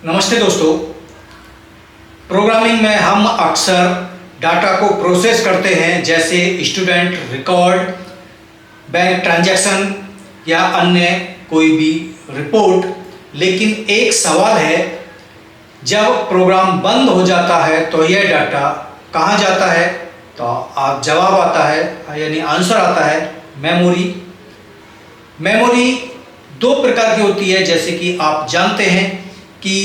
नमस्ते दोस्तों। प्रोग्रामिंग में हम अक्सर डाटा को प्रोसेस करते हैं, जैसे स्टूडेंट रिकॉर्ड, बैंक ट्रांजैक्शन या अन्य कोई भी रिपोर्ट। लेकिन एक सवाल है, जब प्रोग्राम बंद हो जाता है तो यह डाटा कहाँ जाता है? तो आप जवाब आता है, यानी आंसर आता है मेमोरी। मेमोरी दो प्रकार की होती है, जैसे कि आप जानते हैं कि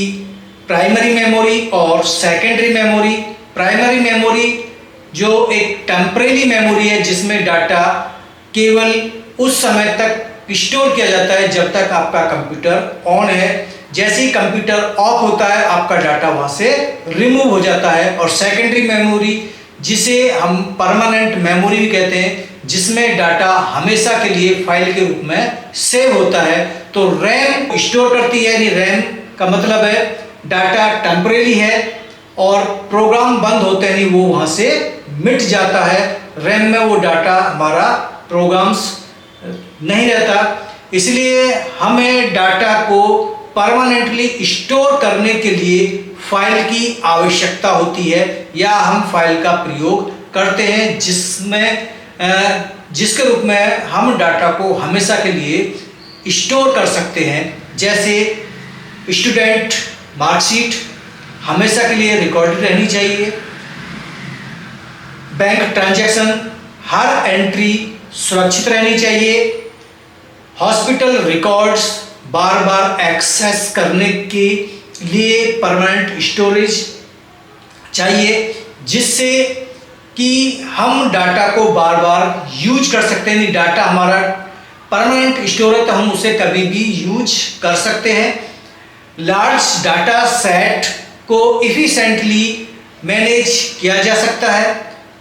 प्राइमरी मेमोरी और सेकेंडरी मेमोरी। प्राइमरी मेमोरी जो एक टेम्परेरी मेमोरी है, जिसमें डाटा केवल उस समय तक स्टोर किया जाता है जब तक आपका कंप्यूटर ऑन है। जैसे ही कंप्यूटर ऑफ होता है, आपका डाटा वहां से रिमूव हो जाता है। और सेकेंडरी मेमोरी, जिसे हम परमानेंट मेमोरी भी कहते हैं, जिसमें डाटा हमेशा के लिए फाइल के रूप में सेव होता है। तो रैम स्टोर करती है, यानी रैम का मतलब है डाटा टेम्परेरी है और प्रोग्राम बंद होते ही वो वहां से मिट जाता है। रैम में वो डाटा हमारा प्रोग्राम्स नहीं रहता। इसलिए हमें डाटा को परमानेंटली स्टोर करने के लिए फाइल की आवश्यकता होती है, या हम फाइल का प्रयोग करते हैं, जिसके रूप में हम डाटा को हमेशा के लिए स्टोर कर सकते हैं। जैसे स्टूडेंट मार्कशीट हमेशा के लिए रिकॉर्डेड रहनी चाहिए। बैंक ट्रांजैक्शन, हर एंट्री सुरक्षित रहनी चाहिए। हॉस्पिटल रिकॉर्ड्स बार बार एक्सेस करने के लिए परमानेंट स्टोरेज चाहिए, जिससे कि हम डाटा को बार बार यूज कर सकते हैं। डाटा हमारा परमानेंट स्टोर है तो हम उसे कभी भी यूज कर सकते हैं। लार्ज डाटा सेट को इफिशिएंटली मैनेज किया जा सकता है।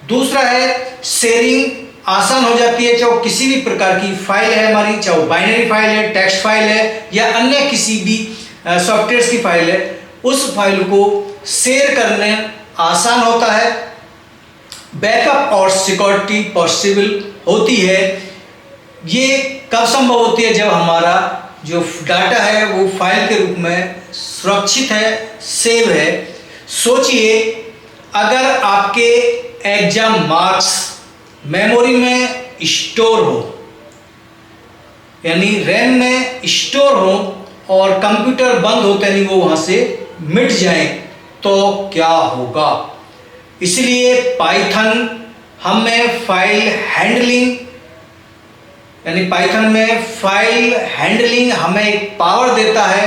दूसरा है शेयरिंग आसान हो जाती है। चाहे किसी भी प्रकार की फाइल है हमारी, चाहे बाइनरी फाइल है, टेक्स्ट फाइल है, या अन्य किसी भी सॉफ्टवेयर की फाइल है, उस फाइल को शेयर करने आसान होता है। बैकअप और सिक्योरिटी पॉसिबल होती है। ये कब संभव होती है? जब हमारा जो डाटा है वो फाइल के रूप में सुरक्षित है, सेव है। सोचिए, अगर आपके एग्जाम मार्क्स मेमोरी में स्टोर हो, यानी रैम में स्टोर हो, और कंप्यूटर बंद होते नहीं वो वहां से मिट जाए, तो क्या होगा? इसलिए पाइथन हमें फाइल हैंडलिंग, यानी पाइथन में फाइल हैंडलिंग हमें एक पावर देता है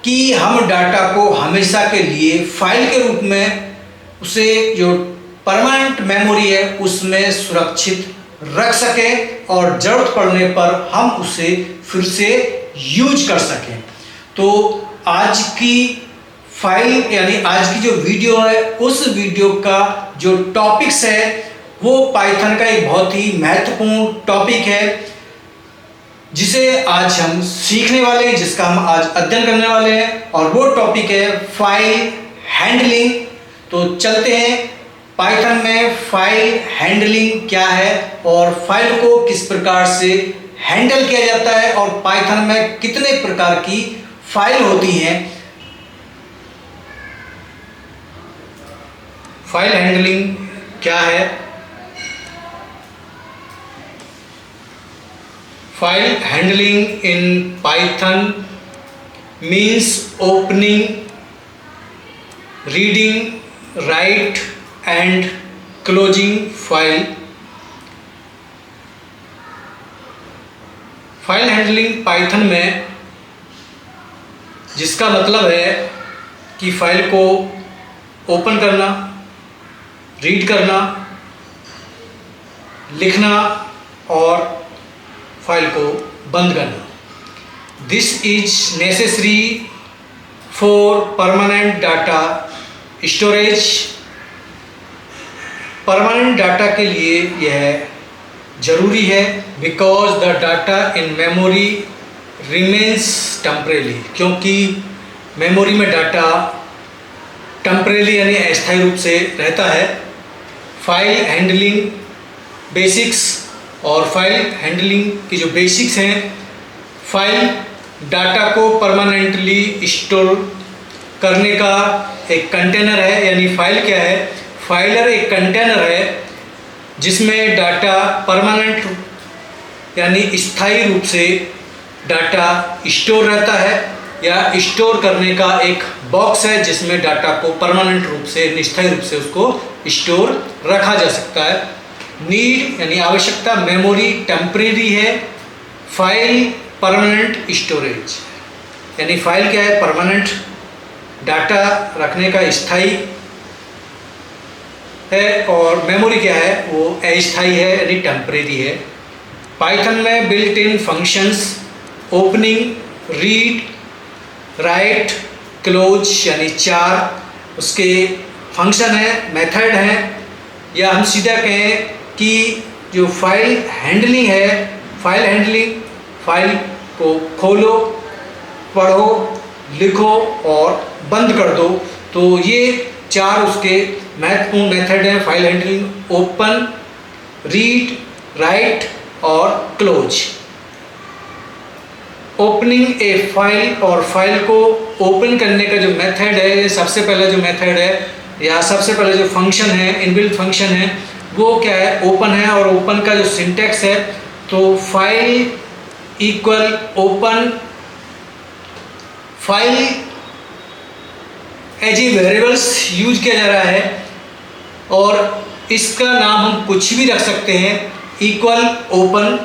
कि हम डाटा को हमेशा के लिए फाइल के रूप में, उसे जो परमानेंट मेमोरी है उसमें सुरक्षित रख सकें, और जरूरत पड़ने पर हम उसे फिर से यूज कर सकें। तो आज की फाइल, यानी आज की जो वीडियो है, उस वीडियो का जो टॉपिक्स है वो पाइथन का एक बहुत ही महत्वपूर्ण टॉपिक है, जिसे आज हम सीखने वाले हैं, जिसका हम आज अध्ययन करने वाले हैं, और वो टॉपिक है फाइल हैंडलिंग। तो चलते हैं, पाइथन में फाइल हैंडलिंग क्या है और फाइल को किस प्रकार से हैंडल किया जाता है, और पाइथन में कितने प्रकार की फाइल होती हैं। फाइल हैंडलिंग क्या है? File handling in Python means opening, reading, write and closing file. File handling Python में, जिसका मतलब है कि फाइल को ओपन करना, रीड करना, लिखना और फाइल को बंद करना। This is necessary for permanent data storage. Permanent data के लिए यह जरूरी है, because the data in memory remains temporary, क्योंकि मेमोरी में डाटा टेम्परेरी यानी अस्थायी रूप से रहता है। फाइल हैंडलिंग बेसिक्स, और फाइल हैंडलिंग की जो बेसिक्स हैं, फाइल डाटा को परमानेंटली स्टोर करने का एक कंटेनर है। यानी फाइल क्या है? फाइलर एक कंटेनर है जिसमें डाटा परमानेंट यानी स्थायी रूप से डाटा स्टोर रहता है, या स्टोर करने का एक बॉक्स है जिसमें डाटा को परमानेंट रूप से स्थायी रूप से उसको स्टोर रखा जा सकता है। नीड यानी आवश्यकता, मेमोरी टेम्परेरी है, फाइल परमानेंट स्टोरेज। यानी फाइल क्या है? परमानेंट डाटा रखने का स्थायी है, और मेमोरी क्या है? वो अस्थायी है यानी टेम्परेरी है। पाइथन में built in functions opening, read, right, close यानी 4 उसके फंक्शन है, मेथड है, या हम सीधा कहें कि जो फाइल हैंडलिंग है, फाइल हैंडलिंग, फाइल को खोलो, पढ़ो, लिखो और बंद कर दो। तो ये 4 उसके महत्वपूर्ण मेथड हैं file handling: open, read, right और क्लोज। ओपनिंग ए फाइल, और फाइल को ओपन करने का जो मेथड है, सबसे पहला जो मेथड है या सबसे पहले जो फंक्शन है, इनबिल्ट फंक्शन है, वो क्या है? ओपन है। और ओपन का जो सिंटैक्स है, तो file equal open, file as a variables use किया जा रहा है, और इसका नाम हम कुछ भी रख सकते हैं। इक्वल ओपन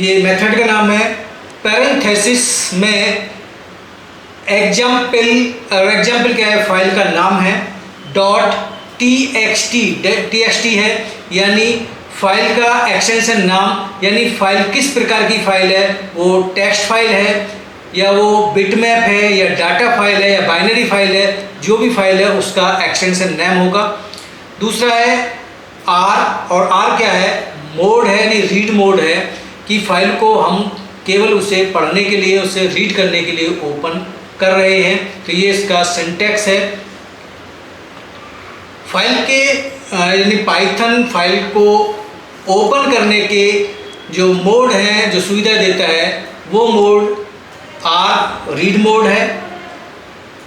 ये मेथड का नाम है। पैरेंथेसिस में एग्जाम्पल क्या है? फाइल का नाम है। डॉट txt है यानी फाइल का एक्सटेंशन नाम, यानी फाइल किस प्रकार की फाइल है, वो टेक्स्ट फाइल है या वो बिटमैप है या डाटा फाइल है या बाइनरी फाइल है, जो भी फाइल है उसका एक्सटेंशन नेम होगा। दूसरा है आर, और आर क्या है? मोड है यानी रीड मोड है, कि फाइल को हम केवल उसे पढ़ने के लिए, उसे रीड करने के लिए ओपन कर रहे हैं। तो ये इसका सिंटैक्स है। फाइल के यानी पाइथन फाइल को ओपन करने के जो मोड हैं, जो सुविधा देता है, वो मोड आर रीड मोड है,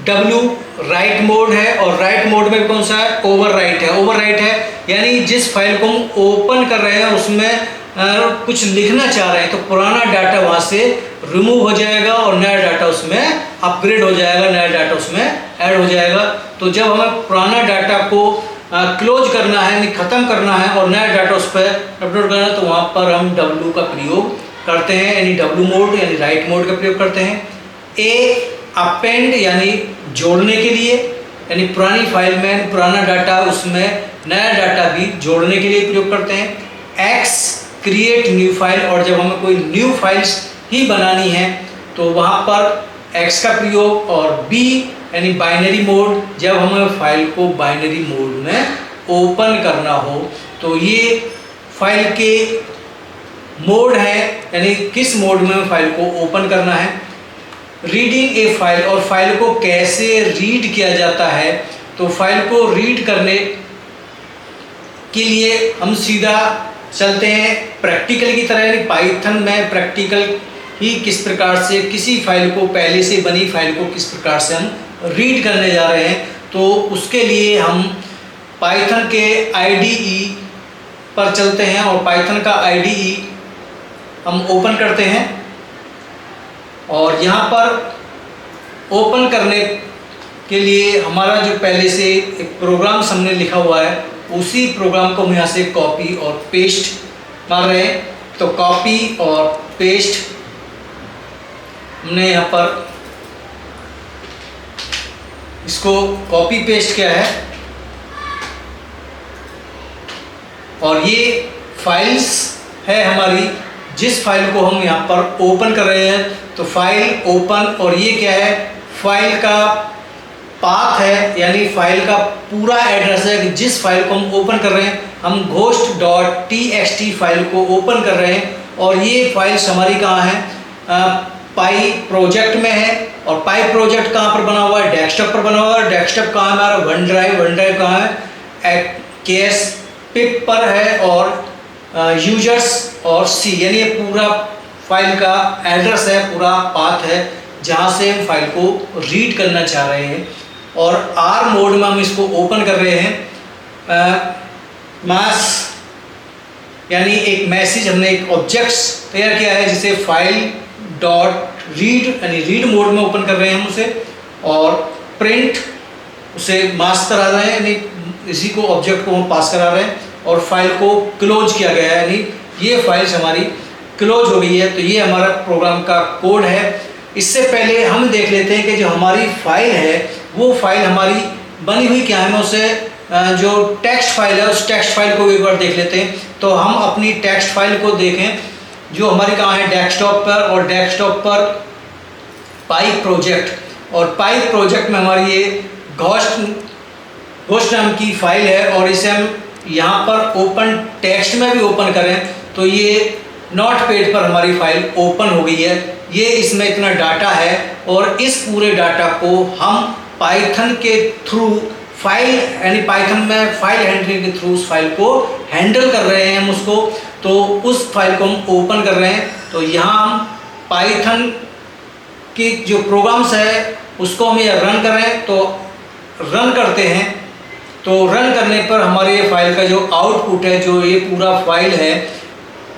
डब्ल्यू राइट मोड है, और राइट मोड में कौन सा है? ओवरराइट है। ओवरराइट है यानी जिस फाइल को हम ओपन कर रहे हैं उसमें कुछ लिखना चाह रहे हैं, तो पुराना डाटा वहाँ से रिमूव हो जाएगा और नया डाटा उसमें अपग्रेड हो जाएगा, नया डाटा उसमें ऐड हो जाएगा। तो जब हमें पुराना डाटा को क्लोज करना है यानी ख़त्म करना है और नया डाटा उस पर अपलोड करना है, तो वहाँ पर हम डब्ल्यू का प्रयोग करते हैं, यानी डब्ल्यू मोड यानी राइट मोड का प्रयोग करते हैं। ए अपेंड यानी जोड़ने के लिए, यानी पुरानी फाइल में पुराना डाटा उसमें नया डाटा भी जोड़ने के लिए प्रयोग करते हैं। एक्स क्रिएट न्यू फाइल, और जब हमें कोई न्यू फाइल्स ही बनानी है तो वहाँ पर एक्स का प्रयोग। और बी यानी बाइनरी मोड, जब हमें फाइल को बाइनरी मोड में ओपन करना हो, तो ये फाइल के मोड है, यानी किस मोड में फाइल को ओपन करना है। रीडिंग ए फाइल, और फाइल को कैसे रीड किया जाता है, तो फाइल को रीड करने के लिए हम सीधा चलते हैं प्रैक्टिकल की तरह, यानी पाइथन में प्रैक्टिकल ही किस प्रकार से किसी फाइल को, पहले से बनी फाइल को किस प्रकार से हम रीड करने जा रहे हैं। तो उसके लिए हम पाइथन के IDE पर चलते हैं, और पाइथन का IDE हम ओपन करते हैं, और यहाँ पर ओपन करने के लिए हमारा जो पहले से एक प्रोग्राम हमने लिखा हुआ है, उसी प्रोग्राम को हम यहाँ से कॉपी और पेस्ट मार रहे हैं। तो कॉपी और पेस्ट हमने यहाँ पर इसको कॉपी पेस्ट किया है, और ये फाइल्स है हमारी, जिस फाइल को हम यहाँ पर ओपन कर रहे हैं। तो फाइल ओपन, और ये क्या है? फाइल का पाथ है, यानी फाइल का पूरा एड्रेस है कि जिस फाइल को हम ओपन कर रहे हैं। हम ghost.txt फाइल को ओपन कर रहे हैं, और ये फाइल्स हमारी कहाँ है? पाई प्रोजेक्ट में है। और पाई प्रोजेक्ट कहाँ पर बना हुआ है? डेस्कटॉप पर बना हुआ है। डेस्कटॉप कहाँ है हमारा? वन ड्राइव कहाँ है? केस पिप पर है, और यूजर्स और सी, यानी ये पूरा फाइल का एड्रेस है, पूरा पाथ है जहाँ से हम फाइल को रीड करना चाह रहे हैं, और आर मोड में हम इसको ओपन कर रहे हैं। मास यानी एक मैसेज, हमने एक ऑब्जेक्ट्स तैयार किया है जिसे फाइल डॉट रीड यानी रीड मोड में ओपन कर रहे हैं हम उसे, और प्रिंट उसे मास करा रहे हैं, यानी इसी को ऑब्जेक्ट को हम पास करा रहे हैं, और फाइल को क्लोज किया गया है, यानी ये फाइल्स हमारी क्लोज हो गई है। तो ये हमारा प्रोग्राम का कोड है। इससे पहले हम देख लेते हैं कि जो हमारी फाइल है वो फाइल हमारी बनी हुई क्या है। मैं उसे जो टेक्स्ट फाइल है उस टेक्स्ट फाइल को एक बार देख लेते हैं। तो हम अपनी टेक्स्ट फाइल को देखें जो हमारी कहाँ है, डेस्कटॉप पर, और डेस्कटॉप पर पाइप प्रोजेक्ट, और पाइप प्रोजेक्ट में हमारी ये घोस्ट नाम की फाइल है, और इसे हम यहाँ पर ओपन टेक्स्ट में भी ओपन करें तो ये नोटपैड पर हमारी फाइल ओपन हो गई है। ये इसमें इतना डाटा है, और इस पूरे डाटा को हम पाइथन के थ्रू फाइल यानी पाइथन में फाइल हैंडलिंग के थ्रू उस फाइल को हैंडल कर रहे हैं हम उसको। तो उस फाइल को हम ओपन कर रहे हैं। तो यहाँ हम पाइथन के जो प्रोग्राम्स है उसको हम ये रन कर रहे हैं। तो रन करते हैं, तो रन करने पर हमारे फाइल का जो आउटपुट है, जो ये पूरा फाइल है,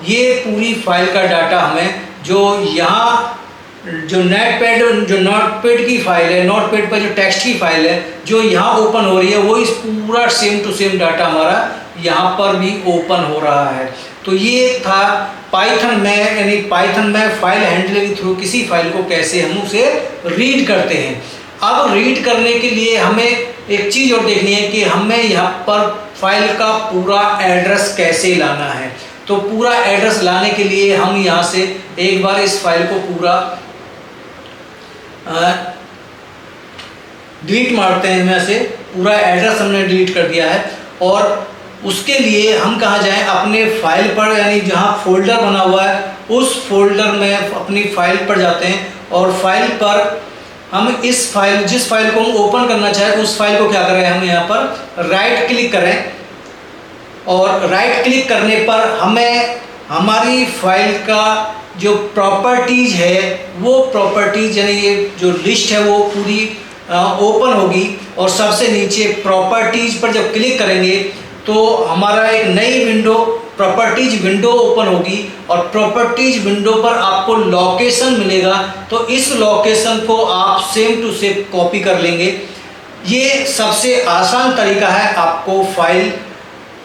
ये पूरी फाइल का डाटा हमें जो यहाँ जो नोटपैड की फाइल है, नोटपैड पर जो टेक्स्ट की फाइल है जो यहाँ ओपन हो रही है, वो इस पूरा सेम टू सेम डाटा हमारा यहाँ पर भी ओपन हो रहा है। तो ये था पाइथन में, यानी पाइथन में फाइल हैंडलिंग के थ्रू किसी फाइल को कैसे हम उसे रीड करते हैं। अब रीड करने के लिए हमें एक चीज़ और देखनी है कि हमें यहाँ पर फाइल का पूरा एड्रेस कैसे लाना है। तो पूरा एड्रेस लाने के लिए हम यहाँ से एक बार इस फाइल को पूरा डिलीट मारते हैं। में से पूरा एड्रेस हमने डिलीट कर दिया है, और उसके लिए हम कहाँ जाएं, अपने फाइल पर, यानी जहाँ फोल्डर बना हुआ है उस फोल्डर में अपनी फाइल पर जाते हैं, और फाइल पर हम इस फाइल जिस फाइल को हम ओपन करना चाहें उस फाइल को क्या करें, हम यहाँ पर राइट क्लिक करें, और राइट क्लिक करने पर हमें हमारी फाइल का जो प्रॉपर्टीज है वो प्रॉपर्टीज यानी ये जो लिस्ट है वो पूरी ओपन होगी। और सबसे नीचे प्रॉपर्टीज पर जब क्लिक करेंगे तो हमारा एक नई विंडो प्रॉपर्टीज विंडो ओपन होगी, और प्रॉपर्टीज विंडो पर आपको लोकेशन मिलेगा। तो इस लोकेशन को आप सेम टू सेम कॉपी कर लेंगे। ये सबसे आसान तरीका है आपको फाइल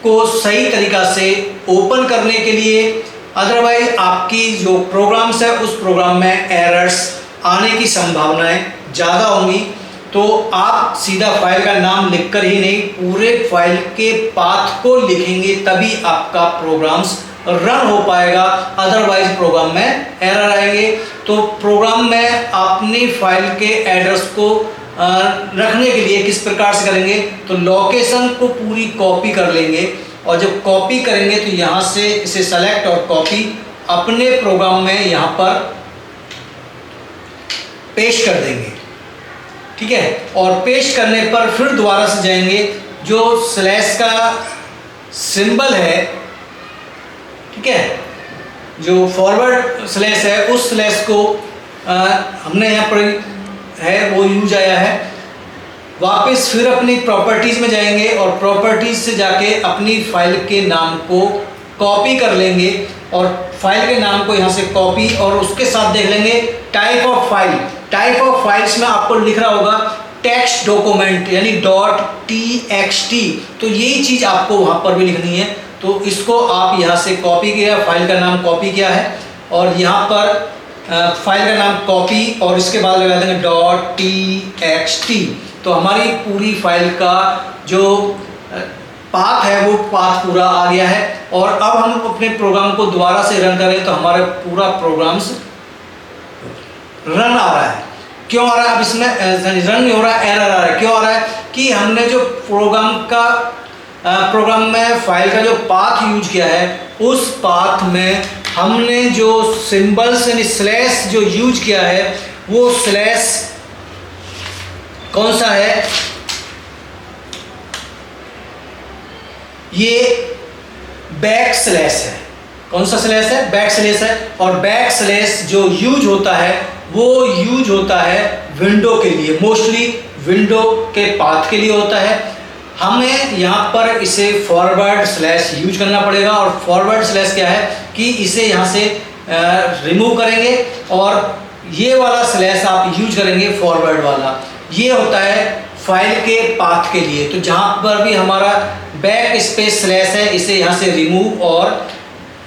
को सही तरीका से ओपन करने के लिए। अदरवाइज आपकी जो प्रोग्राम्स है उस प्रोग्राम में एरर्स आने की संभावनाएं ज़्यादा होंगी। तो आप सीधा फाइल का नाम लिखकर ही नहीं, पूरे फाइल के पाथ को लिखेंगे, तभी आपका प्रोग्राम्स रन हो पाएगा। अदरवाइज प्रोग्राम में एरर आएंगे। तो प्रोग्राम में अपनी फाइल के एड्रेस को रखने के लिए किस प्रकार से करेंगे, तो लोकेशन को पूरी कॉपी कर लेंगे, और जब कॉपी करेंगे तो यहाँ से इसे सेलेक्ट और कॉपी अपने प्रोग्राम में यहाँ पर पेस्ट कर देंगे। ठीक है, और पेस्ट करने पर फिर दोबारा से जाएंगे, जो स्लैश का सिंबल है, ठीक है, जो फॉरवर्ड स्लैश है उस स्लैश को हमने यहाँ पर है वो यूज आया है। वापस फिर अपनी प्रॉपर्टीज़ में जाएंगे, और प्रॉपर्टीज़ से जाके अपनी फाइल के नाम को कॉपी कर लेंगे, और फाइल के नाम को यहाँ से कॉपी, और उसके साथ देख लेंगे type of file. Type of files में आपको लिख रहा होगा टेक्स्ट डॉक्यूमेंट यानी .txt। तो यही चीज़ आपको वहाँ पर भी लिखनी है। तो इसको आप यहाँ से कॉपी किया, फाइल का नाम कॉपी किया है, और यहाँ पर फाइल का नाम कॉपी, और इसके बाद लगा देंगे .txt। तो हमारी पूरी फाइल का जो पाथ है वो पाथ पूरा आ गया है। और अब हम अपने प्रोग्राम को दोबारा से रन करें तो हमारा पूरा प्रोग्राम्स रन आ रहा है। क्यों आ रहा है? अब इसमें रन नहीं हो रहा है, एरर आ रहा है। क्यों आ रहा है कि हमने जो प्रोग्राम में फाइल का जो पाथ यूज किया है उस पाथ में हमने जो सिंबल्स यानी स्लैश जो यूज किया है वो स्लैश कौन सा है, ये बैक स्लैश है। कौन सा स्लैश है? बैक स्लैश है। और बैक स्लैश जो यूज होता है वो यूज होता है विंडो के लिए, मोस्टली विंडो के पाथ के लिए होता है। हमें यहाँ पर इसे फॉरवर्ड स्लैश यूज करना पड़ेगा, और फॉरवर्ड स्लैश क्या है कि इसे यहाँ से रिमूव करेंगे और ये वाला स्लैश आप यूज करेंगे फॉरवर्ड वाला। ये होता है फाइल के पाथ के लिए। तो जहाँ पर भी हमारा बैक स्पेस स्लैश है, इसे यहाँ से रिमूव और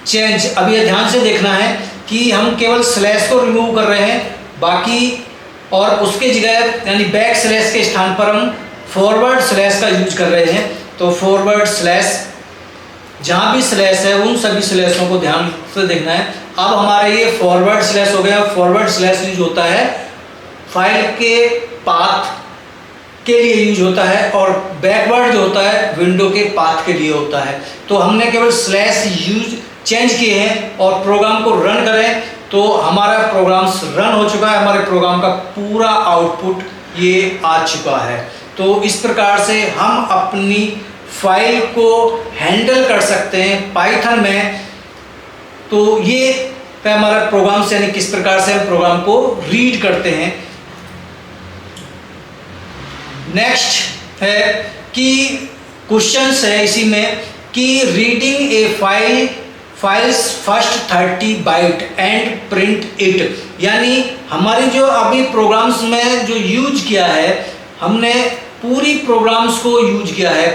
चेंज। अब ये ध्यान से देखना है कि हम केवल स्लैश को रिमूव कर रहे हैं, बाकी और उसके जगह यानी बैक स्लैश के स्थान पर हम फॉरवर्ड स्लैश का यूज कर रहे हैं। तो फॉरवर्ड स्लैश, जहाँ भी स्लैश है उन सभी स्लैशों को ध्यान से देखना है। अब हमारा ये फॉरवर्ड स्लैश हो गया। फॉरवर्ड स्लैश यूज होता है फाइल के पाथ के लिए यूज होता है, और बैकवर्ड जो होता है विंडो के पाथ के लिए होता है। तो हमने केवल स्लैश यूज चेंज किए हैं और प्रोग्राम को रन करें तो हमारा प्रोग्राम रन हो चुका है, हमारे प्रोग्राम का पूरा आउटपुट ये आ चुका है। तो इस प्रकार से हम अपनी फाइल को हैंडल कर सकते हैं पाइथन में। तो ये हमारा प्रोग्राम से यानी किस प्रकार से हम प्रोग्राम को रीड करते हैं। नेक्स्ट है कि क्वेश्चंस है इसी में कि reading a files first 30 byte and print it, यानी हमारी जो अभी प्रोग्राम्स में जो यूज किया है, हमने पूरी प्रोग्राम्स को यूज किया है,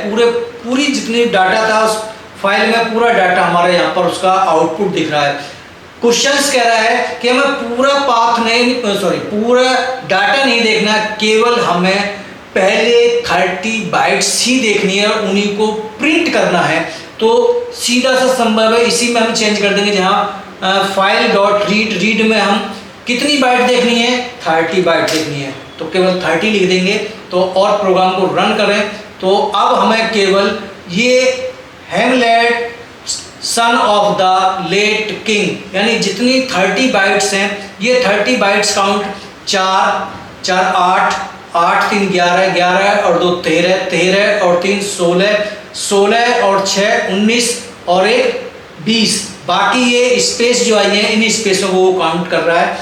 पूरी जितनी डाटा था उस फाइल में पूरा डाटा हमारे यहाँ पर उसका आउटपुट दिख रहा है। क्वेश्चंस कह रहा है कि हमें पूरा पूरा डाटा नहीं देखना, केवल हमें पहले 30 बाइट्स ही देखनी है और उन्हीं को प्रिंट करना है। तो सीधा सा संभव है, इसी में हम चेंज कर देंगे। जहाँ फाइल डॉट रीड में हम कितनी बाइट देखनी है, 30 बाइट देखनी है, तो केवल 30 लिख देंगे। तो और प्रोग्राम को रन करें तो अब हमें केवल ये Hamlet son of the late king, यानी जितनी 30 बाइट्स हैं, ये 30 बाइट्स काउंट 4 8 8 3 11 11 और 2 13 13 और 3 16 16 और 6 19 और 1 20। बाकी ये स्पेस जो आई है, इन स्पेसों को वो काउंट कर रहा है।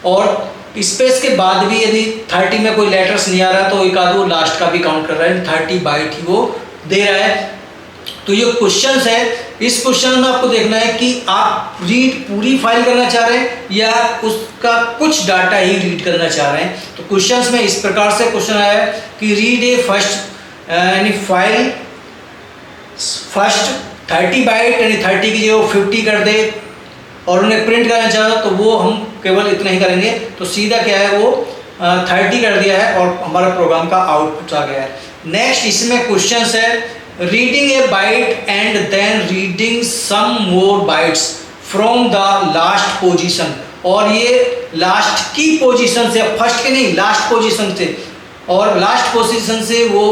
और स्पेस के बाद भी यदि 30 में कोई लेटर्स नहीं आ रहा तो एक आध वो लास्ट का भी काउंट कर रहा है, 30 बाइट ही वो दे रहा है। तो ये क्वेश्चंस है, इस क्वेश्चन में आपको देखना है कि आप रीड पूरी फाइल करना चाह रहे हैं या उसका कुछ डाटा ही रीड करना चाह रहे हैं। तो क्वेश्चंस में इस प्रकार से क्वेश्चन आया है कि रीड ए यानी फाइल फर्स्ट 30 बाइट यानी 30 की जगह 50 कर दे और उन्हें प्रिंट करना चाहो तो वो हम केवल इतना ही करेंगे। तो सीधा क्या है वो 30 कर दिया है और हमारा प्रोग्राम का आउटपुट आ गया है। नेक्स्ट इसमें क्वेश्चन है reading a byte and then reading some more bytes from the last position, और ये लास्ट की पोजीशन से, फर्स्ट के नहीं लास्ट पोजीशन से, और लास्ट पोजीशन से वो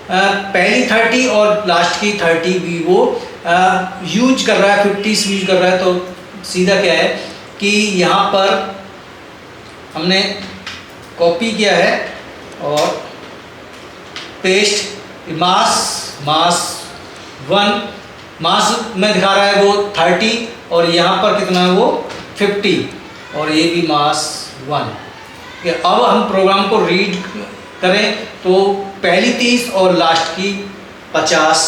पहली 30 और लास्ट की 30 भी वो यूज कर रहा है, 50 यूज कर रहा है। तो सीधा क्या है कि यहाँ पर हमने कॉपी किया है और पेस्ट मास 1 मास में दिखा रहा है वो 30 और यहाँ पर कितना है वो 50 और ये भी मास 1। अब हम प्रोग्राम को रीड करें तो पहली 30 और लास्ट की 50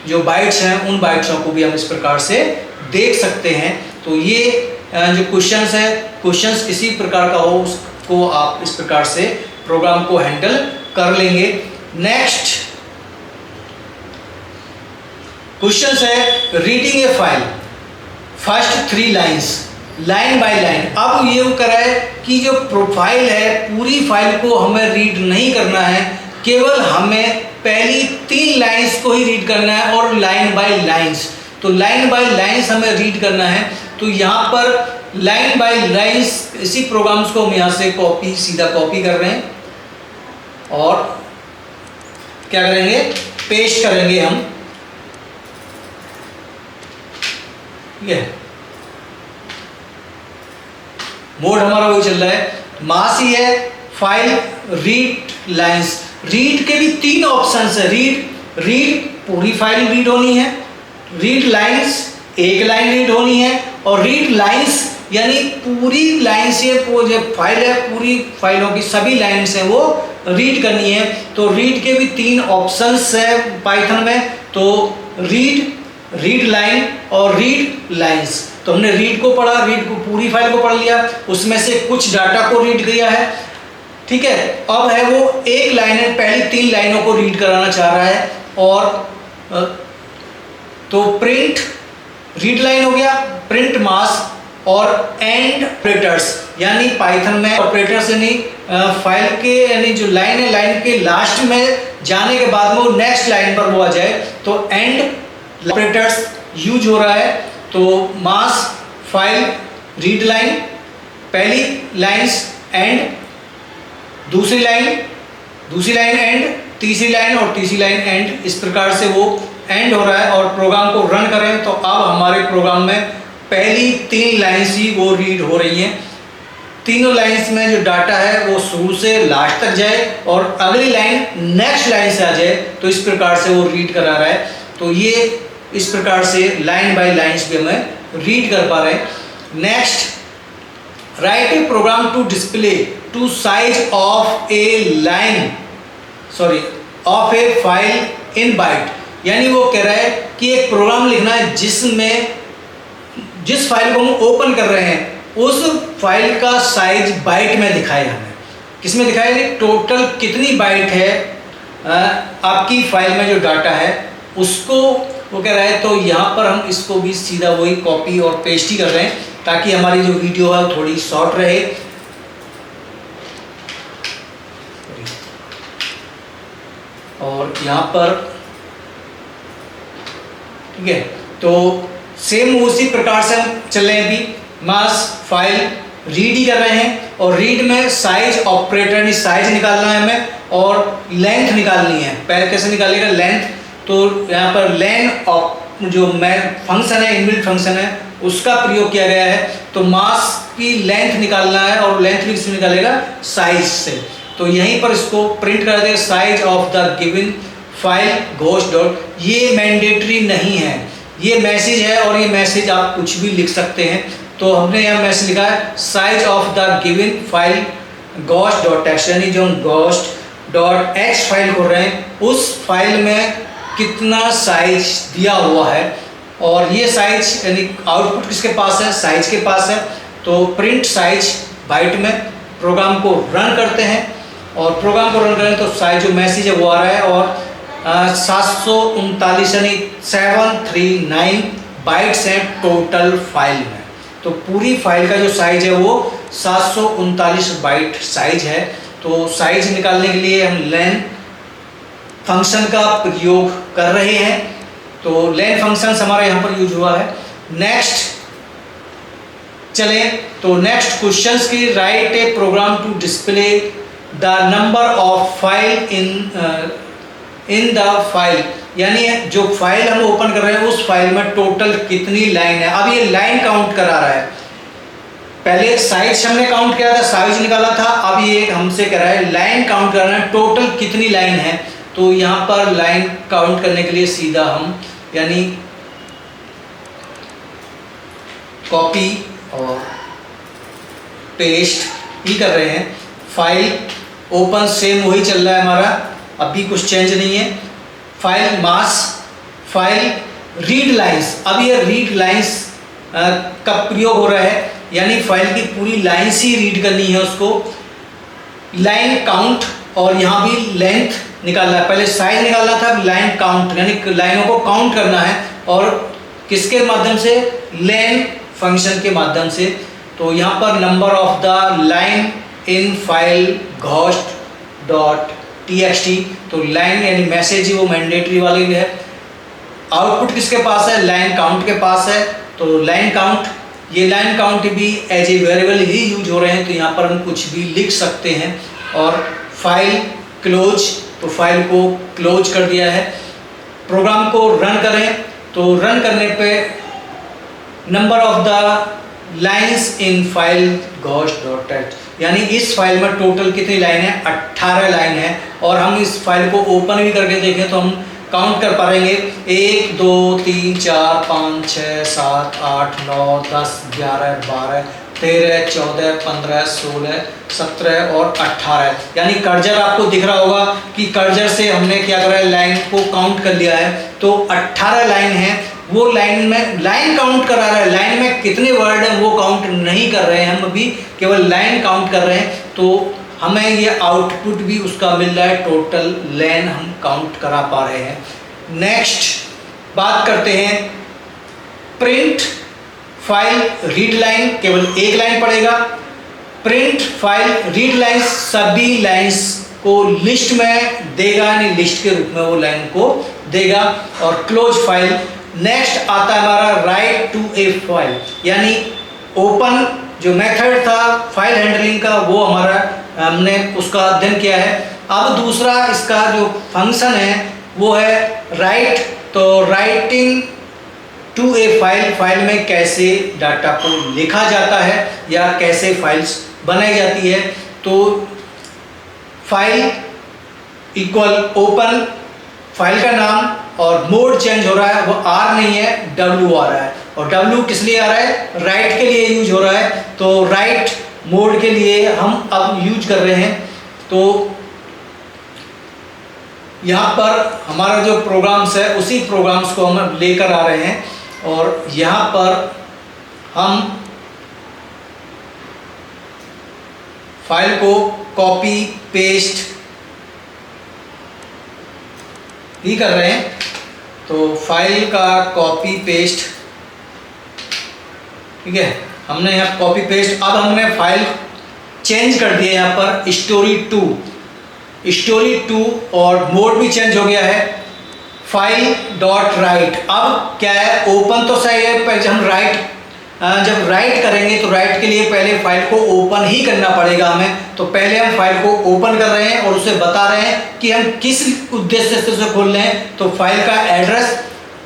जो बाइट्स हैं उन बाइट्सों को भी हम इस प्रकार से देख सकते हैं। तो ये जो क्वेश्चंस है, क्वेश्चंस किसी प्रकार का हो उसको आप इस प्रकार से प्रोग्राम को हैंडल कर लेंगे। नेक्स्ट क्वेश्चन है reading A file first 3 lines line by line. अब ये करा है कि जो प्रोफाइल है पूरी फाइल को हमें रीड नहीं करना है, केवल हमें पहली 3 लाइन्स को ही रीड करना है और लाइन बाय लाइन्स। तो लाइन बाय लाइन्स हमें रीड करना है। तो यहाँ पर लाइन बाय लाइन्स इसी प्रोग्राम्स को हम यहाँ से सीधा कॉपी कर रहे हैं और क्या करेंगे पेस्ट करेंगे हम। ठीक है, मोड हमारा वही चल रहा है, मास ही है, फाइल रीड लाइन्स। रीड के भी 3 ऑप्शंस है, रीड पूरी फाइल रीड होनी है, रीड लाइन्स एक लाइन रीड होनी है और रीड लाइन्स यानी पूरी लाइन से वो जो फाइल है, पूरी फाइलों की सभी लाइन्स हैं वो रीड करनी है। तो रीड के भी 3 ऑप्शंस है पाइथन में, तो रीड लाइन और रीड लाइंस। तो हमने रीड को पढ़ा, रीड को पूरी फाइल को पढ़ लिया, उसमें से कुछ डाटा को रीड किया है, ठीक है। अब है वो एक लाइन है, पहली 3 लाइनों को रीड कराना चाह रहा है, और तो प्रिंट रीड लाइन हो गया, प्रिंट मास और एंड ऑपरेटर्स, यानी पाइथन में ऑपरेटर्स यानी फाइल के यानी जो लाइन है, लाइन के लास्ट में जाने के बाद में वो नेक्स्ट लाइन पर वो आ जाए, तो एंड ऑपरेटर्स यूज हो रहा है। तो मास फाइल रीड लाइन, पहली लाइन्स एंड, दूसरी लाइन एंड, तीसरी लाइन और तीसरी लाइन एंड, इस प्रकार से वो एंड हो रहा है। और प्रोग्राम को रन करें तो अब हमारे प्रोग्राम में पहली 3 लाइन्स ही वो रीड हो रही हैं। तीनों लाइन्स में जो डाटा है वो शुरू से लास्ट तक जाए और अगली लाइन नेक्स्ट लाइन से आ जाए, तो इस प्रकार से वो रीड करा रहा है। तो ये इस प्रकार से लाइन बाय लाइन्स भी हमें रीड कर पा रहे हैं। Next, write a program to display to size of a file in byte, यानी वो कह रहा है कि एक प्रोग्राम लिखना है जिसमें जिस फाइल को हम ओपन कर रहे हैं उस फाइल का साइज बाइट में दिखाए हमें। किस में दिखाए? टोटल कितनी बाइट है आपकी फाइल में जो डाटा है उसको वो कह रहा है। तो यहाँ पर हम इसको भी सीधा वही कॉपी और पेस्ट ही कर रहे हैं ताकि हमारी जो वीडियो है थोड़ी शॉर्ट रहे। और यहाँ पर ठीक है, तो सेम उसी प्रकार से हम चल रहे हैं। अभी मास फाइल रीड ही कर रहे हैं और रीड में साइज ऑपरेटर साइज निकालना है हमें और लेंथ निकालनी है। पहले कैसे निकालेगा? लेंथ। तो यहाँ पर लेन जो फंक्शन है, इनबिल्ट फंक्शन है, उसका प्रयोग किया गया है। तो मास की लेंथ निकालना है और लेंथ भी किससे निकालेगा? साइज से। तो यहीं पर इसको प्रिंट कर देगा, size of the given file ghost dot. ये मैंडेटरी नहीं है, ये मैसेज है और ये मैसेज आप कुछ भी लिख सकते हैं। तो हमने यहाँ मैसेज लिखा है size of the given file ghost dot text, यानी जो घोस्ट डॉट एक्स फाइल खोल रहे हैं उस फाइल में कितना साइज दिया हुआ है। और ये साइज यानी आउटपुट किसके पास है? साइज के पास है। तो प्रिंट साइज बाइट में प्रोग्राम को रन करते हैं और प्रोग्राम को रन करें तो साइज जो मैसेज है वो आ रहा है और 739 यानी 739 बाइट्स हैं टोटल फाइल में। तो पूरी फाइल का जो साइज है वो 739 बाइट साइज है। तो साइज निकालने के लिए हम लेन फंक्शन का प्रयोग कर रहे हैं। तो लेन फंक्शन हमारा यहाँ पर यूज हुआ है। नेक्स्ट चलें, तो नेक्स्ट क्वेश्चंस की write a program to display the number of file in the file, यानी जो फाइल हम ओपन कर रहे हैं उस फाइल में टोटल कितनी लाइन है। अब ये लाइन काउंट करा रहा है। पहले साइज हमने काउंट किया था, साइज निकाला था, अब ये हमसे कह रहा है लाइन काउंट करना है, टोटल कितनी लाइन है। तो यहाँ पर लाइन काउंट करने के लिए सीधा हम यानी कॉपी और पेस्ट ही कर रहे हैं। फाइल ओपन सेम वही चल रहा है हमारा, अभी कुछ चेंज नहीं है। फाइल मास फाइल रीड लाइंस, अब ये रीड लाइंस का प्रयोग हो रहा है, यानी फाइल की पूरी लाइंस ही रीड करनी है उसको। लाइन काउंट और यहाँ भी लेंथ निकालना है। पहले साइज निकालना था, लाइन काउंट यानी लाइनों को काउंट करना है और किसके माध्यम से? लेन फंक्शन के माध्यम से। तो यहाँ पर number of the line in file ghost dot txt, तो लाइन यानी मैसेज वो मैंडेटरी वाली है। आउटपुट किसके पास है? लाइन काउंट के पास है। तो लाइन काउंट, ये लाइन काउंट भी एज ए वेरिएबल ही यूज हो रहे हैं, तो यहाँ पर हम कुछ भी लिख सकते हैं। और फाइल क्लोज, तो फाइल को क्लोज कर दिया है। प्रोग्राम को रन करें तो रन करने पे number of the lines in file ghost dot text, यानी इस फाइल में टोटल कितनी लाइन है? 18 लाइन है। और हम इस फाइल को ओपन भी करके देखें तो हम काउंट कर पाएंगे। 1 2 3 4 5 6 7 8 9 10 11 12 13 14 15 16 17 और 18। यानी कर्जर आपको दिख रहा होगा कि कर्जर से हमने क्या करा है, लाइन को काउंट कर लिया है। तो 18 लाइन है, वो लाइन में लाइन काउंट करा रहा है, लाइन में कितने वर्ड हैं वो काउंट नहीं कर रहे हैं, हम अभी केवल लाइन काउंट कर रहे हैं। तो हमें ये आउटपुट भी उसका मिल रहा है, टोटल लाइन हम काउंट करा पा रहे हैं। नेक्स्ट बात करते हैं प्रिंट फाइल रीड लाइन, केवल एक लाइन पड़ेगा। प्रिंट फाइल रीड लाइन सभी लाइंस को लिस्ट में देगा, यानी लिस्ट के रूप में वो लाइन को देगा। और क्लोज फाइल। नेक्स्ट आता है हमारा राइट टू ए फाइल, यानी ओपन जो मेथड था फाइल हैंडलिंग का वो हमारा हमने उसका अध्ययन किया है। अब दूसरा इसका जो फंक्शन है वो है राइट। तो writing to a file, file में कैसे डाटा को लिखा जाता है या कैसे फाइल्स बनाई जाती है। तो फाइल इक्वल ओपन, फाइल का नाम और मोड चेंज हो रहा है, वो आर नहीं है डब्ल्यू आ रहा है। और डब्ल्यू किस लिए आ रहा है, राइट के लिए यूज हो रहा है। तो राइट मोड के लिए हम अब यूज कर रहे हैं। तो यहाँ पर हमारा जो प्रोग्राम्स है उसी प्रोग्राम्स को हम लेकर आ रहे हैं और यहाँ पर हम फाइल को कॉपी पेस्ट ही कर रहे हैं। तो फाइल का कॉपी पेस्ट, ठीक है, हमने यहाँ कॉपी पेस्ट। अब हमने फाइल चेंज कर दिया यहाँ पर स्टोरी टू और मोड भी चेंज हो गया है फाइल डॉट राइट। अब क्या है, ओपन तो सही है, पर जब राइट करेंगे तो राइट के लिए पहले फाइल को ओपन ही करना पड़ेगा हमें। तो पहले हम फाइल को ओपन कर रहे हैं और उसे बता रहे हैं कि हम किस उद्देश्य से उसे खोल रहे हैं। तो फाइल का एड्रेस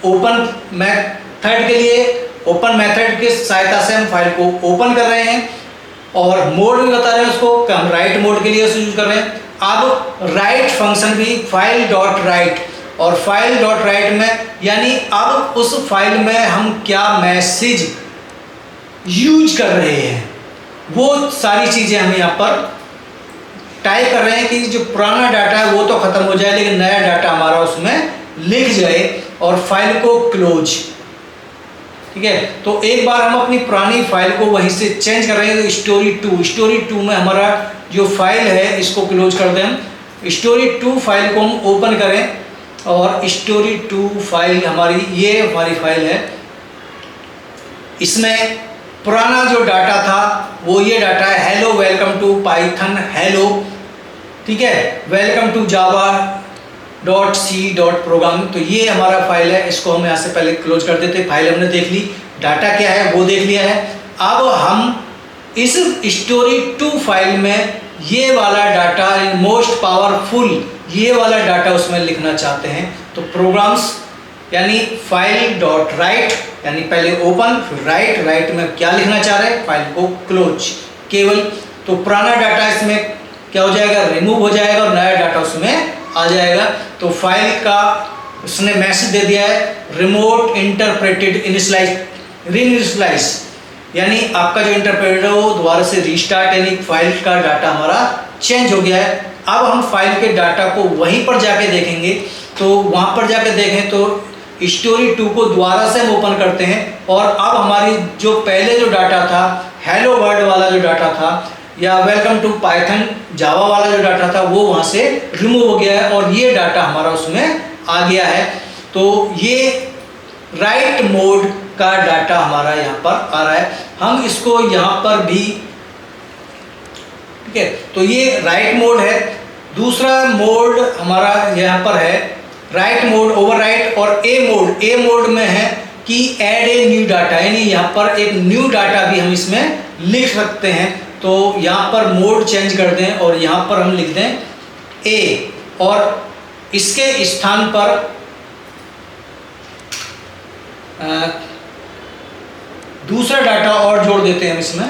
ओपन मेथड के लिए, ओपन मेथड की सहायता से हम फाइल को ओपन कर रहे हैं और मोड भी बता रहे हैं उसको कि हम राइट मोड के लिए उसे यूज कर रहे हैं। अब राइट फंक्शन भी फाइल डॉट राइट, और फाइल डॉट राइट में यानी अब उस फाइल में हम क्या मैसेज यूज कर रहे हैं वो सारी चीज़ें हम यहाँ पर टाइप कर रहे हैं कि जो पुराना डाटा है वो तो ख़त्म हो जाए लेकिन नया डाटा हमारा उसमें लिख जाए और फाइल को क्लोज। ठीक है, तो एक बार हम अपनी पुरानी फाइल को वहीं से चेंज कर रहे हैं। तो स्टोरी टू में हमारा जो फाइल है इसको क्लोज कर दें हम। स्टोरी टू फाइल को हम ओपन करें और स्टोरी टू फाइल हमारी ये हमारी फाइल है। इसमें पुराना जो डाटा था वो ये डाटा है, hello welcome to Python hello, ठीक है, welcome to Java dot C dot program. तो ये हमारा फाइल है, इसको हम यहाँ से पहले क्लोज कर देते। फाइल हमने देख ली, डाटा क्या है वो देख लिया है। अब हम इस स्टोरी टू फाइल में ये वाला डाटा मोस्ट पावरफुल ये वाला डाटा उसमें लिखना चाहते हैं। तो प्रोग्राम्स यानी फाइल डॉट राइट, यानी पहले ओपन फिर राइट में क्या लिखना चाह रहे हैं, फाइल को क्लोज केवल। तो पुराना डाटा इसमें क्या हो जाएगा, रिमूव हो जाएगा और नया डाटा उसमें आ जाएगा। तो फाइल का उसने मैसेज दे दिया है रिमोट इंटरप्रेटेड इनिशियलाइज, यानी आपका जो इंटरप्रेटर है वो दोबारा से रीस्टार्ट, यानी फाइल का डाटा हमारा चेंज हो गया है। अब हम फाइल के डाटा को वहीं पर जाके देखेंगे। तो वहाँ पर जाके देखें तो स्टोरी टू को दोबारा से हम ओपन करते हैं और अब हमारी जो पहले जो डाटा था हेलो वर्ल्ड वाला जो डाटा था या वेलकम टू पाइथन जावा वाला जो डाटा था वो वहाँ से रिमूव हो गया है और ये डाटा हमारा उसमें आ गया है। तो ये राइट मोड का डाटा हमारा यहाँ पर आ रहा है। हम इसको यहाँ पर भी, ठीक है, तो ये राइट मोड है। दूसरा मोड हमारा यहाँ पर है राइट मोड ओवरराइट और ए मोड में है कि ऐड ए न्यू डाटा, यानी यहाँ पर एक न्यू डाटा भी हम इसमें लिख सकते हैं। तो यहाँ पर मोड चेंज कर दें और यहाँ पर हम लिख दें ए और इसके स्थान पर दूसरा डाटा और जोड़ देते हैं हम इसमें,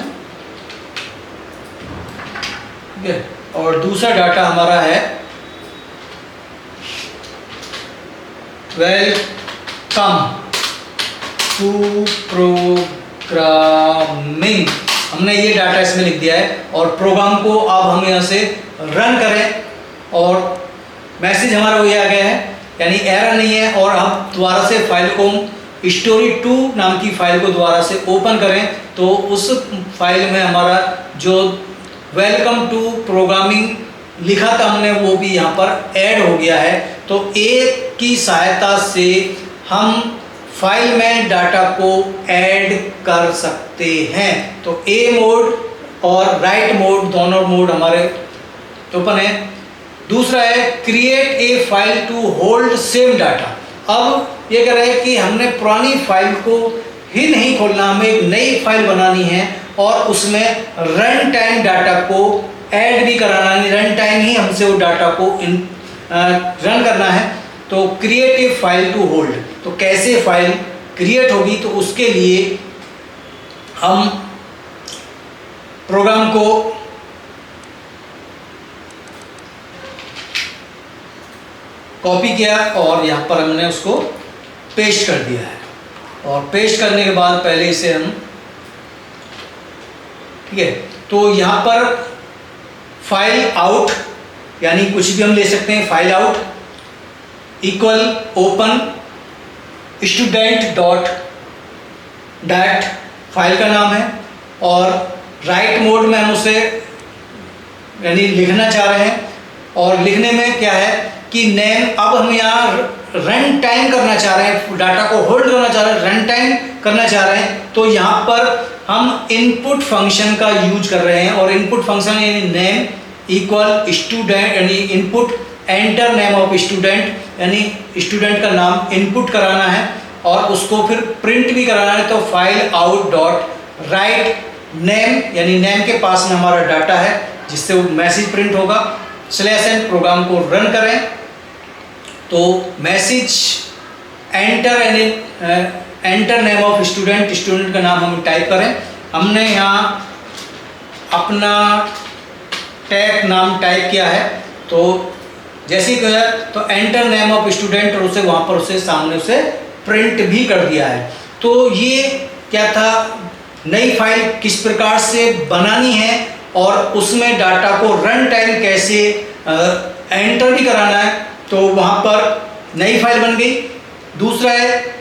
ठीक है, और दूसरा डाटा हमारा है वेलकम टू प्रोग्रामिंग, हमने ये डाटा इसमें लिख दिया है। और प्रोग्राम को अब हम यहाँ से रन करें और मैसेज हमारा वही आ गया है, यानी एरर नहीं है। और हम दोबारा से फाइल को story2 नाम की फाइल को दोबारा से ओपन करें तो उस फाइल में हमारा जो वेलकम टू प्रोग्रामिंग लिखा था हमने वो भी यहाँ पर ऐड हो गया है। तो ए की सहायता से हम फाइल में डाटा को ऐड कर सकते हैं। तो ए मोड और राइट मोड दोनों मोड हमारे ओपन है। दूसरा है create a file to hold same data. अब ये कह रहे हैं कि हमने पुरानी फाइल को ही नहीं खोलना, हमें एक नई फाइल बनानी है और उसमें रन टाइम डाटा को ऐड भी कराना है। रन टाइम ही हमसे वो डाटा को रन करना है। तो create a file to hold, तो कैसे फाइल क्रिएट होगी, तो उसके लिए हम प्रोग्राम को कॉपी किया और यहाँ पर हमने उसको पेस्ट कर दिया है। और पेस्ट करने के बाद पहले इसे हम, ठीक है, तो यहाँ पर फाइल आउट यानी कुछ भी हम ले सकते हैं, file out equal open student dot that file का नाम है। और राइट मोड में हम उसे यानी लिखना चाह रहे हैं। और लिखने में क्या है कि नेम, अब हम यहाँ रन टाइम करना चाह रहे हैं, डाटा को होल्ड करना चाह रहे हैं, रन टाइम करना चाह रहे हैं। तो यहाँ पर हम इनपुट फंक्शन का यूज कर रहे हैं। और इनपुट फंक्शन यानी नेम इक्वल स्टूडेंट यानी input enter name of student, यानी स्टूडेंट का नाम इनपुट कराना है और उसको फिर प्रिंट भी कराना है। तो file out dot write name, यानी नेम के पास में हमारा डाटा है जिससे वो मैसेज प्रिंट होगा। /n प्रोग्राम को रन करें तो मैसेज एंटर यानी enter name of student, student का नाम हम टाइप करें। हमने यहाँ अपना टैग नाम टाइप किया है, तो जैसे ही किया तो एंटर नेम ऑफ स्टूडेंट और उसे वहाँ पर उसे सामने उसे प्रिंट भी कर दिया है। तो ये क्या था, नई फाइल किस प्रकार से बनानी है और उसमें डाटा को रन टाइम कैसे एंटर भी कराना है। तो वहाँ पर नई फाइल बन गई। दूसरा है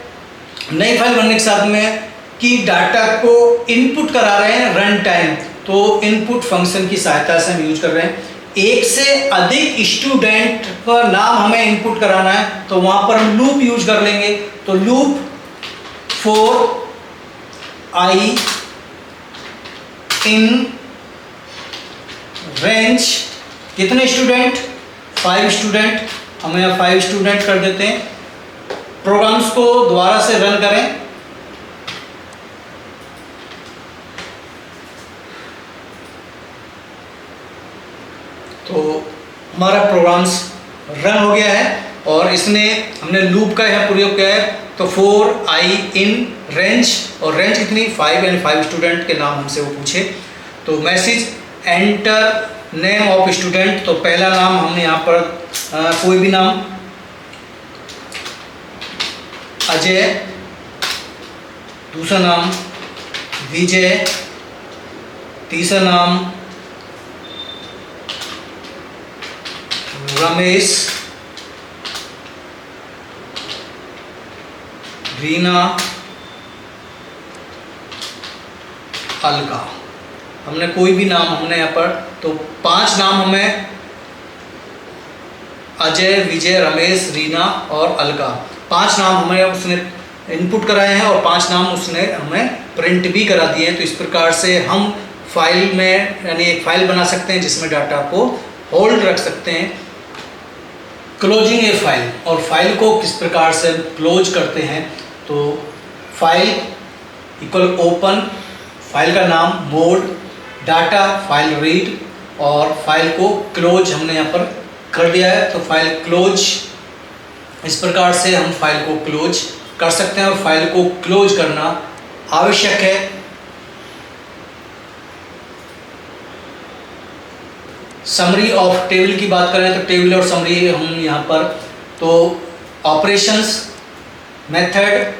नई फाइल बनने के साथ में कि डाटा को इनपुट करा रहे हैं रन टाइम, तो इनपुट फंक्शन की सहायता से हम यूज कर रहे हैं। एक से अधिक स्टूडेंट का नाम हमें इनपुट कराना है तो वहाँ पर हम लूप यूज कर लेंगे। तो loop for I in range कितने स्टूडेंट, 5 स्टूडेंट, हम यहाँ 5 स्टूडेंट कर देते हैं। प्रोग्राम्स को दोबारा से रन करें तो हमारा प्रोग्राम्स रन हो गया है और इसने हमने लूप का यहाँ प्रयोग किया है। तो 4 आई इन रेंज, और रेंज कितनी 5 यानी 5 स्टूडेंट के नाम हमसे वो पूछे। तो message enter name of student, तो पहला नाम हमने यहाँ पर कोई भी नाम, अजय, दूसरा नाम विजय, तीसरा नाम रमेश, रीना, अलका। हमने कोई भी नाम हमने यहाँ पर, तो 5 नाम हमें अजय, विजय, रमेश, रीना और अलका, 5 नाम हमें उसने इनपुट कराए हैं और 5 नाम उसने हमें प्रिंट भी करा दिए हैं। तो इस प्रकार से हम फाइल में यानी एक फाइल बना सकते हैं जिसमें डाटा को होल्ड रख सकते हैं। क्लोजिंग ए फाइल, और फाइल को किस प्रकार से क्लोज करते हैं, तो फाइल इक्वल ओपन, फाइल का नाम, मोड, डाटा, फाइल रीड, और फाइल को क्लोज हमने यहाँ पर कर दिया है। तो फाइल क्लोज, इस प्रकार से हम फाइल को क्लोज कर सकते हैं और फाइल को क्लोज करना आवश्यक है। समरी ऑफ टेबल की बात करें तो टेबल और समरी हम यहाँ पर, तो ऑपरेशंस, मेथड,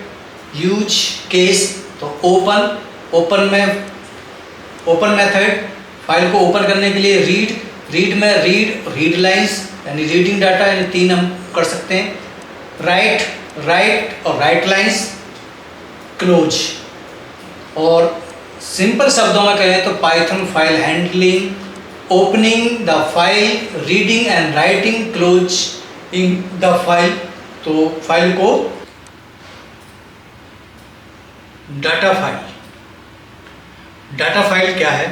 यूज केस। तो ओपन मेथड, फाइल को ओपन करने के लिए रीड में रीड लाइंस यानी रीडिंग डाटा, यानी 3 हम कर सकते हैं। राइट और राइट लाइंस, क्लोज। और सिंपल शब्दों में कहें तो Python file handling, opening the file, reading and writing, closing the file. तो फाइल को डाटा फाइल क्या है?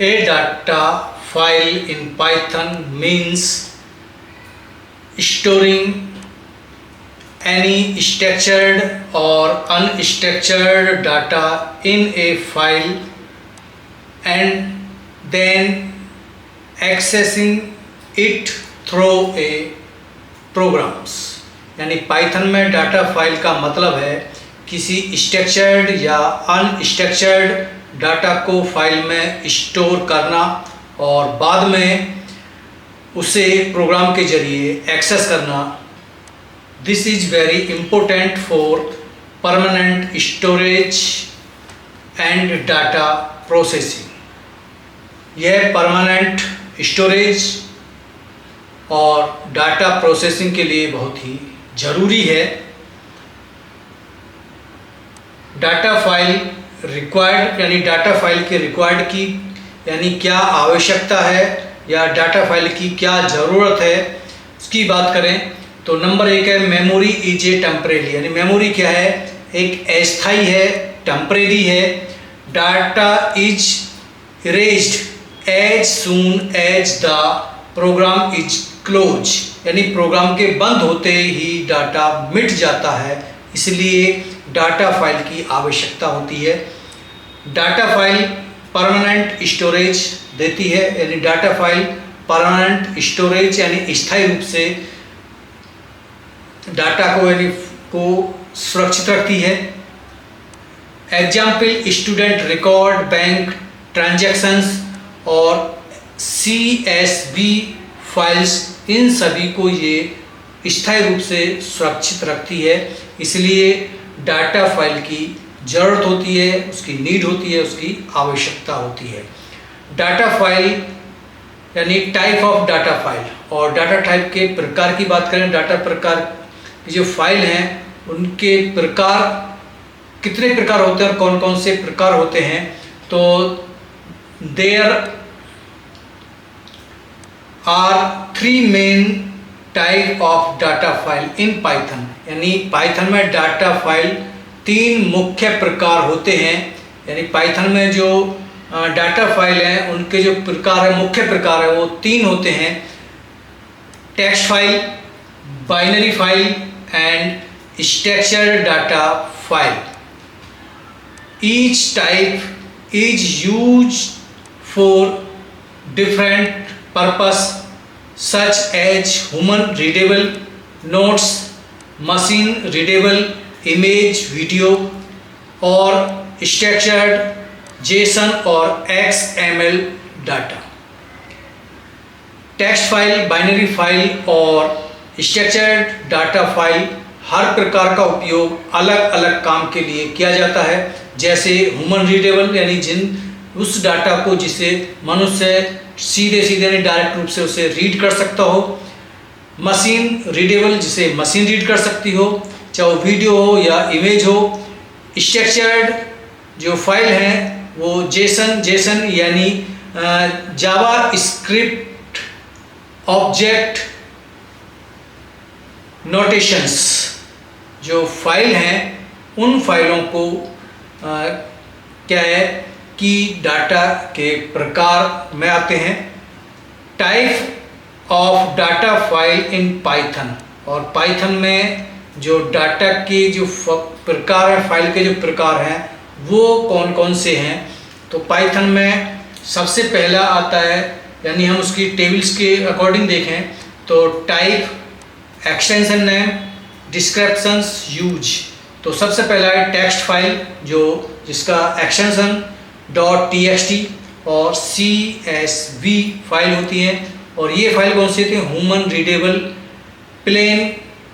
A data file in Python means storing any structured or unstructured data in a file and then accessing it through a programs। यानी Python में data file का मतलब है किसी स्ट्रक्चर्ड या अनस्ट्रक्चर्ड डाटा को फाइल में स्टोर करना और बाद में उसे प्रोग्राम के जरिए एक्सेस करना। This is very important for permanent storage and data processing। यह परमानेंट स्टोरेज और डाटा प्रोसेसिंग के लिए बहुत ही ज़रूरी है। डाटा फाइल रिक्वायर्ड, यानी डाटा फाइल के रिक्वायर्ड की यानी क्या आवश्यकता है या डाटा फाइल की क्या ज़रूरत है, उसकी बात करें तो नंबर 1 है मेमोरी इज ए टेम्परेरी। यानी मेमोरी क्या है? एक अस्थाई है, टेम्परेरी है। Data is erased as soon as the program is close. यानी प्रोग्राम के बंद होते ही डाटा मिट जाता है, इसलिए डाटा फाइल की आवश्यकता होती है। डाटा फाइल परमानेंट स्टोरेज देती है, यानी डाटा फाइल परमानेंट स्टोरेज यानी स्थायी रूप से डाटा को सुरक्षित रखती है। Example student record, bank transactions और CSV फाइल्स, इन सभी को ये स्थायी रूप से सुरक्षित रखती है, इसलिए डाटा फाइल की ज़रूरत होती है, उसकी नीड होती है, उसकी आवश्यकता होती है। डाटा फाइल यानी टाइप ऑफ डाटा फाइल, और डाटा टाइप के प्रकार की बात करें, डाटा प्रकार की जो फाइल हैं उनके प्रकार कितने प्रकार होते हैं और कौन कौन से प्रकार होते हैं। तो there are 3 main type of data file in Python. यानी पाइथन में डाटा फाइल 3 मुख्य प्रकार होते हैं। यानी पाइथन में जो डाटा फाइल हैं उनके जो प्रकार है, मुख्य प्रकार है, वो 3 होते हैं। Text file, binary file and structured data file. Each type is used for different purpose such as human readable notes, machine readable image video और स्ट्रक्चर्ड जेसन और XML data. Text file, binary file और structured data file हर प्रकार का उपयोग अलग अलग काम के लिए किया जाता है। जैसे ह्यूमन रीडेबल यानी उस डाटा को जिसे मनुष्य सीधे यानी डायरेक्ट रूप से उसे रीड कर सकता हो। मशीन रीडेबल जिसे मशीन रीड कर सकती हो, चाहे वो वीडियो हो या इमेज हो। स्ट्रक्चर्ड जो फाइल है वो जेसन यानी जावा स्क्रिप्ट ऑब्जेक्ट नोटेशंस जो फाइल हैं उन फाइलों को क्या है कि डाटा के प्रकार में आते हैं। Type of data file in Python, और पाइथन में जो डाटा के जो प्रकार है, फाइल के जो प्रकार हैं वो कौन कौन से हैं। तो पाइथन में सबसे पहला आता है, यानी हम उसकी टेबल्स के अकॉर्डिंग देखें तो type, extension name, descriptions, use. तो सबसे पहला है टेक्स्ट फाइल जिसका एक्सटेंशन .txt और CSV फाइल होती है। और ये फाइल कौन सी होती है? Human readable plain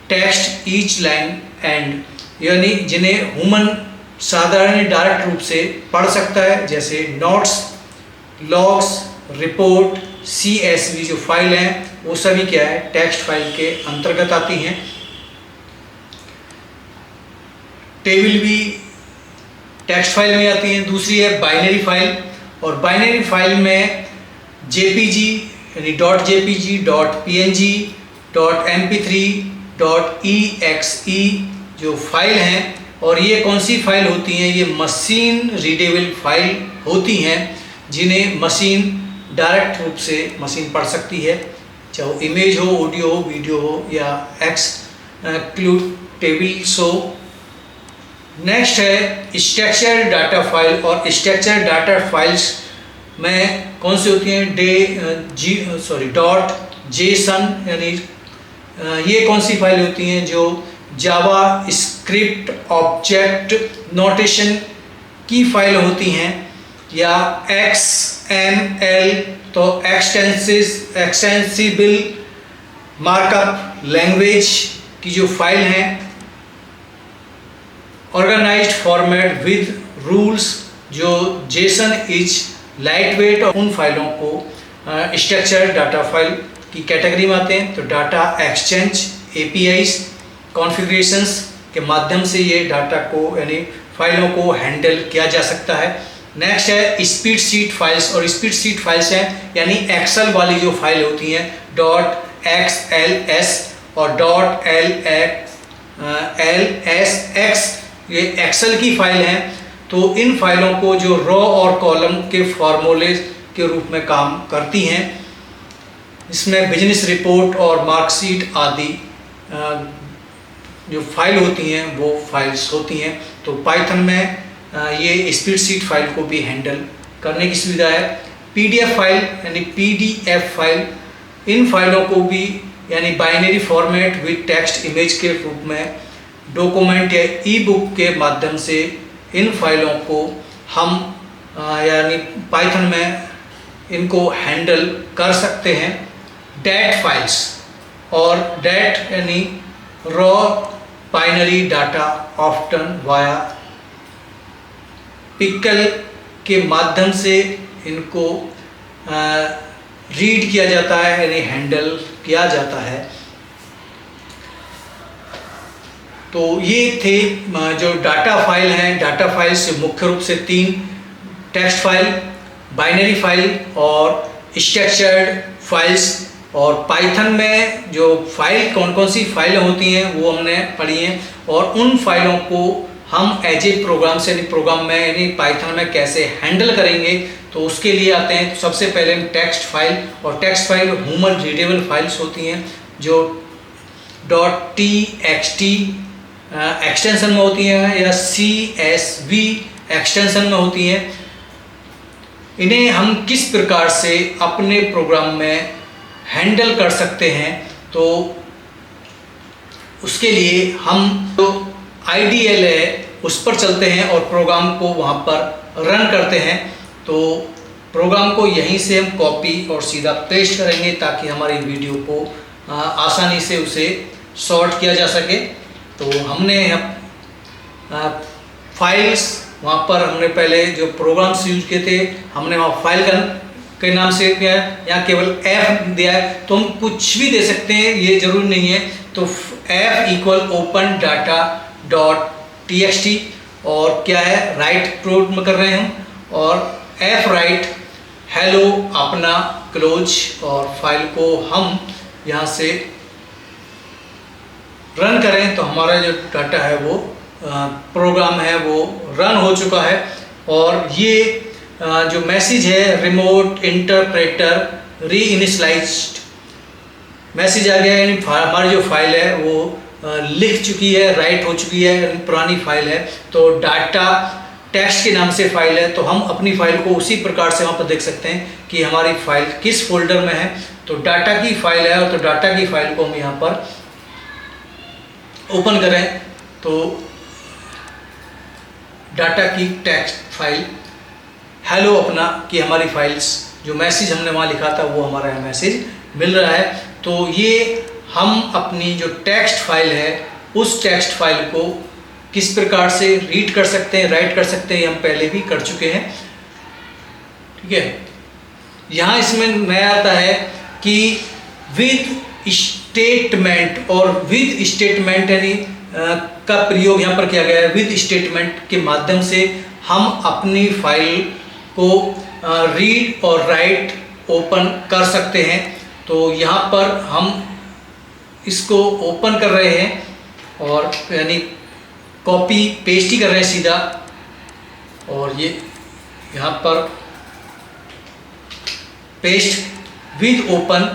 text each line and, यानी जिन्हें ह्यूमन साधारण डायरेक्ट रूप से पढ़ सकता है, जैसे नोट्स, लॉग्स, रिपोर्ट, CSV जो फाइल हैं वो सभी क्या है टेक्स्ट फाइल के अंतर्गत आती हैं। टेबल भी टेक्स्ट फाइल में आती हैं। दूसरी है बाइनरी फाइल, और बाइनरी फाइल में JPG यानी .jpg, .png, .mp3, .exe जो फाइल हैं, और ये कौन सी फाइल होती हैं, ये मशीन रीडेबल फाइल होती हैं जिन्हें मशीन डायरेक्ट रूप से मशीन पढ़ सकती है, चाहे वो इमेज हो, ऑडियो हो, वीडियो हो या एक्सक्लूटेबल्स हो। नेक्स्ट है स्ट्रक्चर्ड डाटा फाइल, और स्ट्रक्चर्ड डाटा फाइल्स में कौन सी होती हैं .json, यानी ये कौन सी फाइल होती हैं जो जावा स्क्रिप्ट ऑब्जेक्ट नोटेशन की फाइल होती हैं, या XML तो एक्सटेंसिबल मार्कअप लैंग्वेज की जो फाइल हैं, ऑर्गेनाइज्ड फॉर्मेट विद रूल्स जो जेसन इज लाइट वेट, और उन फाइलों को स्ट्रक्चर्ड डाटा फाइल की कैटेगरी में आते हैं। तो डाटा एक्सचेंज APIs कॉन्फ़िगरेशंस के माध्यम से ये डाटा को यानी फाइलों को हैंडल किया जा सकता है। नेक्स्ट है स्प्रेड शीट फाइल्स, और स्प्रेड शीट फाइल्स हैं यानी एक्सेल वाली जो फाइल होती हैं .xls और .lsx, ये एक्सेल की फाइल हैं। तो इन फाइलों को जो रो और कॉलम के फार्मूले के रूप में काम करती हैं, इसमें बिजनेस रिपोर्ट और मार्कशीट आदि जो फाइल होती हैं वो फाइल्स होती हैं। तो पाइथन में ये स्प्रेडशीट फाइल को भी हैंडल करने की सुविधा है। PDF फाइल यानी PDF फाइल, इन फाइलों को भी यानी binary format with text image के रूप में डॉक्यूमेंट या ई-बुक के माध्यम से इन फाइलों को हम यानी पाइथन में इनको हैंडल कर सकते हैं। डेट फाइल्स, और डेट यानी raw binary data often via pickle के माध्यम से इनको रीड किया जाता है यानी हैंडल किया जाता है। तो ये थे जो डाटा फाइल हैं। डाटा फाइल्स मुख्य रूप से 3, टेक्स्ट फाइल, बाइनरी फाइल और स्ट्रक्चर्ड फाइल्स। और पाइथन में जो फाइल कौन कौन सी फाइलें होती हैं वो हमने पढ़ी हैं, और उन फाइलों को हम एज ए प्रोग्राम से प्रोग्राम में यानी पाइथन में कैसे हैंडल करेंगे, तो उसके लिए आते हैं। तो सबसे पहले टेक्स्ट फाइल, और text file human readable files होती हैं जो .txt एक्सटेंशन में होती हैं या CSV एक्सटेंशन में होती हैं। इन्हें हम किस प्रकार से अपने प्रोग्राम में हैंडल कर सकते हैं, तो उसके लिए हम जो IDL है उस पर चलते हैं और प्रोग्राम को वहाँ पर रन करते हैं। तो प्रोग्राम को यहीं से हम कॉपी और सीधा पेस्ट करेंगे ताकि हमारी वीडियो को आसानी से उसे सॉर्ट किया जा सके। तो हमने फाइल्स वहाँ पर हमने पहले जो प्रोग्राम्स यूज किए थे हमने वहाँ फाइल के नाम से किया है, यहाँ केवल F दिया है। तो हम कुछ भी दे सकते हैं, ये जरूरी नहीं है। तो F = open data.txt, और क्या है राइट प्रोट में कर रहे हैं हम, और F राइट हेलो अपना क्लोज, और फाइल को हम यहाँ से रन करें तो हमारा जो डाटा है वो प्रोग्राम है वो रन हो चुका है। और ये जो मैसेज है रिमोट इंटरप्रेटर रीइनिशियलाइज्ड मैसेज आ गया है, यानी हमारी जो फाइल है वो लिख चुकी है, राइट हो चुकी है, पुरानी फाइल है। तो डाटा टेक्स्ट के नाम से फाइल है, तो हम अपनी फाइल को उसी प्रकार से वहाँ पर देख सकते हैं कि हमारी फाइल किस फोल्डर में है। तो डाटा की फाइल है, और तो डाटा की फाइल को हम यहाँ पर ओपन करें तो डाटा की टेक्स्ट फाइल हेलो अपना की हमारी फाइल्स जो मैसेज हमने वहाँ लिखा था वो हमारा मैसेज मिल रहा है। तो ये हम अपनी जो टेक्स्ट फाइल है उस टेक्स्ट फाइल को किस प्रकार से रीड कर सकते हैं, राइट कर सकते हैं, हम पहले भी कर चुके हैं। ठीक है, यहाँ इसमें नया आता है कि विद स्टेटमेंट, और विद स्टेटमेंट यानी का प्रयोग यहाँ पर किया गया है। विद स्टेटमेंट के माध्यम से हम अपनी फाइल को रीड और राइट ओपन कर सकते हैं। तो यहाँ पर हम इसको ओपन कर रहे हैं और यानी कॉपी पेस्ट ही कर रहे हैं सीधा, और ये यहाँ पर paste with open,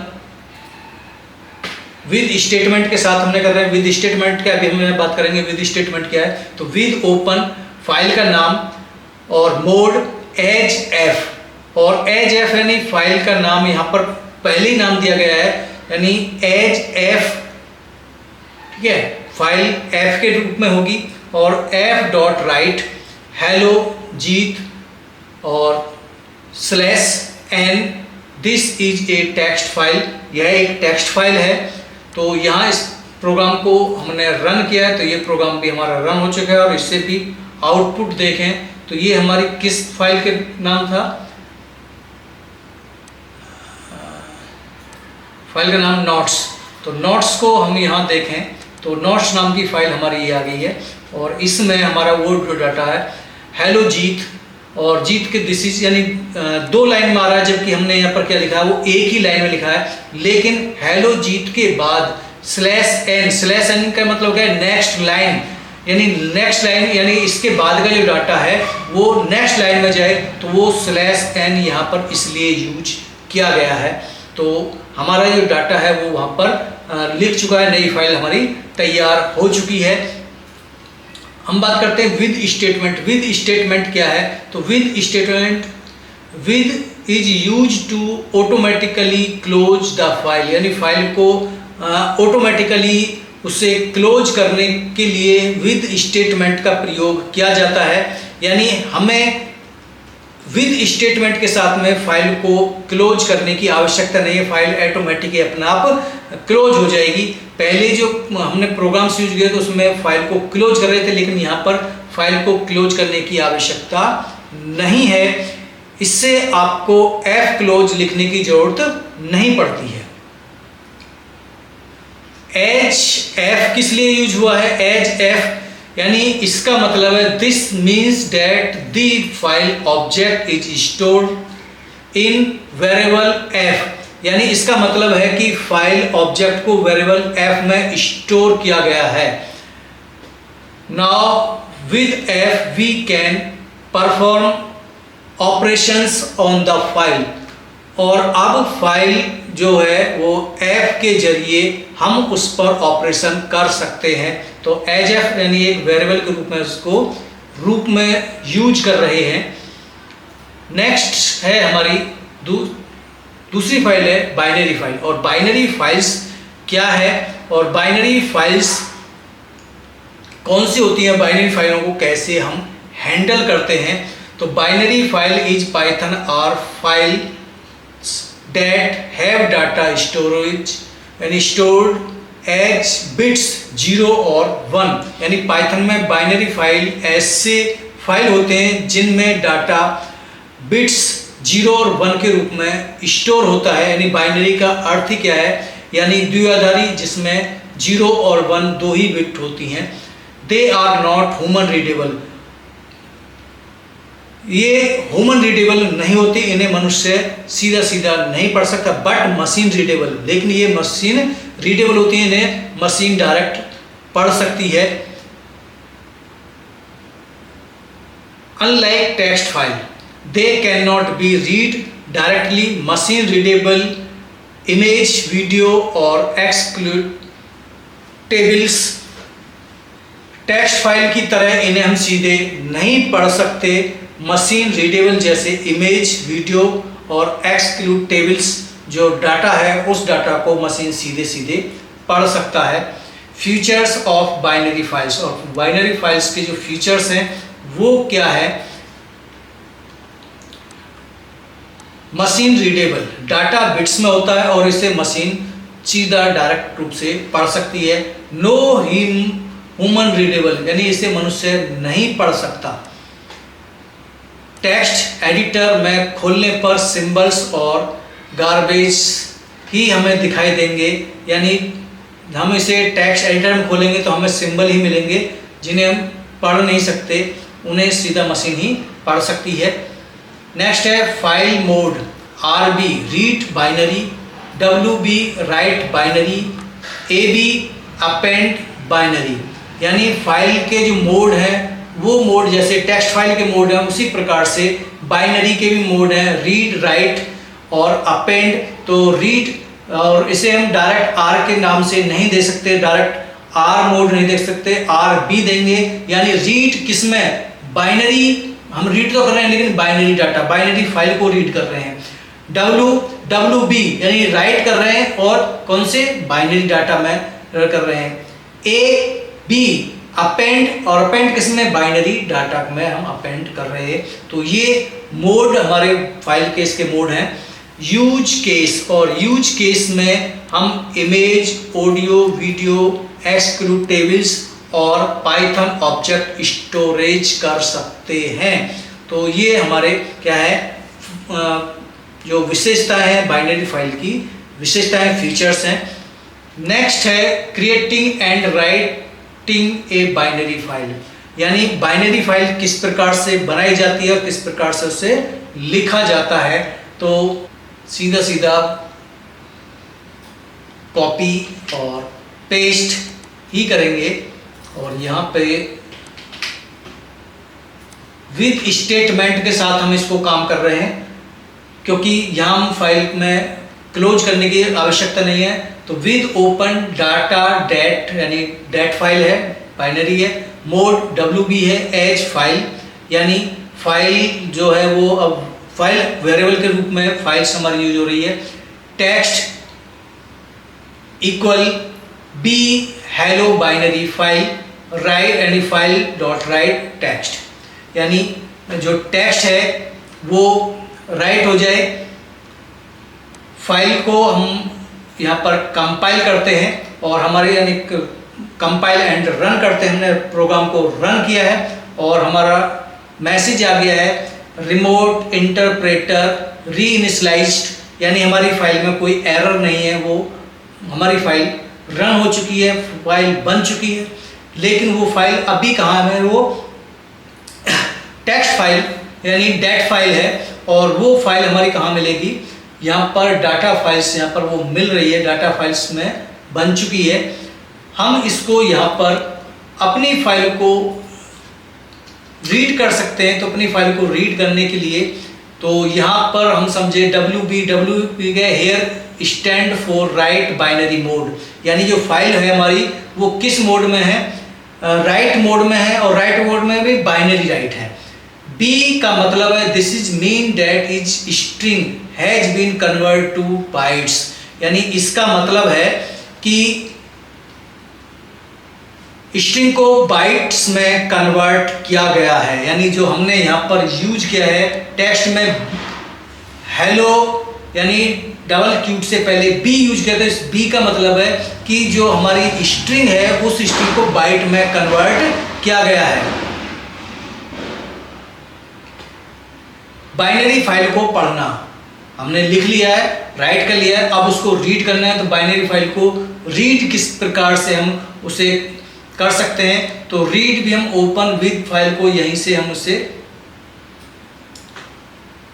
with statement के साथ हमने कर रहे हैं। विद स्टेटमेंट क्या, अभी हम बात करेंगे विद स्टेटमेंट क्या है। तो विद ओपन फाइल का नाम और मोड एज एफ, और एज एफ यानी फाइल का नाम यहाँ पर पहले ही नाम दिया गया है, यानी एज एफ। ठीक है, फाइल एफ के रूप में होगी, और एफ डॉट राइट हेलो जीत और slash n, this is a text file, यह एक टेक्स्ट फाइल है। तो यहाँ इस प्रोग्राम को हमने रन किया है, तो ये प्रोग्राम भी हमारा रन हो चुका है, और इससे भी आउटपुट देखें तो ये हमारी किस फाइल के नाम था, फाइल का नाम नोट्स। तो नोट्स को हम यहाँ देखें तो नोट्स नाम की फाइल हमारी ये आ गई है, और इसमें हमारा वो जो डाटा है हेलो जीत, और जीत के दिस इज यानी 2 लाइन में आ रहा है, जबकि हमने यहाँ पर क्या लिखा है वो एक ही लाइन में लिखा है। लेकिन हेलो जीत के बाद स्लैश एन का मतलब क्या है, नेक्स्ट लाइन, यानी नेक्स्ट लाइन यानी इसके बाद का जो डाटा है वो नेक्स्ट लाइन में जाए, तो वो स्लैश एन यहाँ पर इसलिए यूज किया गया है। तो हमारा जो डाटा है वो वहाँ पर लिख चुका है, नई फाइल हमारी तैयार हो चुकी है। हम बात करते हैं विद स्टेटमेंट। विद स्टेटमेंट क्या है, तो with statement, with is use to automatically close the file, यानी फाइल को ऑटोमेटिकली उसे क्लोज करने के लिए विद स्टेटमेंट का प्रयोग किया जाता है। यानी हमें विद स्टेटमेंट के साथ में फाइल को क्लोज करने की आवश्यकता नहीं है, फाइल ऑटोमेटिकली अपने आप क्लोज हो जाएगी। पहले जो हमने प्रोग्राम्स यूज किए तो उसमें फाइल को क्लोज कर रहे थे, लेकिन यहाँ पर फाइल को क्लोज करने की आवश्यकता नहीं है। इससे आपको एफ क्लोज लिखने की जरूरत नहीं पड़ती है। एच एफ किस लिए यूज हुआ है, एच एफ यानी इसका मतलब है this means that the file object is stored in variable F, यानी इसका मतलब है कि फाइल ऑब्जेक्ट को वेरिएबल एफ में स्टोर किया गया है। Now with F we can perform operations on the file, और अब फाइल जो है वो एफ के जरिए हम उस पर ऑपरेशन कर सकते हैं। तो एज एफ यानी एक वेरिएबल के रूप में यूज कर रहे हैं। नेक्स्ट है हमारी दूसरी फाइल है बाइनरी फाइल। और बाइनरी फाइल्स क्या है और बाइनरी फाइल्स कौन सी होती हैं, बाइनरी फाइलों को कैसे हम हैंडल करते हैं। तो binary file is Python R file that have data storage यानी stored as bits 0 और 1, यानी पाइथन में बाइनरी फाइल ऐसे फाइल होते हैं जिनमें डाटा बिट्स 0 और 1 के रूप में स्टोर होता है। यानी बाइनरी का अर्थ ही क्या है, यानी द्विआधारी जिसमें 0 और 1 दो ही बिट होती हैं। They are not human readable, ये ह्यूमन रीडेबल नहीं होती, इन्हें मनुष्य सीधा सीधा नहीं पढ़ सकता, बट मशीन रीडेबल, लेकिन ये मशीन रीडेबल होती है, इन्हें मशीन डायरेक्ट पढ़ सकती है। Unlike text file they can not be read directly, machine readable image video और एक्सक्लूटेबल्स टेक्स्ट फाइल की तरह इन्हें हम सीधे नहीं पढ़ सकते। मशीन रीडेबल जैसे इमेज वीडियो और एक्सक्लूटेबल्स जो डाटा है उस डाटा को मशीन सीधे सीधे पढ़ सकता है। फीचर्स ऑफ बाइनरी फाइल्स, और बाइनरी फाइल्स के जो फीचर्स हैं वो क्या है, मशीन रीडेबल डाटा बिट्स में होता है और इसे मशीन सीधा डायरेक्ट रूप से पढ़ सकती है। नो ह्यूमन रीडेबल, यानी इसे मनुष्य नहीं पढ़ सकता। टेक्स्ट एडिटर में खोलने पर सिंबल्स और गार्बेज ही हमें दिखाई देंगे, यानी हम इसे टेक्स्ट एडिटर में खोलेंगे तो हमें सिंबल ही मिलेंगे जिन्हें हम पढ़ नहीं सकते, उन्हें सीधा मशीन ही पढ़ सकती है। नेक्स्ट है file mode, RB read binary, WB right binary, AB append binary, यानी फाइल के जो मोड है वो मोड जैसे टेक्स्ट फाइल के मोड है उसी प्रकार से बाइनरी के भी मोड है, रीड राइट और अपेंड। तो रीड, और इसे हम डायरेक्ट R के नाम से नहीं दे सकते, डायरेक्ट R मोड नहीं दे सकते, RB देंगे, यानी रीड किसमें, बाइनरी, हम रीड तो कर रहे हैं लेकिन बाइनरी डाटा, बाइनरी फाइल को रीड कर रहे हैं। WB यानी राइट कर रहे हैं और कौन से, बाइनरी डाटा में कर रहे हैं। AB अपेंड, और अपेंड किसमें, बाइनरी डाटा में हम अपेंड कर रहे हैं। तो ये मोड हमारे फाइल केस के मोड हैं। यूज केस, और यूज केस में हम इमेज, ऑडियो, वीडियो, एक्सेक्यूटेबल्स और पाइथन ऑब्जेक्ट स्टोरेज कर सकते हैं। तो ये हमारे क्या है, जो विशेषताएं हैं बाइनरी फाइल की, विशेषताएं, फीचर्स हैं। नेक्स्ट है creating and writing a binary file, यानी बाइनरी फाइल किस प्रकार से बनाई जाती है और किस प्रकार से उसे लिखा जाता है। तो सीधा सीधा कॉपी और पेस्ट ही करेंगे, और यहाँ पे विद स्टेटमेंट के साथ हम इसको काम कर रहे हैं, क्योंकि यहाँ हम फाइल में क्लोज करने की आवश्यकता नहीं है। तो विद ओपन डाटा डेट, यानी डेट फाइल है, बाइनरी है। मोड WB है, एज फाइल, यानी फाइल जो है वो अब फाइल वेरिएबल के रूप में फाइल्स हमारी यूज हो रही है। Text equal B hello binary file, right यानी फाइल डॉट राइट टेक्स्ट, यानी जो टेक्स्ट है वो राइट हो जाए। फाइल को हम यहाँ पर कंपाइल करते हैं और हमारे यानी कंपाइल एंड रन करते हैं, हमने प्रोग्राम को रन किया है और हमारा मैसेज आ गया है रिमोट इंटरप्रेटर रीइनिशियलाइज्ड, यानी हमारी फाइल में कोई एरर नहीं है, वो हमारी फाइल रन हो चुकी है, फाइल बन चुकी है। लेकिन वो फाइल अभी कहाँ है, वो टेक्स्ट फाइल यानी डेट फाइल है, और वो फाइल हमारी कहाँ मिलेगी, यहाँ पर डाटा फाइल्स, यहाँ पर वो मिल रही है, डाटा फाइल्स में बन चुकी है। हम इसको यहाँ पर अपनी फाइल को रीड कर सकते हैं। तो अपनी फाइल को रीड करने के लिए तो यहाँ पर हम समझे WB गए here stand for write binary mode, यानी जो फाइल है हमारी वो किस मोड में है, राइट मोड में है, और राइट मोड में भी बाइनरी राइट है। B का मतलब है this is mean that is string has been convert to bytes, यानी इसका मतलब है कि स्ट्रिंग को बाइट्स में कन्वर्ट किया गया है। यानी जो हमने यहाँ पर यूज किया है टेक्स्ट में हेलो यानी डबल क्यूट से पहले B यूज किया, तो इस B का मतलब है कि जो हमारी स्ट्रिंग है उस स्ट्रिंग को बाइट में कन्वर्ट किया गया है। बाइनरी फाइल को पढ़ना हमने लिख लिया है, राइट कर लिया है, अब उसको रीड करना है। तो बाइनरी फाइल को रीड किस प्रकार से हम उसे कर सकते हैं, तो रीड भी हम ओपन विद फाइल को यहीं से हम उसे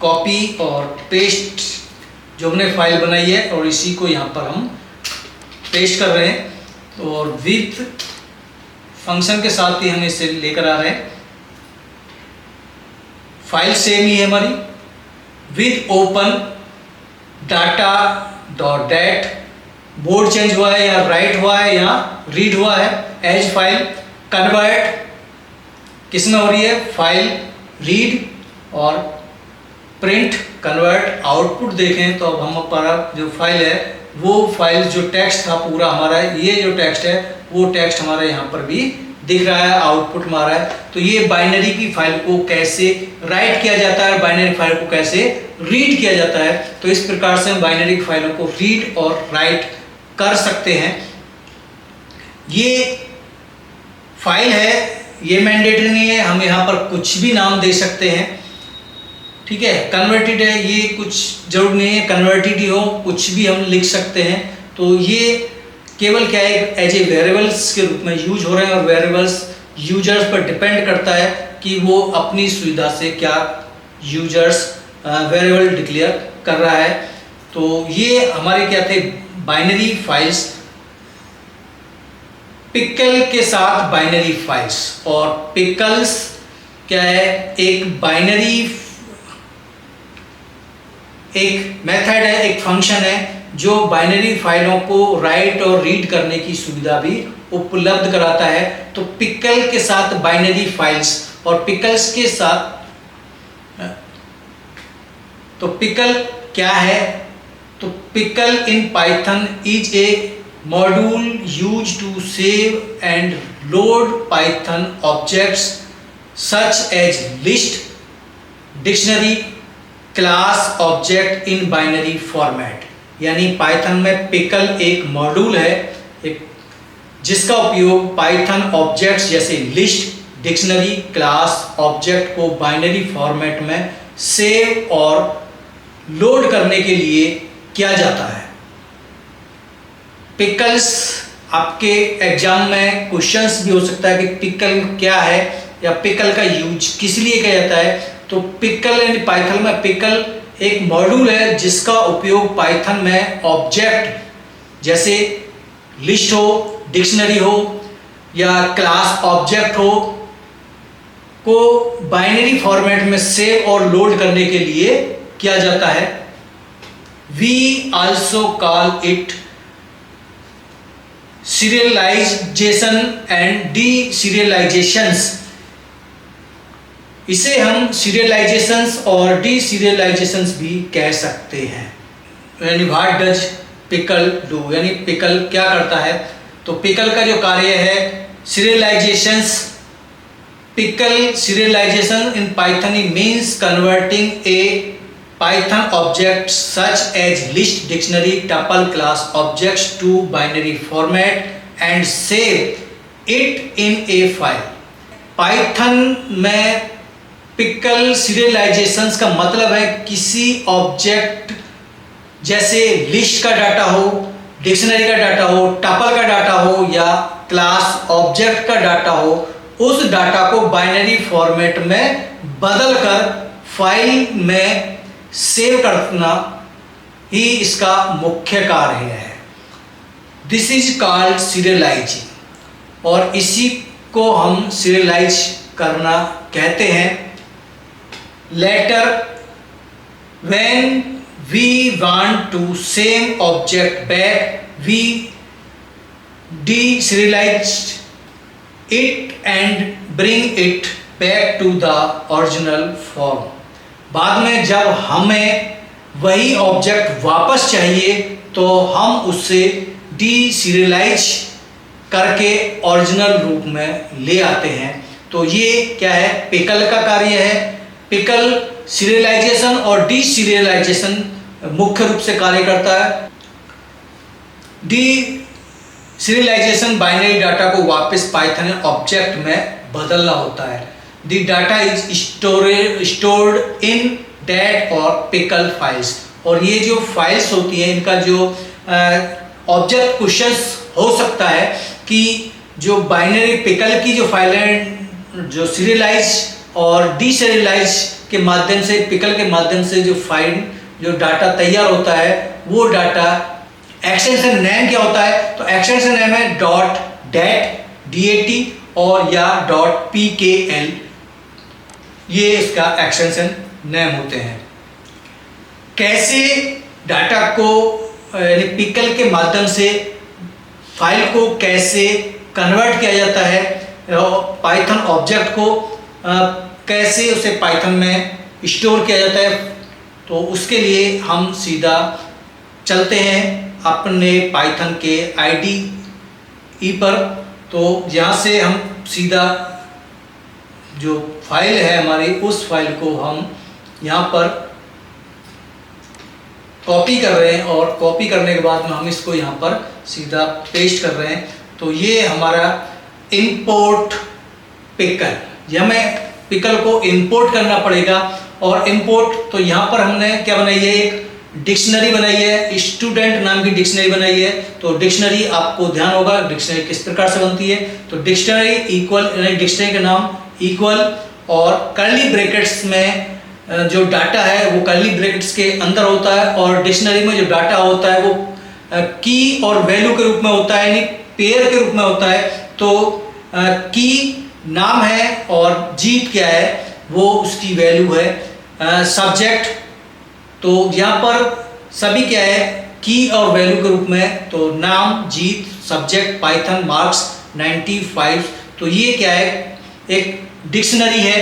कॉपी और पेस्ट जो हमने फाइल बनाई है और इसी को यहाँ पर हम पेस्ट कर रहे हैं। तो और विद फंक्शन के साथ ही हम इसे लेकर आ रहे हैं। फाइल सेम ही है हमारी, with open data dot dat, बोर्ड चेंज हुआ है या राइट हुआ है या रीड हुआ है। एज फाइल कन्वर्ट किस में हो रही है, फाइल रीड, और प्रिंट कन्वर्ट। आउटपुट देखें तो अब हम हमारा जो फाइल है वो फाइल जो टेक्स्ट था पूरा हमारा, ये जो टेक्स्ट है वो टेक्स्ट हमारा यहाँ पर भी दिख रहा है, आउटपुट हमारा है। तो ये बाइनरी की फाइल को कैसे राइट किया जाता है, बाइनरी फाइल को कैसे रीड किया जाता है, तो इस प्रकार से हम बाइनरी फाइलों को रीड और राइट कर सकते हैं। ये फाइल है, ये मैंडेटरी नहीं है, हम यहाँ पर कुछ भी नाम दे सकते हैं, ठीक है। कन्वर्टेड है, ये कुछ जरूर नहीं है, कन्वर्टेड ही हो, कुछ भी हम लिख सकते हैं। तो ये केवल क्या है, एज ए वेरिएबल्स के रूप में यूज हो रहे हैं, और वेरिएबल्स यूजर्स पर डिपेंड करता है कि वो अपनी सुविधा से क्या यूजर्स वेरिएबल डिक्लेयर कर रहा है। तो ये हमारे क्या थे, बाइनरी फाइल्स, पिकल के साथ बाइनरी फाइल्स। और पिकल्स क्या है, एक बाइनरी, एक मेथड है, एक फंक्शन है जो बाइनरी फाइलों को राइट और रीड करने की सुविधा भी उपलब्ध कराता है। तो पिकल के साथ बाइनरी फाइल्स और पिकल्स के साथ, तो पिकल क्या है, तो pickle in Python is a module use to save and load Python objects such as list, dictionary, class object in binary format. यानी पाइथन में पिकल एक मॉड्यूल है, एक जिसका उपयोग पाइथन ऑब्जेक्ट्स जैसे लिस्ट, डिक्शनरी, क्लास ऑब्जेक्ट को binary format में सेव और लोड करने के लिए किया जाता है। पिकल्स, आपके एग्जाम में क्वेश्चंस भी हो सकता है कि पिकल क्या है या पिकल का यूज किस लिए किया जाता है। तो पिकल यानी पाइथन में पिकल एक मॉड्यूल है जिसका उपयोग पाइथन में ऑब्जेक्ट जैसे लिस्ट हो, डिक्शनरी हो या क्लास ऑब्जेक्ट हो को बाइनरी फॉर्मेट में सेव और लोड करने के लिए किया जाता है। We also call it serialization and deserializations। इसे हम serializations और deserializations भी कह सकते हैं। यानी what does pickle do, यानी pickle क्या करता है। तो pickle का जो कार्य है serializations, pickle serialization in Python means converting a Python objects such as list, dictionary, tuple, class objects to binary format and save it in a file। Python में pickle serializations का मतलब है किसी ऑब्जेक्ट जैसे लिस्ट का data हो, dictionary का data हो, टपल का डाटा हो या क्लास ऑब्जेक्ट का डाटा हो, उस डाटा को बाइनरी फॉर्मेट में बदलकर फाइल में सेव करना ही इसका मुख्य कार्य है। दिस इज कॉल्ड सीरियलाइजिंग, और इसी को हम सीरियलाइज करना कहते हैं। Later when we want to same object back, we deserialize it and bring it back to the original form. बाद में जब हमें वही ऑब्जेक्ट वापस चाहिए तो हम उसे डीसीरियलाइज करके ओरिजिनल रूप में ले आते हैं। तो ये क्या है, पिकल का कार्य है। पिकल सीरियलाइजेशन और डीसीरियलाइजेशन मुख्य रूप से कार्य करता है। डीसीरियलाइजेशन बाइनरी डाटा को वापस पाइथन ऑब्जेक्ट में बदलना होता है। The data is stored in dat और pickle files। और ये जो फाइल्स होती हैं इनका जो ऑब्जेक्ट क्वेश्चंस हो सकता है कि जो बाइनरी पिकल की जो फाइल है जो सीरियलाइज और डीसीरियलाइज के माध्यम से, पिकल के माध्यम से जो फाइल जो डाटा तैयार होता है वो डाटा एक्सटेंशन नेम क्या होता है, तो एक्सटेंशन नेम है .dat DAT और या .pkl, ये इसका एक्सटेंशन नेम होते हैं। कैसे डाटा को यानी पिकल के माध्यम से फाइल को कैसे कन्वर्ट किया जाता है, पाइथन ऑब्जेक्ट को कैसे उसे पाइथन में स्टोर किया जाता है, तो उसके लिए हम सीधा चलते हैं अपने पाइथन के IDE पर। तो यहाँ से हम सीधा जो फाइल है हमारी, उस फाइल को हम यहाँ पर कॉपी कर रहे हैं और कॉपी करने के बाद में हम इसको यहाँ पर सीधा पेस्ट कर रहे हैं। तो ये हमारा इंपोर्ट पिकल, ये हमें पिकल को इंपोर्ट करना पड़ेगा। और इंपोर्ट तो यहाँ पर हमने क्या बनाई है, एक डिक्शनरी बनाई है, स्टूडेंट नाम की डिक्शनरी बनाई है। तो डिक्शनरी आपको ध्यान होगा डिक्शनरी किस प्रकार से बनती है। तो डिक्शनरी इक्वल, डिक्शनरी का नाम इक्वल और कर्ली ब्रैकेट्स में जो डाटा है वो कर्ली ब्रैकेट्स के अंदर होता है, और डिक्शनरी में जो डाटा होता है वो की और वैल्यू के रूप में होता है, यानी पेयर के रूप में होता है। तो की नाम है और जीत क्या है वो उसकी वैल्यू है। सब्जेक्ट तो यहाँ पर सभी क्या है की और वैल्यू के रूप में, तो नाम, जीत, सब्जेक्ट, पाइथन, मार्क्स 95। तो ये क्या है, एक डिक्शनरी है।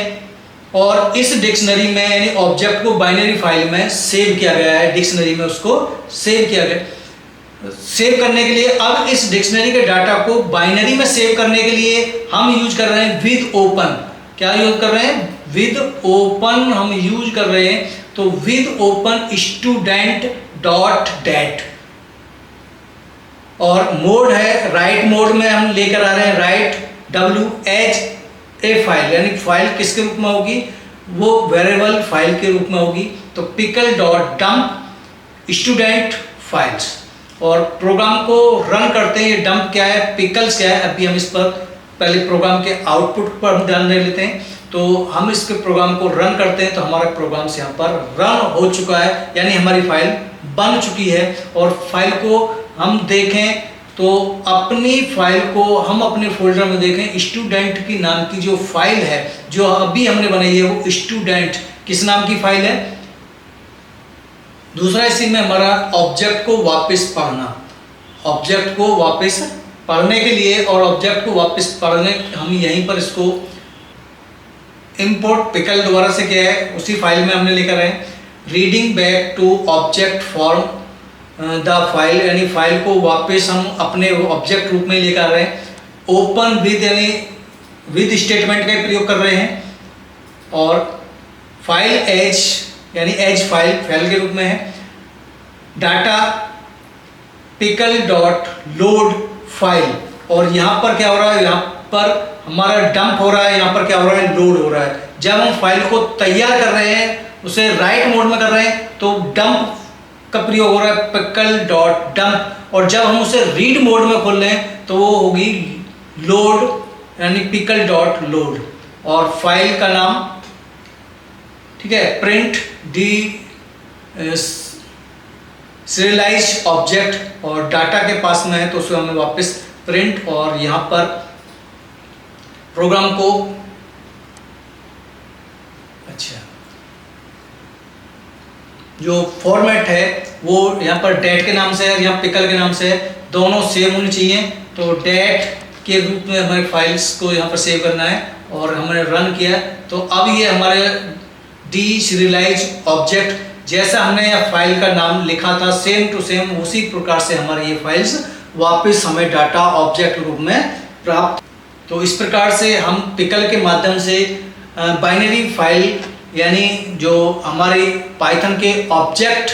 और इस डिक्शनरी में यानी ऑब्जेक्ट को बाइनरी फाइल में सेव किया गया है, डिक्शनरी में उसको सेव किया गया। सेव करने के लिए अब इस डिक्शनरी के डाटा को बाइनरी में सेव करने के लिए हम यूज कर रहे हैं विद ओपन। क्या यूज कर रहे हैं, विद ओपन हम यूज कर रहे हैं। तो with open student dot dat, और मोड है राइट मोड में हम लेकर आ रहे हैं, राइट WH ए फाइल, यानी फाइल किसके रूप में होगी, वो वेरिएबल फाइल के रूप में होगी। तो pickle dot dump student files, और प्रोग्राम को रन करते हैं। ये डंप क्या है, पिकल्स क्या है, अभी हम इस पर पहले प्रोग्राम के आउटपुट पर हम ध्यान दे लेते हैं। तो हम इसके प्रोग्राम को रन करते हैं, तो हमारा प्रोग्राम यहाँ पर रन हो चुका है, यानी हमारी फाइल बन चुकी है। और फाइल को हम देखें तो अपनी फाइल को हम अपने फोल्डर में देखें, स्टूडेंट की नाम की जो फाइल है जो अभी हमने बनाई है वो स्टूडेंट किस नाम की फाइल है। दूसरा इसी में हमारा ऑब्जेक्ट को वापस पढ़ना, ऑब्जेक्ट को वापस पढ़ने के लिए, और ऑब्जेक्ट को वापस पढ़ने हम यहीं पर इसको इंपोर्ट पिकल दोबारा से क्या है उसी फाइल में हमने लेकर आए, reading back to object form the file, यानी फाइल को वापस हम अपने ऑब्जेक्ट रूप में लेकर आ रहे हैं। ओपन विद यानी विद स्टेटमेंट का प्रयोग कर रहे हैं, और फाइल एज यानी एज फाइल के रूप में है। Data pickle dot load file, और यहाँ पर क्या हो रहा है, यहाँ पर हमारा डंप हो रहा है, यहाँ पर क्या हो रहा है, लोड हो रहा है। जब हम फाइल को तैयार कर रहे हैं, उसे राइट मोड में कर रहे हैं, तो डंप का प्रयोग हो रहा है पिकल डॉट डंप, और जब हम उसे रीड मोड में खोल रहे हैं तो वो होगी लोड यानी पिकल डॉट लोड, और फाइल का नाम ठीक है प्रिंट डी सीरियलाइज्ड ऑब्जेक्ट, और डाटा के पास में है तो उसे हमें वापस प्रिंट, और यहाँ पर प्रोग्राम को अच्छा जो फॉर्मेट है वो यहाँ पर डेट के नाम से है, यहाँ पिकल के नाम से है, दोनों सेम होनी चाहिए। तो डेट के रूप में हमें फाइल्स को यहाँ पर सेव करना है, और हमने रन किया तो अब ये हमारे डी सीरियलाइज्ड ऑब्जेक्ट जैसा हमने यह फाइल का नाम लिखा था सेम टू सेम उसी प्रकार से हमारे ये फाइल्स वापस हमें डाटा ऑब्जेक्ट रूप में प्राप्त। तो इस प्रकार से हम पिकल के माध्यम से बाइनरी फाइल यानी जो हमारे पाइथन के ऑब्जेक्ट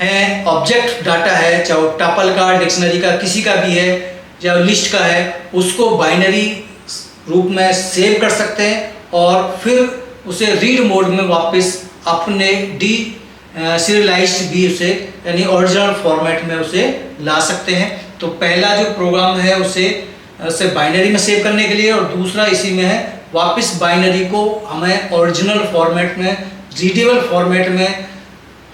हैं, ऑब्जेक्ट डाटा है, चाहे टपल का, डिक्शनरी का, किसी का भी है या लिस्ट का है, उसको बाइनरी रूप में सेव कर सकते हैं, और फिर उसे रीड मोड में वापस अपने डी सीरियलाइज्ड भी उसे यानी ओरिजिनल फॉर्मेट में उसे ला सकते हैं। तो पहला जो प्रोग्राम है उसे बाइनरी में सेव करने के लिए, और दूसरा इसी में है वापस बाइनरी को हमें ओरिजिनल फॉर्मेट में, रीडेबल फॉर्मेट में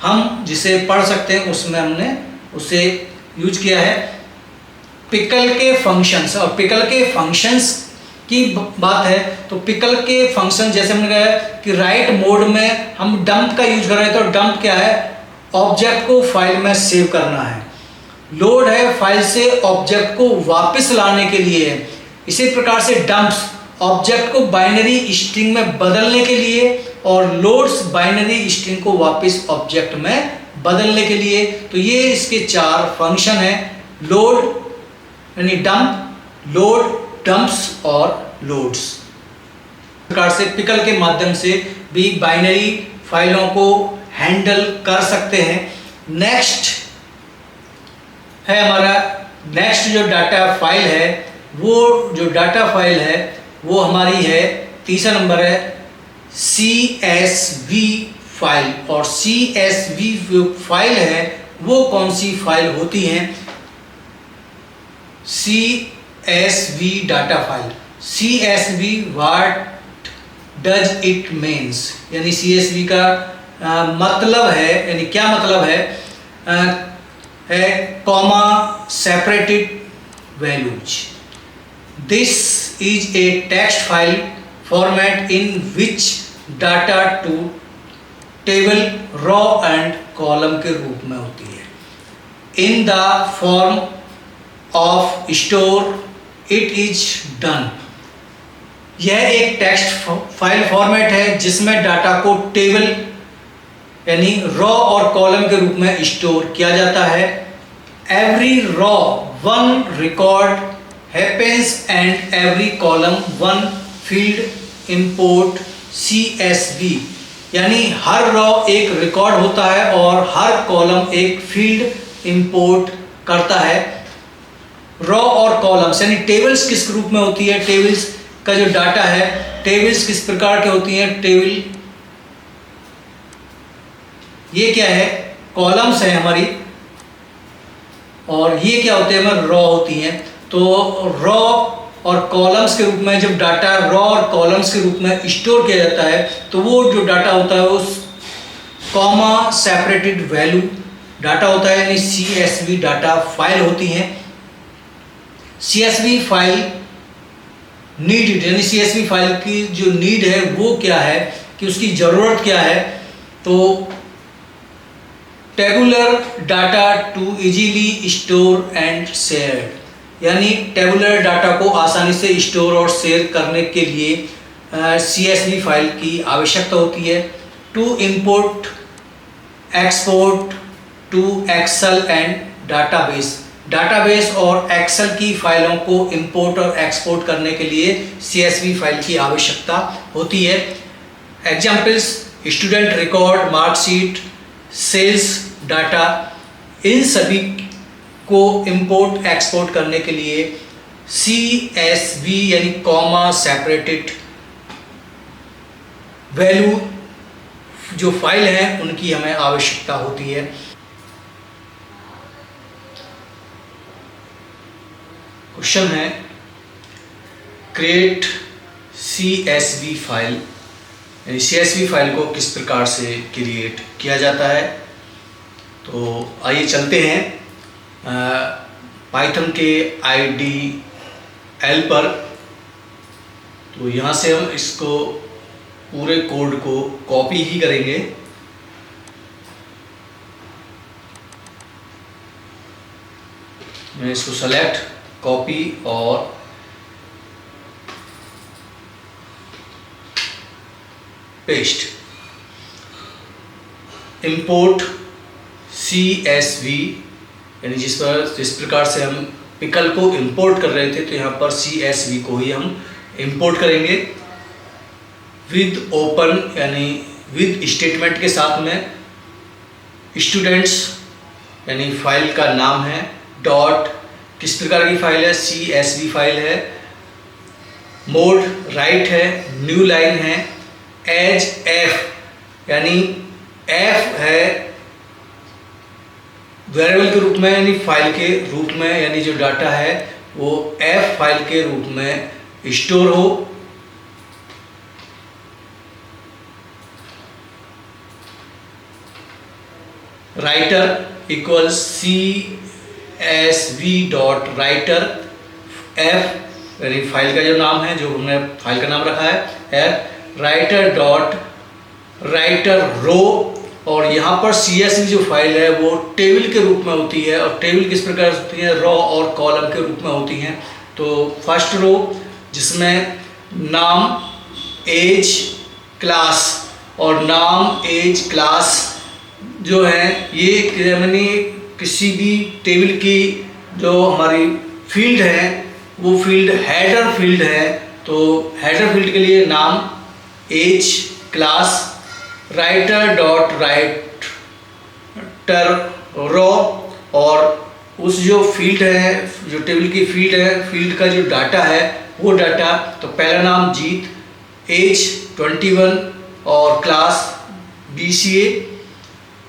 हम जिसे पढ़ सकते हैं उसमें हमने उसे यूज किया है। पिकल के फंक्शंस, और पिकल के फंक्शंस की बात है तो पिकल के फंक्शन जैसे हमने कहा कि राइट मोड में हम डंप का यूज कर रहे हैं, तो डंप क्या है, ऑब्जेक्ट को फाइल में सेव करना है। लोड है फाइल से ऑब्जेक्ट को वापस लाने के लिए है। इसी प्रकार से डंप्स ऑब्जेक्ट को बाइनरी स्ट्रिंग में बदलने के लिए, और लोड्स बाइनरी स्ट्रिंग को वापस ऑब्जेक्ट में बदलने के लिए। तो ये इसके चार फंक्शन हैं, लोड यानी डंप, लोड, डंप्स और लोड्स। इस प्रकार से पिकल के माध्यम से भी बाइनरी फाइलों को हैंडल कर सकते हैं। नेक्स्ट है हमारा नेक्स्ट जो डाटा फाइल है, वो जो डाटा फाइल है वो हमारी है, तीसरा नंबर है CSV फाइल। और CSV जो फाइल है वो कौन सी फाइल होती है? CSV data file. CSV what does it means, यानी CSV का मतलब है, यानी क्या मतलब है comma separated values. This is a text file format in which data to table, row and column के रूप में होती है। In the form of store it is done. यह एक टेक्स्ट फाइल फॉर्मेट है जिसमें डाटा को टेबल यानी रॉ और कॉलम के रूप में स्टोर किया जाता है। Every raw one record happens and every column one field import CSV, यानी हर रॉ एक रिकॉर्ड होता है और हर कॉलम एक फील्ड इंपोर्ट करता है। रॉ और कॉलम्स यानी टेबल्स किस रूप में होती है, टेबल्स का जो डाटा है, टेबल्स किस प्रकार की होती हैं? टेबल ये क्या है? कॉलम्स है हमारी, और ये क्या होते हैं? हमारे रॉ होती हैं। तो रॉ और कॉलम्स के रूप में जब डाटा रॉ और कॉलम्स के रूप में स्टोर किया जाता है तो वो जो डाटा होता है उस कॉमा सेपरेटेड वैल्यू डाटा होता है, यानी CSV डाटा फाइल होती हैं। CSV फाइल नीड, यानी CSV फाइल की जो नीड है वो क्या है कि उसकी ज़रूरत क्या है? तो tabular data to easily store and share, यानी टेबुलर डाटा को आसानी से स्टोर और शेयर करने के लिए CSV फाइल की आवश्यकता होती है। To import export to Excel and database, database और एक्सेल की फाइलों को इंपोर्ट और एक्सपोर्ट करने के लिए CSV फाइल की आवश्यकता होती है। Examples student record, marksheet, sales data, इन सभी को इंपोर्ट एक्सपोर्ट करने के लिए CSV यानी कॉमा सेपरेटेड वैल्यू जो फाइल हैं उनकी हमें आवश्यकता होती है। क्वेश्चन है क्रिएट CSV फाइल, यानी CSV फाइल को किस प्रकार से क्रिएट किया जाता है। तो आइए चलते हैं पाइथन के IDL पर। तो यहाँ से हम इसको पूरे कोड को कॉपी ही करेंगे। मैं इसको सेलेक्ट, कॉपी और पेस्ट। इंपोर्ट CSV, यानी जिस प्रकार से हम पिकल को इंपोर्ट कर रहे थे तो यहाँ पर CSV को ही हम इंपोर्ट करेंगे विद ओपन, यानी विद स्टेटमेंट के साथ में। स्टूडेंट्स यानी फाइल का नाम है, डॉट किस प्रकार की फाइल है? CSV फाइल है। मोड राइट है, न्यू लाइन है। एज F, यानी F है वेरिएबल के रूप में, यानी फाइल के रूप में, यानी जो डाटा है वो F फाइल के रूप में स्टोर हो। Writer equals CSV dot writer F, यानी फाइल का जो नाम है, जो हमने फाइल का नाम रखा है F, writer dot writer row. और यहाँ पर CSV जो फाइल है वो टेबल के रूप में होती है, और टेबल किस प्रकार से होती है? रॉ और कॉलम के रूप में होती हैं। तो फर्स्ट रो जिसमें नाम, एज, क्लास, और नाम, एज, क्लास जो है ये यानी किसी भी टेबल की जो हमारी फील्ड है वो फील्ड हेडर फील्ड है। तो हेडर फील्ड के लिए नाम, as, class, writer dot writer row, और उस जो फील्ड है, जो टेबल की फील्ड है, फील्ड का जो डाटा है वो डाटा, तो पहला नाम जीत, एज 21 और क्लास BCA।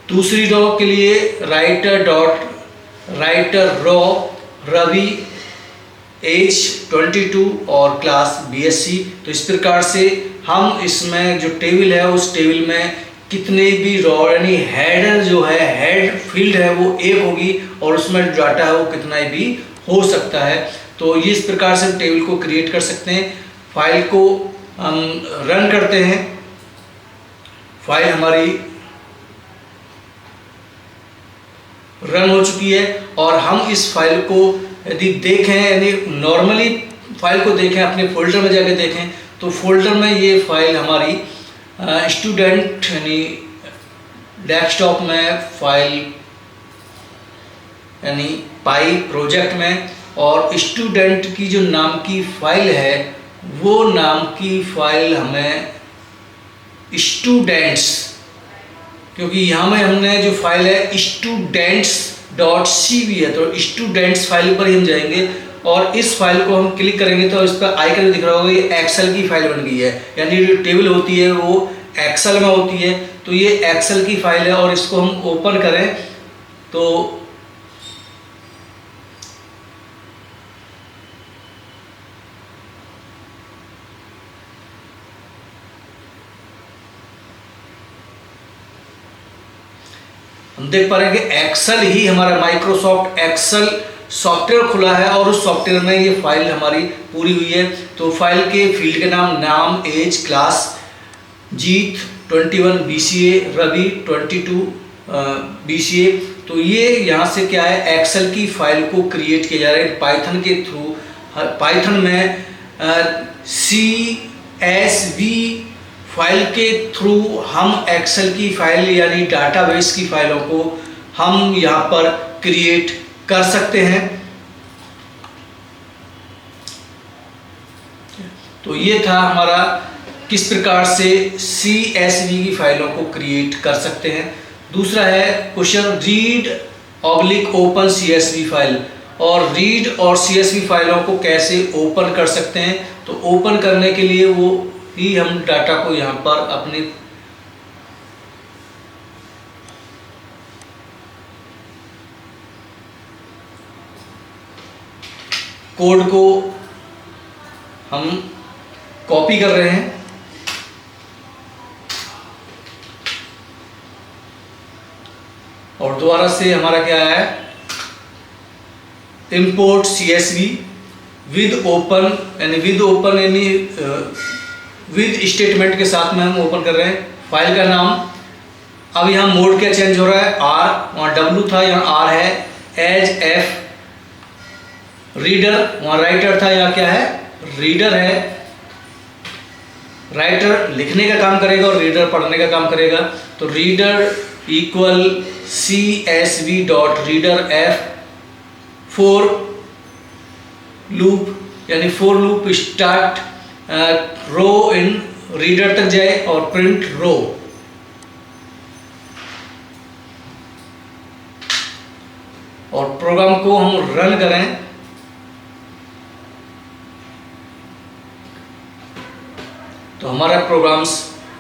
दूसरी रो के लिए राइटर रो रवि, एज 22 और क्लास BSc। तो इस प्रकार से हम इसमें जो टेबल है उस टेबल में कितने भी रो यानी हेडर जो है, हेड फील्ड है वो एक होगी और उसमें जो डाटा है वो कितना भी हो सकता है। तो ये इस प्रकार से हम टेबल को क्रिएट कर सकते हैं। फाइल को हम रन करते हैं। फाइल हमारी रन हो चुकी है और हम इस फाइल को यदि देखें, यानी नॉर्मली फाइल को देखें, अपने फोल्डर में जाके देखें, तो फोल्डर में ये फाइल हमारी स्टूडेंट यानी डेस्कटॉप में फाइल यानी पाई प्रोजेक्ट में, और स्टूडेंट की जो नाम की फाइल है वो नाम की फाइल हमें स्टूडेंट्स, क्योंकि यहाँ में हमने जो फाइल है students.cv है, तो स्टूडेंट्स फाइल पर ही हम जाएंगे और इस फाइल को हम क्लिक करेंगे तो इस पर आइकन दिख रहा होगा, ये एक्सेल की फाइल बन गई है। यानी जो टेबल होती है वो एक्सेल में होती है, तो ये एक्सेल की फाइल है और इसको हम ओपन करें तो हम देख पा रहे हैं कि एक्सेल ही हमारा माइक्रोसॉफ्ट एक्सेल सॉफ्टवेयर खुला है और उस सॉफ्टवेयर में ये फाइल हमारी पूरी हुई है। तो फाइल के फील्ड के नाम, एज, क्लास, जीत 21 BCA, रवि 22 BCA। तो ये यहाँ से क्या है, एक्सेल की फाइल को क्रिएट किया जा रहा है पाइथन के थ्रू। पाइथन में CSV फाइल के थ्रू हम एक्सेल की फाइल यानी डाटाबेस की फाइलों को हम यहाँ पर क्रिएट कर सकते हैं। तो ये था हमारा किस प्रकार से CSV की फाइलों को क्रिएट कर सकते हैं। दूसरा है क्वेश्चन, रीड/ओपन CSV फाइल, और रीड और CSV फाइलों को कैसे ओपन कर सकते हैं। तो ओपन करने के लिए वो ही हम डाटा को यहाँ पर अपने कोड को हम कॉपी कर रहे हैं और दोबारा से हमारा क्या है, इंपोर्ट CSV विद ओपन यानी विद स्टेटमेंट के साथ में हम ओपन कर रहे हैं। फाइल का नाम, अब यहाँ मोड क्या चेंज हो रहा है, R, वहाँ W था यहाँ R है, एज F, रीडर वहाँ राइटर था यहाँ क्या है, रीडर है। राइटर लिखने का काम करेगा और रीडर पढ़ने का काम करेगा। तो reader equal CSV dot reader F, for loop यानी for loop start row in reader तक जाए और प्रिंट रो। और प्रोग्राम को हम रन करें तो हमारा प्रोग्राम्स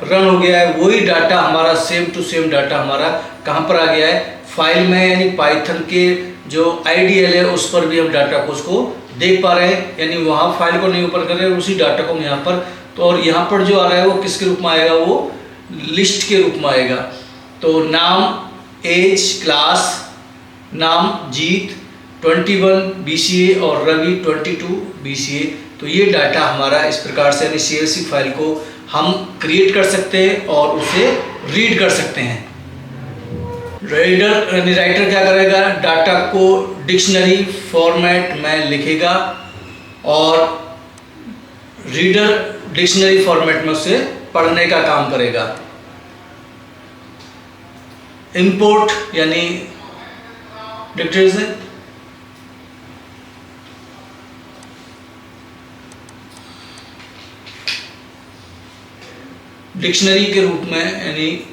रन हो गया है। वही डाटा हमारा सेम टू सेम डाटा हमारा कहाँ पर आ गया है, फाइल में, यानी पाइथन के जो IDL है उस पर भी हम डाटा को उसको देख पा रहे हैं। यानी वहाँ फाइल को नहीं ओपन कर रहे हैं, उसी डाटा को हम यहाँ पर, तो और यहाँ पर जो आ रहा है वो किसके रूप में आएगा, वो लिस्ट के रूप में आएगा। तो नाम, एज, क्लास, नाम जीत 21 BCA और रवि 22 BCA। तो ये डाटा हमारा इस प्रकार से यानी CSV फाइल को हम क्रिएट कर सकते हैं और उसे रीड कर सकते हैं। रीडर यानी राइटर क्या करेगा, डाटा को डिक्शनरी फॉर्मेट में लिखेगा और रीडर डिक्शनरी फॉर्मेट में उसे पढ़ने का काम करेगा। इंपोर्ट यानी डिक्शनरी से डिक्शनरी के रूप में यानी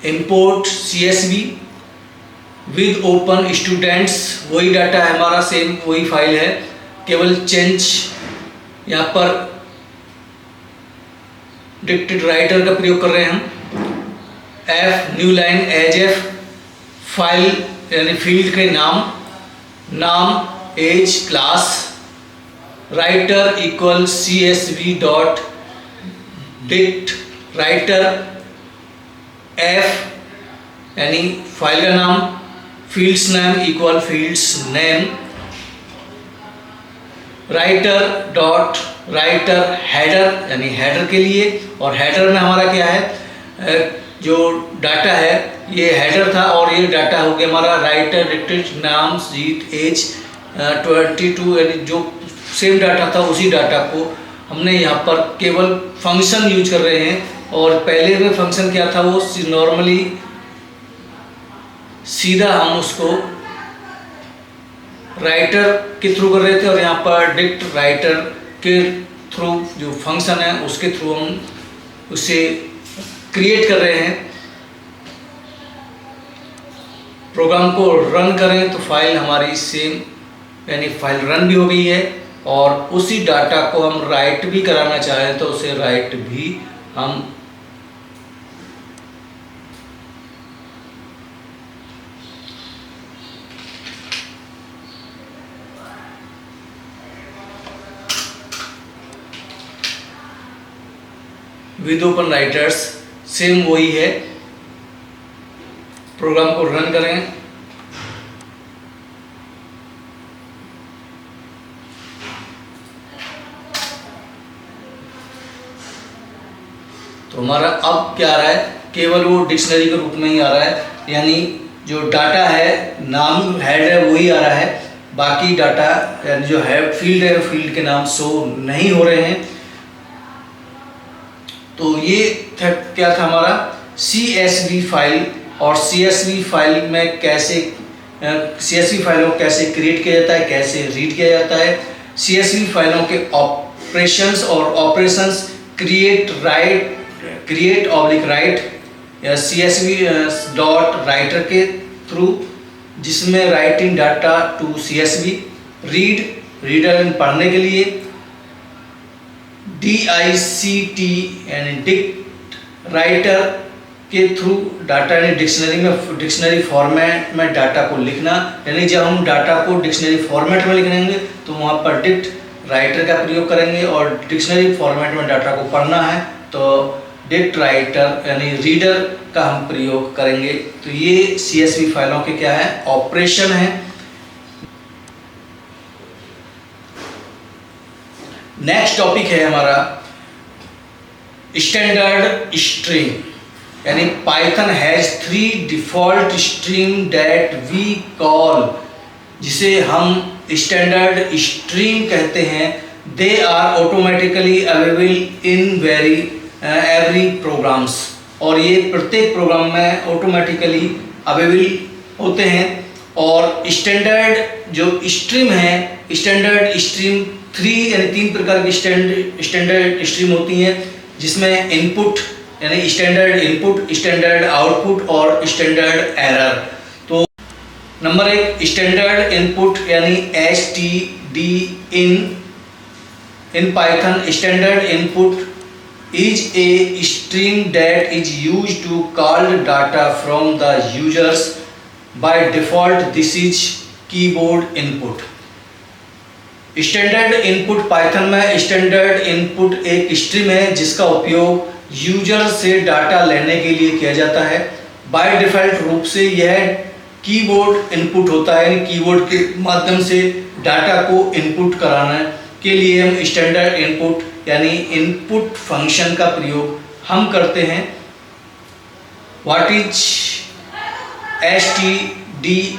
import CSV with open students, वही डाटा है हमारा, सेम वही फाइल है, केवल चेंज यहाँ पर डिक्टेड राइटर का प्रयोग कर रहे हैं हम। F new line as F file यानी फील्ड के नाम as class, writer equal CSV dot dict writer F यानी फाइल का नाम, fields name equal fields name, writer dot writer header यानी हेडर के लिए, और हेडर में हमारा क्या है, जो डाटा है ये हेडर था और ये डाटा हो गया हमारा राइटर डिक्टेड नाम जीत एज 22 यानी जो सेम डाटा था उसी डाटा को हमने यहाँ पर केवल फंक्शन यूज कर रहे हैं। और पहले में फंक्शन क्या था, वो नॉर्मली सीधा हम उसको राइटर के थ्रू कर रहे थे, और यहाँ पर डिक्ट राइटर के थ्रू जो फंक्शन है उसके थ्रू हम उसे क्रिएट कर रहे हैं। प्रोग्राम को रन करें तो फाइल हमारी सेम यानी फाइल रन भी हो गई है, और उसी डाटा को हम राइट भी कराना चाहें तो उसे राइट भी हम विद ओपन राइटर्स, सेम वही है। प्रोग्राम को रन करें तो हमारा अब क्या आ रहा है, केवल वो डिक्शनरी के रूप में ही आ रहा है, यानी जो डाटा है नाम हेड है वही आ रहा है, बाकी डाटा यानी जो है फील्ड है फील्ड के नाम शो नहीं हो रहे हैं। तो ये क्या था हमारा CSV फाइल, और CSV फाइल में कैसे CSV फाइलों को कैसे क्रिएट किया जाता है, कैसे रीड किया जाता है। CSV फाइलों के ऑपरेशंस और ऑपरेशंस क्रिएट ऑब्लिक राइट या CSV डॉट राइटर के थ्रू, जिसमें writing data to CSV, reader पढ़ने के लिए, DICT यानी डिक्ट राइटर के थ्रू डाटा यानी डिक्शनरी फॉर्मेट में डाटा को लिखना, यानी जब हम डाटा को डिक्शनरी फॉर्मेट में लिखेंगे तो वहाँ पर डिक्ट राइटर का प्रयोग करेंगे, और डिक्शनरी फॉर्मेट में डाटा को पढ़ना है तो डिक्ट राइटर यानी रीडर का हम प्रयोग करेंगे। तो ये CSV फाइलों के क्या है, ऑपरेशन है। नेक्स्ट टॉपिक है हमारा स्टैंडर्ड स्ट्रिंग, यानी Python has 3 default string that we call, जिसे हम स्टैंडर्ड स्ट्रिंग कहते हैं। They are automatically available in every programs, और ये प्रत्येक प्रोग्राम में ऑटोमेटिकली अवेलेबल होते हैं। और स्टैंडर्ड जो स्ट्रीम है, स्टैंडर्ड स्ट्रीम 3 यानी 3 प्रकार की स्टैंडर्ड स्ट्रीम होती हैं, जिसमें इनपुट यानी स्टैंडर्ड इनपुट, स्टैंडर्ड आउटपुट और स्टैंडर्ड एरर। तो नंबर 1 स्टैंडर्ड इनपुट यानी STD in Python. Standard input is a string that is used to call data from the users. By default this is keyboard input. Standard input Python में standard input एक stream है जिसका उपयोग user से data लेने के लिए किया जाता है। बाय डिफ़ॉल्ट रूप से यह कीबोर्ड इनपुट होता है, यानी कीबोर्ड के माध्यम से डाटा को इनपुट कराने के लिए हम स्टैंडर्ड इनपुट यानी इनपुट फंक्शन का प्रयोग हम करते हैं। What is STDIN?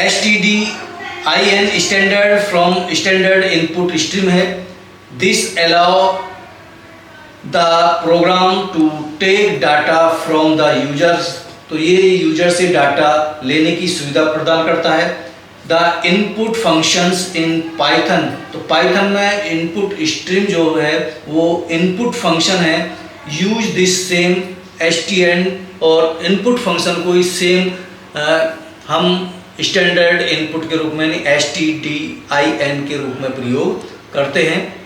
STDIN standard from standard input stream है। This allow the program to take data from the users. तो ये यूजर से डाटा लेने की सुविधा प्रदान करता है। The input functions in Python. तो पाइथन में इनपुट स्ट्रीम जो है वो इनपुट फंक्शन है। यूज दिस सेम stn, और इनपुट फंक्शन को ही सेम हम स्टैंडर्ड इनपुट के रूप में यानी stdin के रूप में प्रयोग करते हैं।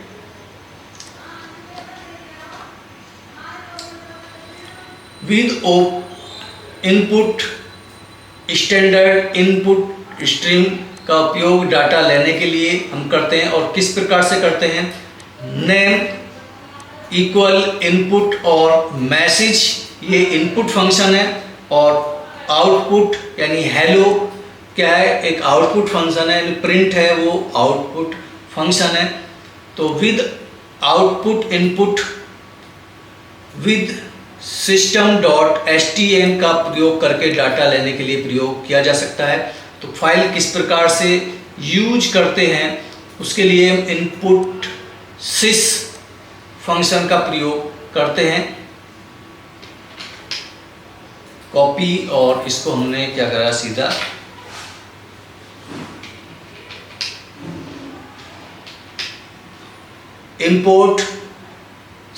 With input standard input stream का उपयोग डाटा लेने के लिए हम करते हैं। और किस प्रकार से करते हैं? नेम इक्वल इनपुट और मैसेज, ये इनपुट फंक्शन है, और आउटपुट यानी हेलो क्या है? एक आउटपुट फंक्शन है, प्रिंट है वो आउटपुट फंक्शन है। तो with output input with system.stm का प्रयोग करके डाटा लेने के लिए प्रयोग किया जा सकता है। तो फाइल किस प्रकार से यूज करते हैं उसके लिए हम इनपुट sys फंक्शन का प्रयोग करते हैं। कॉपी, और इसको हमने क्या करा, सीधा इंपोर्ट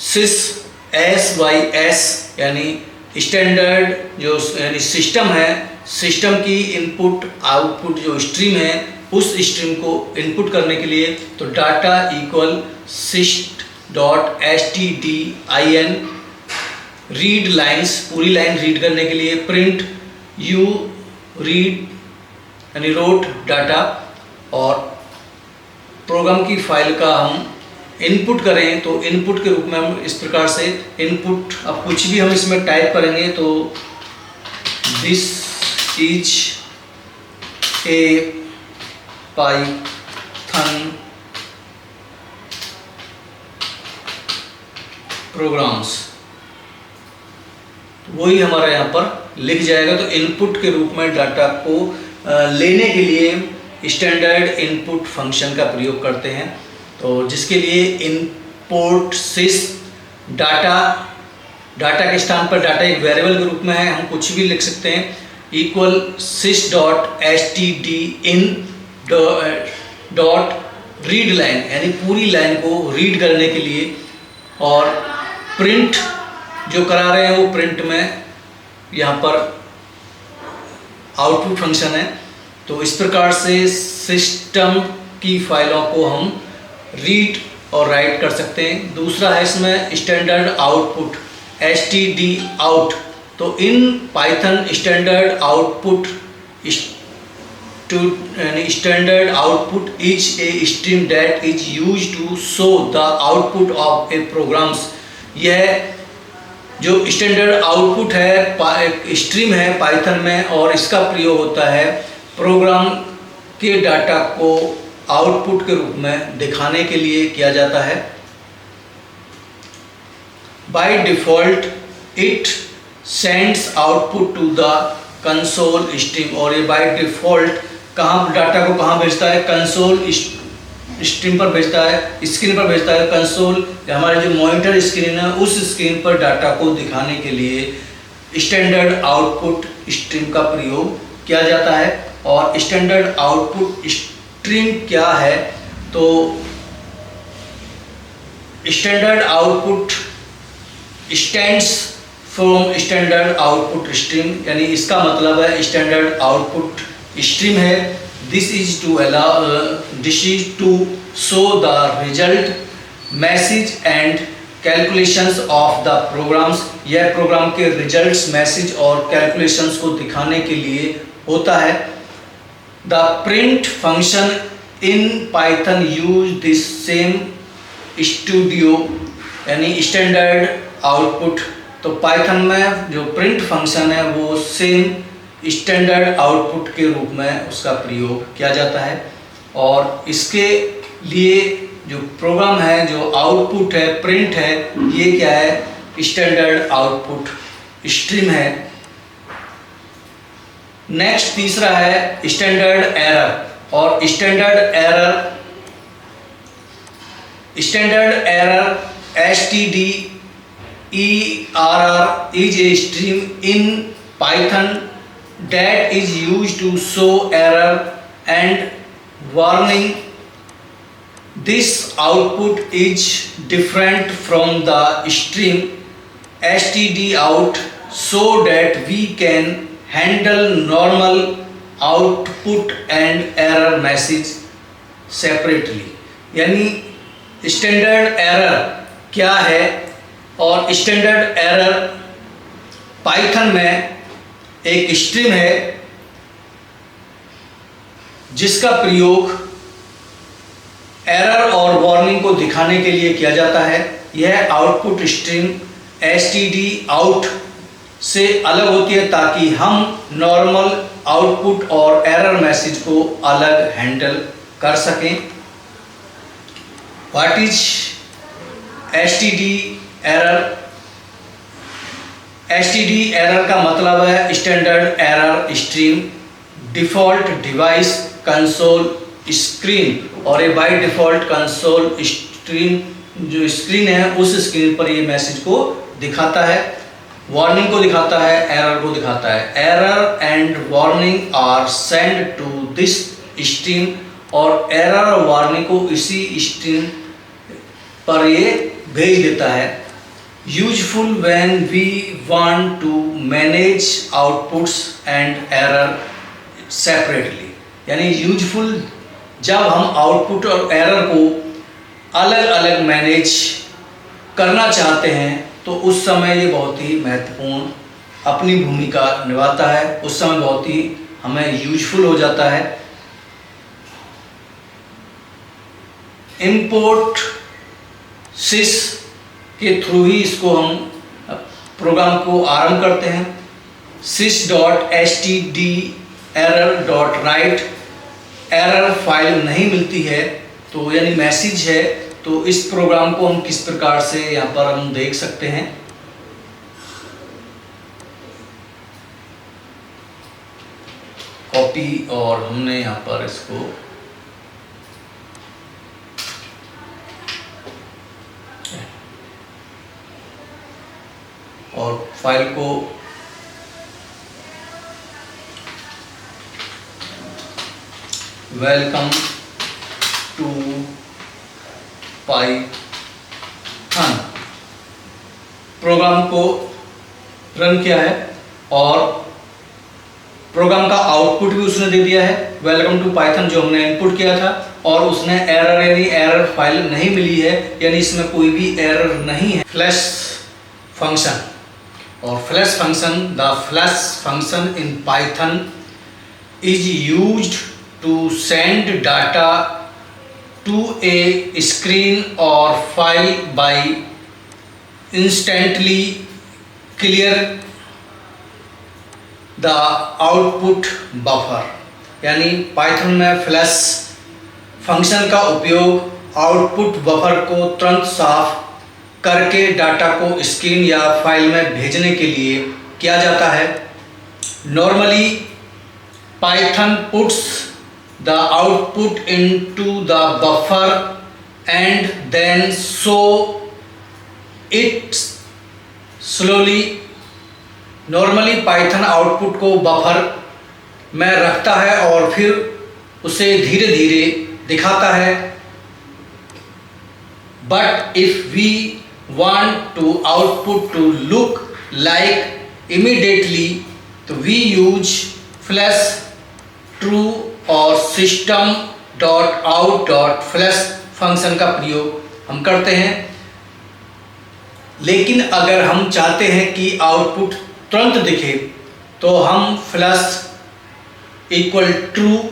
sys SYS यानी स्टैंडर्ड जो यानी सिस्टम है, सिस्टम की इनपुट आउटपुट जो स्ट्रीम है उस स्ट्रीम को इनपुट करने के लिए तो data equal syst.stdin, read lines, पूरी लाइन रीड करने के लिए प्रिंट यू रीड यानी रोट डाटा, और प्रोग्राम की फाइल का हम इनपुट करें तो इनपुट के रूप में हम इस प्रकार से इनपुट, अब कुछ भी हम इसमें टाइप करेंगे तो this is a Python programs, वही हमारा यहाँ पर लिख जाएगा। तो इनपुट के रूप में डाटा को लेने के लिए स्टैंडर्ड इनपुट फंक्शन का प्रयोग करते हैं। तो जिसके लिए इंपोर्ट sys डाटा के स्थान पर डाटा एक वेरिएबल के रूप में है, हम कुछ भी लिख सकते हैं, equal sys.stdin dot read line यानी पूरी लाइन को रीड करने के लिए, और प्रिंट जो करा रहे हैं वो प्रिंट में यहाँ पर आउटपुट फंक्शन है। तो इस प्रकार से सिस्टम की फाइलों को हम रीड और राइट कर सकते हैं। दूसरा है इसमें स्टैंडर्ड आउटपुट std out। तो in Python standard output standard output is a stream that is use to show the output of a programs. यह जो स्टैंडर्ड आउटपुट है स्ट्रीम है पाइथन में, और इसका प्रयोग होता है प्रोग्राम के डाटा को आउटपुट के रूप में दिखाने के लिए किया जाता है। By default it sends output to the console stream, और ये बाय डिफॉल्ट कहाँ डाटा को कहाँ भेजता है? कंसोल स्ट्रीम पर भेजता है, स्क्रीन पर भेजता है। कंसोल हमारे जो मॉनिटर स्क्रीन है उस स्क्रीन पर डाटा को दिखाने के लिए स्टैंडर्ड आउटपुट स्ट्रीम का प्रयोग किया जाता है। और स्टैंडर्ड आउटपुट स्ट्रीम क्या है? तो standard output stands from standard output stream, यानी इसका मतलब है स्टैंडर्ड आउटपुट स्ट्रीम है। This is to show the result message and calculations of the programs. यह प्रोग्राम के रिजल्ट्स, मैसेज और कैलकुलेशंस को दिखाने के लिए होता है। The print function in Python use this same studio यानी स्टैंडर्ड आउटपुट। तो पाइथन में जो प्रिंट फंक्शन है वो सेम स्टैंडर्ड आउटपुट के रूप में उसका प्रयोग किया जाता है। और इसके लिए जो प्रोग्राम है, जो आउटपुट है, प्रिंट है, ये क्या है? स्टैंडर्ड आउटपुट स्ट्रीम है। नेक्स्ट तीसरा है स्टैंडर्ड एरर। और standard error stderr is a stream in Python that is used to show error and warning. This output is different from the stream std out, so that we can handle normal output and error message separately. यानी standard error क्या है और standard error Python में एक stream है जिसका प्रयोग error और वार्निंग को दिखाने के लिए किया जाता है। यह आउटपुट स्ट्रीम std out से अलग होती है ताकि हम नॉर्मल आउटपुट और एरर मैसेज को अलग हैंडल कर सकें। What is std error? std error का मतलब है standard error stream, default device console screen, और ये बाय डिफॉल्ट कंसोल स्क्रीन जो स्क्रीन है उस स्क्रीन पर ये मैसेज को दिखाता है, वार्निंग को दिखाता है, एरर को दिखाता है। Error and warning are send to this stream, और एरर और वार्निंग को इसी स्ट्रीम पर ये भेज देता है। Useful when we want to manage outputs and error separately, यानी यूजफुल जब हम आउटपुट और एरर को अलग अलग मैनेज करना चाहते हैं तो उस समय ये बहुत ही महत्वपूर्ण अपनी भूमिका निभाता है, उस समय बहुत ही हमें यूजफुल हो जाता है। इंपोर्ट सिस के थ्रू ही इसको हम प्रोग्राम को आरंभ करते हैं। sys.std error.write, एरर फाइल नहीं मिलती है तो यानी मैसेज है, तो इस प्रोग्राम को हम किस प्रकार से यहाँ पर हम देख सकते हैं। कॉपी, और हमने यहाँ पर इसको और फाइल को वेलकम टू पाइथन प्रोग्राम को रन किया है और प्रोग्राम का आउटपुट भी उसने दे दिया है वेलकम टू पाइथन जो हमने इनपुट किया था, और उसने एरर यानी एरर फाइल नहीं मिली है, यानी इसमें कोई भी एरर नहीं है। फ्लैश फंक्शन, और flash function, the flash function in Python is used to send data to a screen or file by instantly clear the output buffer। यानी पाइथन में फ्लैश फंक्शन का उपयोग आउटपुट बफर को तुरंत साफ करके डाटा को स्क्रीन या फाइल में भेजने के लिए किया जाता है। Normally Python puts the output into the buffer and then show it slowly। Normally Python output को बफर में रखता है और फिर उसे धीरे धीरे दिखाता है। But if we want to output to look like immediately तो वी यूज फ्लैश ट्रू और system.out.flash फंक्शन का प्रयोग हम करते हैं। लेकिन अगर हम चाहते हैं कि आउटपुट तुरंत दिखे तो हम फ्लैश इक्वल ट्रू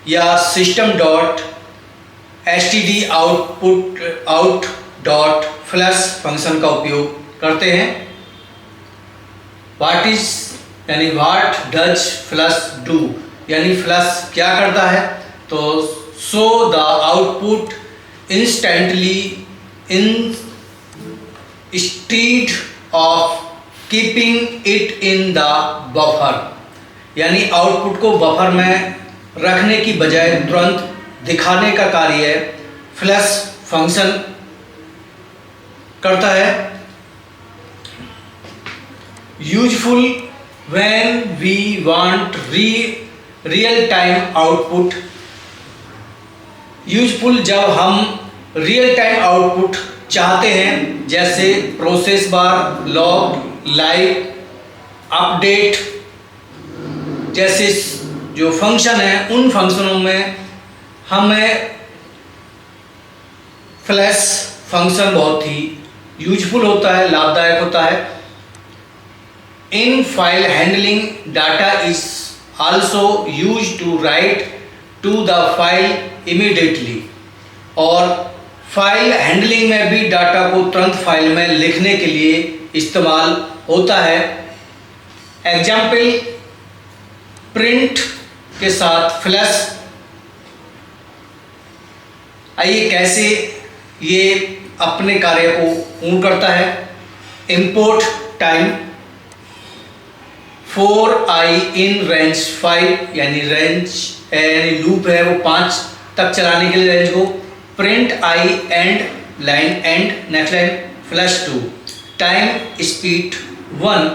या system.std.out.flash फंक्शन का उपयोग करते हैं। व्हाट इज यानी व्हाट डज फ्लैश डू, यानी फ्लैश क्या करता है, तो show the output instantly instead of keeping it in the buffer, यानी आउटपुट को बफर में रखने की बजाय तुरंत दिखाने का कार्य फ्लैश फंक्शन करता है। Useful when we want real time output, useful जब हम रियल टाइम आउटपुट चाहते हैं, जैसे process bar, log, live, update जैसे जो फंक्शन है, उन फंक्शनों में हमें फ्लैश फंक्शन बहुत ही यूजफुल होता है, लाभदायक होता है। In file handling data is also use to write to the file immediately, और फाइल हैंडलिंग में भी डाटा को तुरंत फाइल में लिखने के लिए इस्तेमाल होता है। एग्जाम्पल, प्रिंट के साथ फ्लैश। आइए कैसे ये अपने कार्य को पूर्ण करता है। Import time 4i in range 5, यानी रेंज यानी लूप है वो 5 तक चलाने के लिए रेंज को। Print i and line and next line flash 2, time speed 1।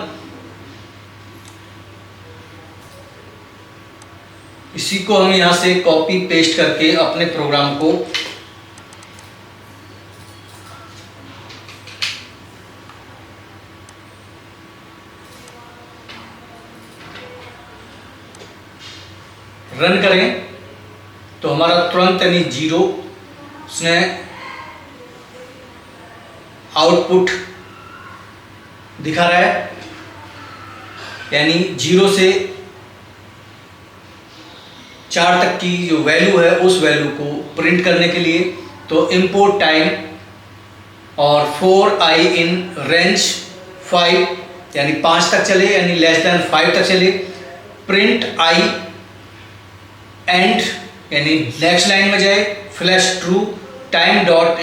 इसी को हम यहाँ से कॉपी पेस्ट करके अपने प्रोग्राम को रन करें तो हमारा तुरंत यानी 0 उसने आउटपुट दिखा रहा है, यानी 0 से 4 तक की जो वैल्यू है उस वैल्यू को प्रिंट करने के लिए। तो इंपोर्ट टाइम और 4i इन रेंज 5 यानी 5 तक चले, यानी लेस देन 5 तक चले। प्रिंट i एंड यानी नेक्स्ट लाइन में जाए, flash true, time dot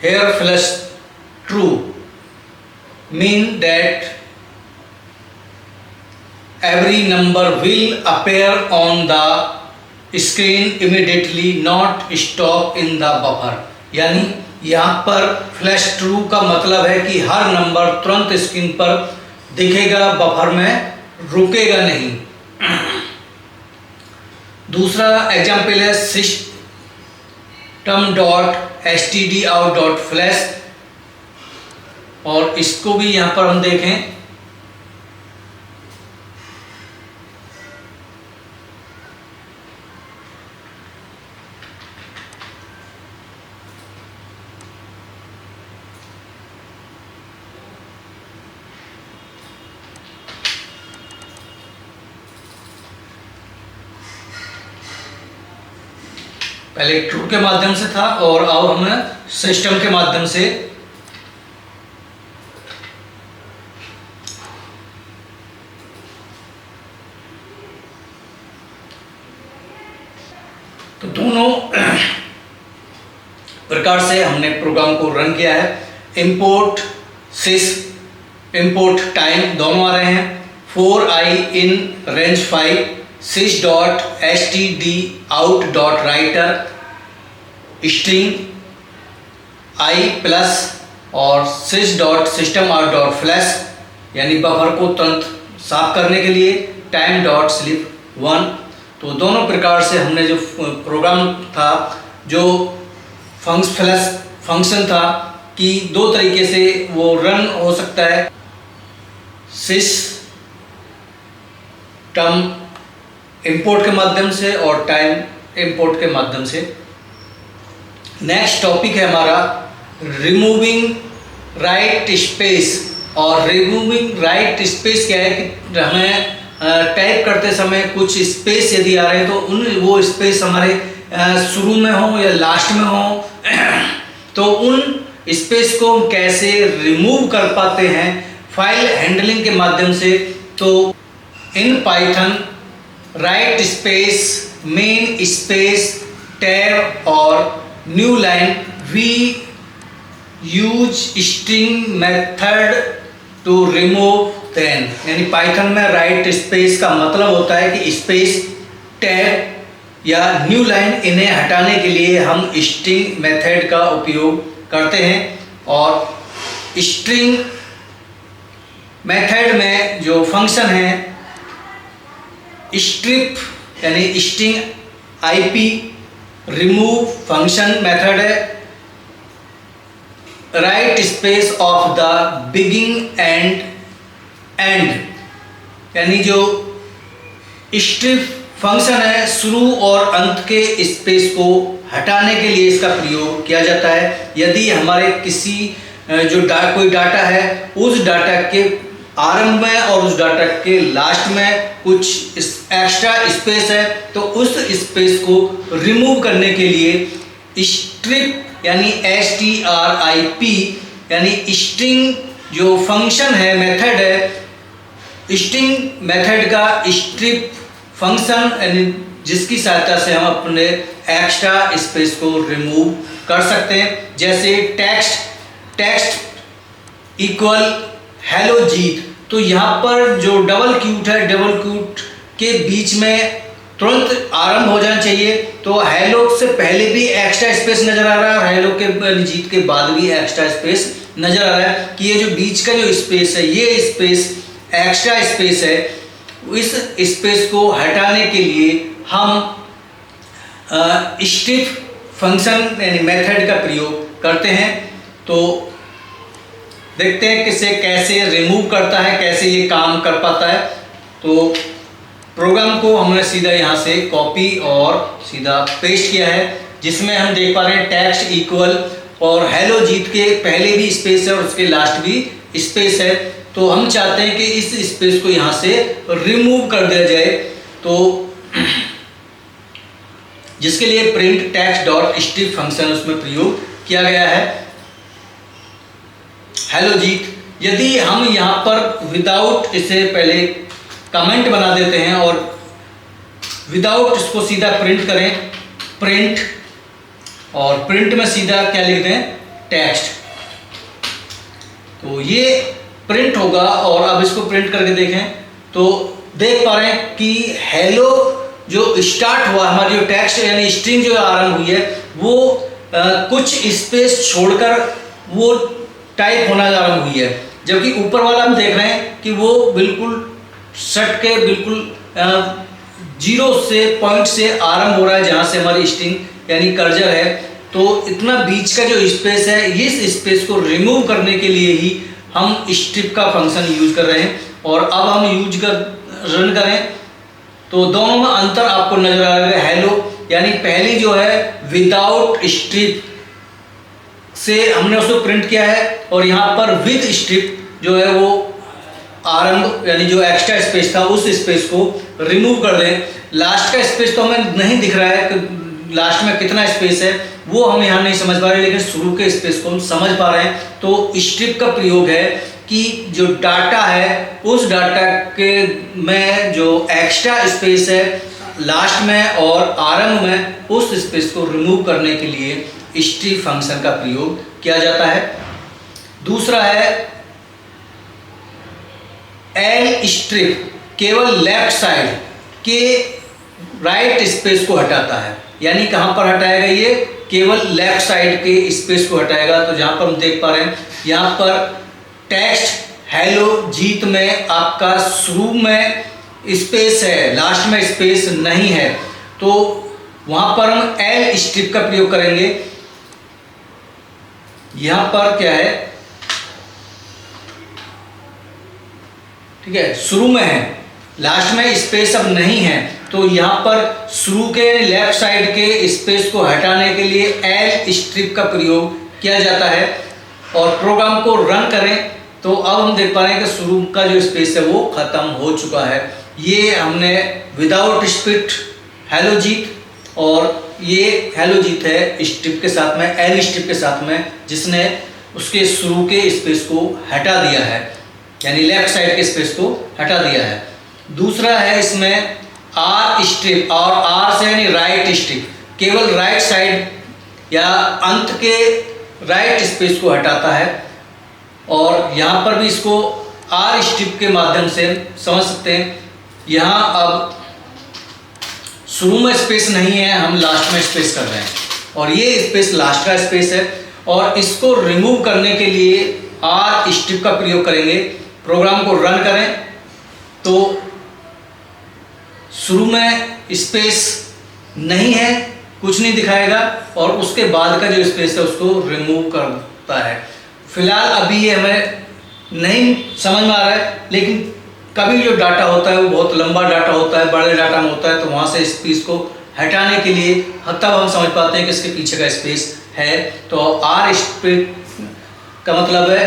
here flash true mean that every number will appear on the screen immediately, not stop in the buffer। यानी यहाँ पर फ्लैश ट्रू का मतलब है कि हर नंबर तुरंत स्क्रीन पर दिखेगा, बफर में रुकेगा नहीं। दूसरा एग्जाम्पल है system dot stdout dot flash, और इसको भी यहाँ पर हम देखें। पहले ट्रू के माध्यम से था और अब हमें सिस्टम के माध्यम से तो दोनों प्रकार से हमने प्रोग्राम को रन किया है। इंपोर्ट सिस, इंपोर्ट टाइम दोनों आ रहे हैं। 4i in range 5, sys dot stdout dot writer string i plus, और sys dot system out dot flash यानी बफर को तुरंत साफ करने के लिए। Time dot slip 1। तो दोनों प्रकार से हमने जो प्रोग्राम था, जो फ्लैश फंक्शन था, कि दो तरीके से वो रन हो सकता है, सिस्टम इंपोर्ट के माध्यम से और टाइम इंपोर्ट के माध्यम से। नेक्स्ट टॉपिक है हमारा रिमूविंग राइट स्पेस। और रिमूविंग राइट स्पेस क्या है कि हमें टाइप करते समय कुछ स्पेस यदि आ रहे हैं तो वो स्पेस हमारे शुरू में हो या लास्ट में हो, तो उन स्पेस को हम कैसे रिमूव कर पाते हैं फाइल हैंडलिंग के माध्यम से। तो in Python whitespace, main space, tab और new line we use string method to remove then. यानी पाइथन में राइट स्पेस का मतलब होता है कि स्पेस, टैब या न्यू लाइन, इन्हें हटाने के लिए हम स्ट्रिंग मेथड का उपयोग करते हैं। और स्ट्रिंग मेथड में जो फंक्शन है स्ट्रिप यानी string IP, remove function method है, whitespace off the beginning and end यानी जो स्ट्रिप फंक्शन है शुरू और अंत के स्पेस को हटाने के लिए इसका प्रयोग किया जाता है। यदि हमारे किसी जो कोई डाटा है उस डाटा के आरंभ में और उस डाटा के लास्ट में कुछ एक्स्ट्रा स्पेस है तो उस स्पेस को रिमूव करने के लिए स्ट्रिप यानी STRIP यानी स्ट्रिंग जो फंक्शन है मेथड है, स्ट्रिंग मेथड का स्ट्रिप फंक्शन यानी जिसकी सहायता से हम अपने एक्स्ट्रा स्पेस को रिमूव कर सकते हैं। जैसे टेक्स्ट इक्वल हेलो जीत, तो यहाँ पर जो डबल क्यूट है, डबल क्यूट के बीच में तुरंत आरंभ हो जाना चाहिए। तो हेलो से पहले भी एक्स्ट्रा स्पेस नजर आ रहा है और हेलो के जीत के बाद भी एक्स्ट्रा स्पेस नजर आ रहा है कि ये जो बीच का जो स्पेस है ये स्पेस एक्स्ट्रा स्पेस है। इस स्पेस को हटाने के लिए हम स्ट्रिप फंक्शन यानी मेथड का प्रयोग करते हैं। तो देखते हैं किसे कैसे रिमूव करता है, कैसे ये काम कर पाता है। तो प्रोग्राम को हमने सीधा यहाँ से कॉपी और सीधा पेस्ट किया है, जिसमें हम देख पा रहे हैं टेक्स्ट इक्वल और हेलो जीत के पहले भी स्पेस है और उसके लास्ट भी स्पेस है। तो हम चाहते हैं कि इस स्पेस को यहाँ से रिमूव कर दिया जाए। तो जिसके लिए print text dot strip function उसमें प्रयोग किया गया है। हेलो जीत, यदि हम यहाँ पर विदाउट इसे पहले कमेंट बना देते हैं और विदाउट इसको सीधा प्रिंट करें, प्रिंट और प्रिंट में सीधा क्या लिखते हैं टेक्स्ट, तो ये प्रिंट होगा। और अब इसको प्रिंट करके देखें तो देख पा रहे हैं कि हेलो जो स्टार्ट हुआ, हमारी जो टेक्स्ट यानी स्ट्रिंग जो आरंभ हुई है वो कुछ स्पेस छोड़कर वो टाइप होना आरंभ हुई है, जबकि ऊपर वाला हम देख रहे हैं कि वो बिल्कुल सट के बिल्कुल जीरो से पॉइंट से आरंभ हो रहा है जहाँ से हमारी स्ट्रिंग यानी कर्सर है। तो इतना बीच का जो स्पेस है इस स्पेस को रिमूव करने के लिए ही हम स्ट्रिप का फंक्शन यूज कर रहे हैं। और अब हम रन करें तो दोनों में अंतर आपको नजर आ रहा है। हेलो यानी पहली जो है विदाउट स्ट्रिप से हमने उसको प्रिंट किया है और यहाँ पर विद स्ट्रिप जो है वो आरंभ यानी जो एक्स्ट्रा स्पेस था उस स्पेस को रिमूव कर दें। लास्ट का स्पेस तो हमें नहीं दिख रहा है कि लास्ट में कितना स्पेस है, वो हम यहाँ नहीं समझ पा रहे, लेकिन शुरू के स्पेस को हम समझ पा रहे हैं। तो स्ट्रिप का प्रयोग है कि जो डाटा है उस डाटा के में जो एक्स्ट्रा स्पेस है लास्ट में और आरंभ में उस स्पेस को रिमूव करने के लिए स्ट्रिप फंक्शन का प्रयोग किया जाता है। दूसरा है एल स्ट्रिप, केवल लेफ्ट साइड के राइट स्पेस को हटाता है। यानी कहाँ पर हटाएगा ये, केवल लेफ्ट साइड के स्पेस को हटाएगा। तो जहाँ पर हम देख पा रहे हैं यहाँ पर टेक्स्ट हेलो जीत में आपका शुरू में स्पेस है, लास्ट में स्पेस नहीं है, तो वहाँ पर हम एल स्ट्रिप का प्रयोग करेंगे। यहाँ पर क्या है, ठीक है, शुरू में है, लास्ट में स्पेस अब नहीं है, तो यहाँ पर शुरू के लेफ्ट साइड के स्पेस को हटाने के लिए एल स्ट्रिप का प्रयोग किया जाता है। और प्रोग्राम को रन करें तो अब हम देख पा रहे हैं कि शुरू का जो स्पेस है वो खत्म हो चुका है। ये हमने विदाउट स्ट्रिप हेलो जीत और ये हेलो जीत है स्ट्रिप के साथ में, एल स्ट्रिप के साथ में, जिसने उसके शुरू के स्पेस को हटा दिया है, यानी लेफ्ट साइड के स्पेस को हटा दिया है। दूसरा है इसमें आर स्ट्रिप, और आर से यानी राइट स्ट्रिप, केवल राइट साइड या अंत के राइट स्पेस को हटाता है। और यहाँ पर भी इसको आर स्ट्रिप के माध्यम से समझ सकते हैं। यहाँ अब शुरू में स्पेस नहीं है, हम लास्ट में स्पेस कर रहे हैं और ये स्पेस लास्ट का स्पेस है। और इसको रिमूव करने के लिए आर स्ट्रिप का प्रयोग करेंगे। प्रोग्राम को रन करें तो शुरू में स्पेस नहीं है, कुछ नहीं दिखाएगा, और उसके बाद का जो स्पेस है उसको रिमूव करता है। फिलहाल अभी ये हमें नहीं समझ में आ रहा है, लेकिन कभी जो डाटा होता है वो बहुत लंबा डाटा होता है, बड़े डाटा में होता है, तो वहाँ से स्पेस को हटाने के लिए तब हम समझ पाते हैं कि इसके पीछे का स्पेस है। तो आर स्पेस का मतलब है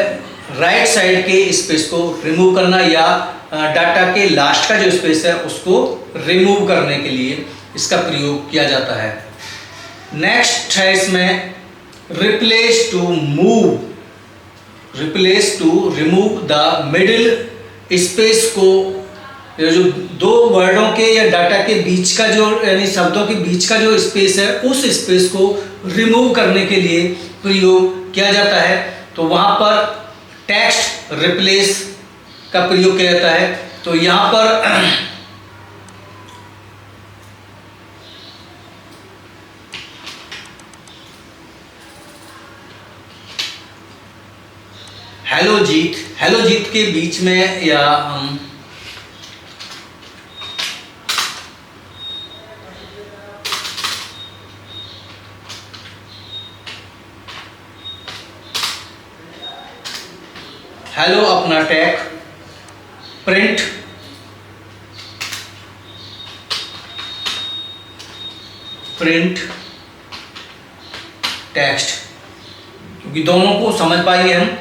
राइट साइड के स्पेस को रिमूव करना, या डाटा के लास्ट का जो स्पेस है उसको रिमूव करने के लिए इसका प्रयोग किया जाता है। नेक्स्ट है इसमें replace to remove the middle space को, जो दो वर्डों के या डाटा के बीच का जो यानी शब्दों के बीच का जो स्पेस है उस स्पेस को रिमूव करने के लिए प्रयोग किया जाता है। तो वहाँ पर टेक्स्ट रिप्लेस का प्रयोग किया जाता है। तो यहाँ पर हेलो जीत के बीच में, या हम हेलो अपना टैग प्रिंट टेक्स्ट, क्योंकि दोनों को समझ पाएंगे हम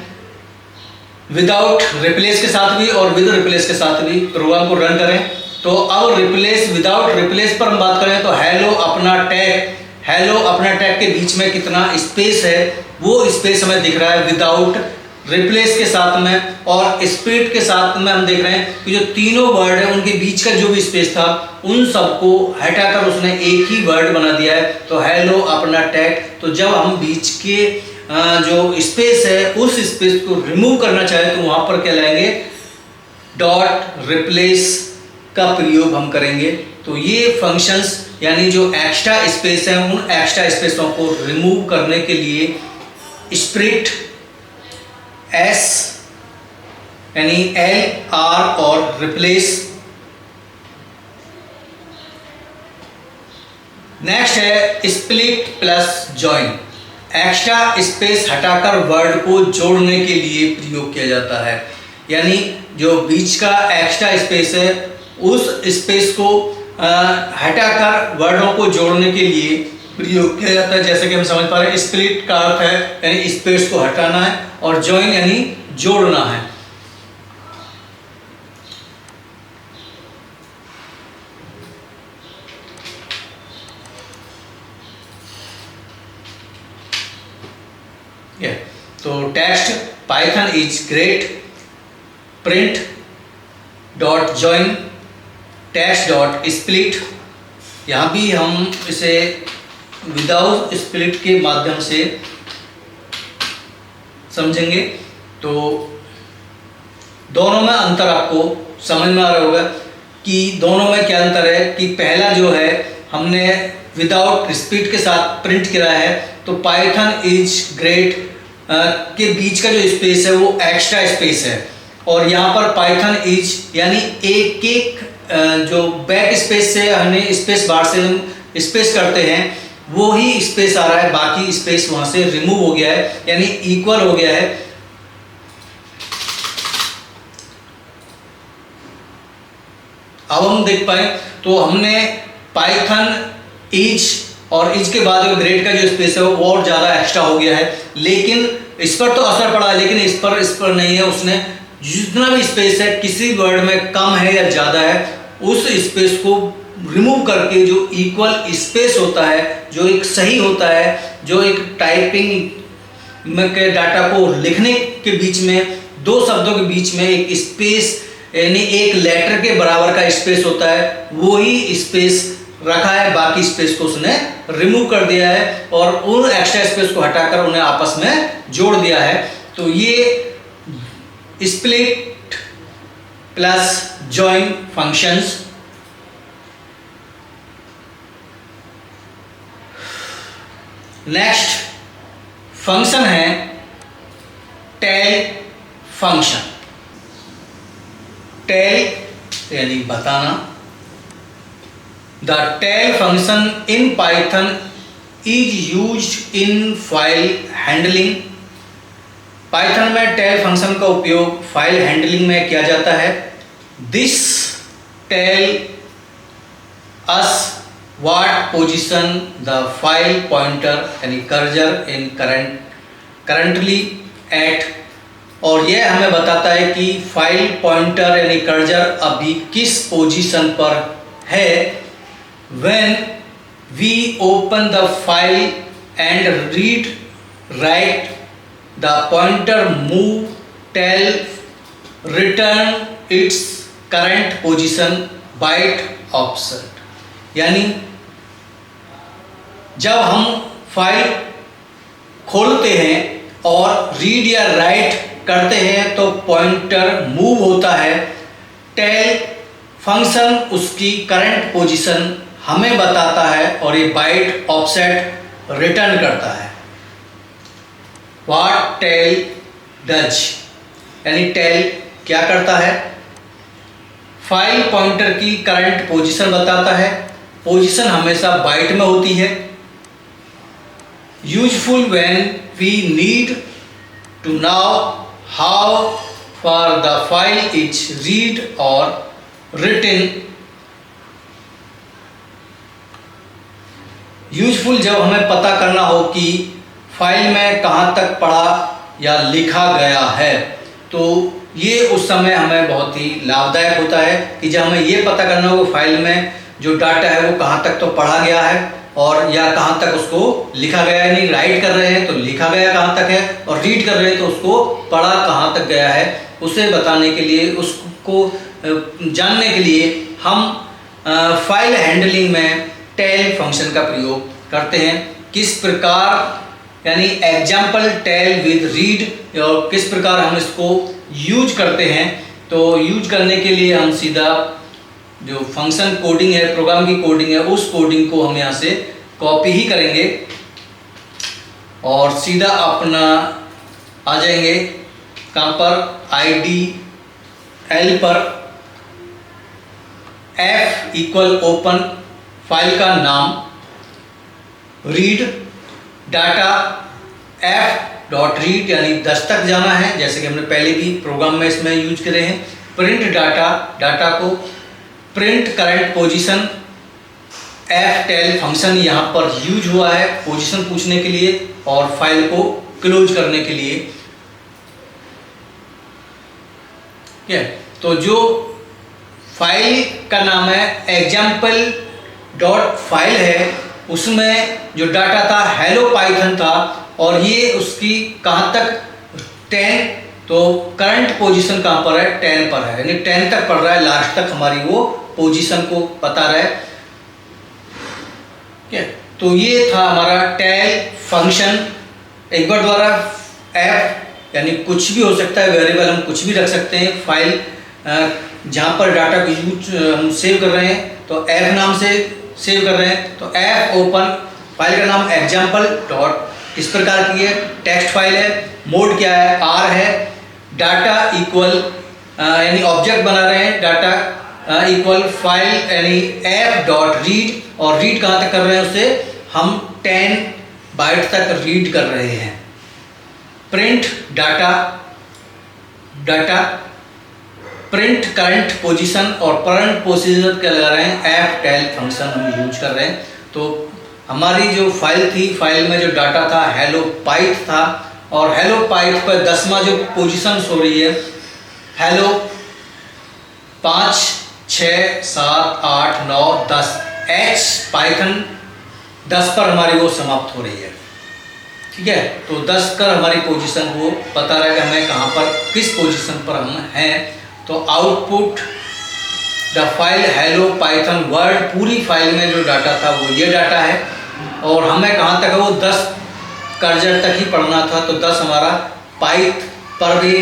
विदाउट रिप्लेस के साथ भी और विद रिप्लेस के साथ भी। प्रोग्राम को रन करें तो अब रिप्लेस विदाउट रिप्लेस पर हम बात करें तो हेलो अपना टैग के बीच में कितना स्पेस है वो स्पेस हमें दिख रहा है विदाउट रिप्लेस के साथ में, और स्प्लिट के साथ में हम देख रहे हैं कि जो तीनों वर्ड है उनके बीच का जो भी स्पेस था उन सबको हटाकर उसने एक ही वर्ड बना दिया है, तो हेलो अपना टैग। तो जब हम बीच के जो स्पेस है उस स्पेस को रिमूव करना चाहे तो वहां पर क्या लाएंगे, डॉट रिप्लेस का प्रयोग हम करेंगे। तो ये फंक्शंस यानी जो एक्स्ट्रा स्पेस है उन एक्स्ट्रा स्पेसों को रिमूव करने के लिए स्प्लिट एस यानी एल आर और रिप्लेस। नेक्स्ट है split plus join, extra space हटाकर वर्ड को जोड़ने के लिए प्रयोग किया जाता है। यानी जो बीच का एक्स्ट्रा स्पेस है उस स्पेस को हटाकर वर्डों को जोड़ने के लिए प्रयोग किया जाता है। जैसे कि हम समझ पा रहे हैं स्प्लिट का अर्थ है यानी स्पेस को हटाना है, और जॉइन यानी जोड़ना है। तो text Python is great print dot join text dot split. यहाँ भी हम इसे विदाउट स्प्लिट के माध्यम से समझेंगे। तो दोनों में अंतर आपको समझ में आ रहा होगा कि दोनों में क्या अंतर है। कि पहला जो है हमने विदाउट स्प्लिट के साथ प्रिंट किया है, तो पाइथन इज ग्रेट के बीच का जो स्पेस है वो एक्स्ट्रा स्पेस है, और यहाँ पर पाइथन इज यानी एक एक जो बैक स्पेस से हमने स्पेस बार से हम स्पेस करते हैं वो ही स्पेस आ रहा है, बाकी स्पेस वहाँ से रिमूव हो गया है यानी इक्वल हो गया है। अब हम देख पाए तो हमने पाइथन इज और इज के बाद ग्रेड का जो स्पेस है वो और ज़्यादा एक्स्ट्रा हो गया है, लेकिन इस पर तो असर पड़ा है, लेकिन इस पर नहीं है। उसने जितना भी स्पेस है किसी वर्ड में कम है या ज़्यादा है उस स्पेस को रिमूव करके जो इक्वल स्पेस होता है, जो एक सही होता है, जो एक टाइपिंग में के डाटा को लिखने के बीच में दो शब्दों के बीच में एक स्पेस यानी एक लेटर के बराबर का स्पेस होता है, वो ही स्पेस रखा है, बाकी स्पेस को उसने रिमूव कर दिया है और उन एक्स्ट्रा स्पेस को हटाकर उन्हें आपस में जोड़ दिया है। तो ये split plus join functions. Next function है टेल फंक्शन। टेल यानी बताना, the tell function in Python is used in file handling. Python में टेल फंक्शन का उपयोग फाइल हैंडलिंग में किया जाता है। This tell us what position the file pointer यानी कर्सर इन करंटली एट, और यह हमें बताता है कि फाइल पॉइंटर यानी कर्सर अभी किस पोजीशन पर है। When we open the file and read write the pointer move tell return its current position byte offset. यानी जब हम फाइल खोलते हैं और रीड या राइट करते हैं तो पॉइंटर मूव होता है। टेल फंक्शन उसकी करंट पोजीशन हमें बताता है और ये बाइट ऑफसेट रिटर्न करता है। व्हाट टेल डज, यानी टेल क्या करता है, फाइल पॉइंटर की करंट पोजीशन बताता है। पोजीशन हमेशा बाइट में होती है। Useful when we need to know how for the file is read और रिटन। यूजफुल जब हमें पता करना हो कि फाइल में कहाँ तक पढ़ा या लिखा गया है, तो ये उस समय हमें बहुत ही लाभदायक होता है कि जब हमें ये पता करना हो फाइल में जो डाटा है वो कहाँ तक तो पढ़ा गया है और या कहाँ तक उसको लिखा गया है। नहीं, राइट कर रहे हैं तो लिखा गया कहाँ तक है, और रीड कर रहे हैं तो उसको पढ़ा कहाँ तक गया है। उसे बताने के लिए, उसको जानने के लिए हम फाइल हैंडलिंग में टेल फंक्शन का प्रयोग करते हैं। किस प्रकार, यानी एग्जाम्पल टेल विद रीड, और किस प्रकार हम इसको यूज करते हैं। तो यूज करने के लिए हम सीधा जो फंक्शन कोडिंग है, प्रोग्राम की कोडिंग है, उस कोडिंग को हम यहाँ से कॉपी ही करेंगे और सीधा अपना आ जाएंगे कहाँ पर, IDL पर। F इक्वल ओपन फाइल का नाम, read data F dot read यानी 10 तक जाना है, जैसे कि हमने पहले भी प्रोग्राम में इसमें यूज करे हैं। प्रिंट डाटा, डाटा को print current position, F tell function यहाँ पर यूज हुआ है पोजीशन पूछने के लिए और फाइल को क्लोज करने के लिए। क्या, तो जो फाइल का नाम है एग्जाम्पल डॉट फाइल है, उसमें जो डाटा था हेलो पाइथन था और ये उसकी कहाँ तक 10, तो करंट पोजीशन कहाँ पर है, 10 पर है, यानी 10 तक पढ़ रहा है, लास्ट तक हमारी वो पोजीशन को बता रहा है। क्या, तो ये था हमारा टेल फंक्शन। एक बार द्वारा F यानी कुछ भी हो सकता है, वेरिएबल हम कुछ भी रख सकते हैं। फाइल जहाँ पर डाटा को यूज हम सेव कर रहे हैं तो F नाम से सेव कर रहे हैं, तो F ओपन फाइल का नाम एग्जाम्पल डॉट इस प्रकार की है, टेक्स्ट फाइल है, मोड क्या है, R है, डाटा इक्वल यानी ऑब्जेक्ट बना रहे हैं, डाटा इक्वल फाइल यानी F डॉट रीड, और रीड कहाँ तक कर रहे हैं, उसे हम 10 बाइट तक रीड कर रहे हैं। Print data, data print current position, और करंट पोजीशन क्या लगा रहे हैं, F टेल फंक्शन हम यूज कर रहे हैं। तो हमारी जो फाइल थी, फाइल में जो डाटा था हेलो पाइथ था, और हेलो पाइथ पर 10वां जो पोजीशन हो रही है, हेलो 5 6 7 8 9 10, H पाइथन 10 पर हमारी वो समाप्त हो रही है। ठीक है, तो 10 कर हमारी पोजीशन वो पता रहेगा हमें कहाँ पर, किस पोजीशन पर हम हैं। तो output the file hello Python word, पूरी फाइल में जो डाटा था वो ये डाटा है, और हमें कहाँ तक है वो 10 कर्सर तक ही पढ़ना था। तो 10 हमारा पाइथ पर भी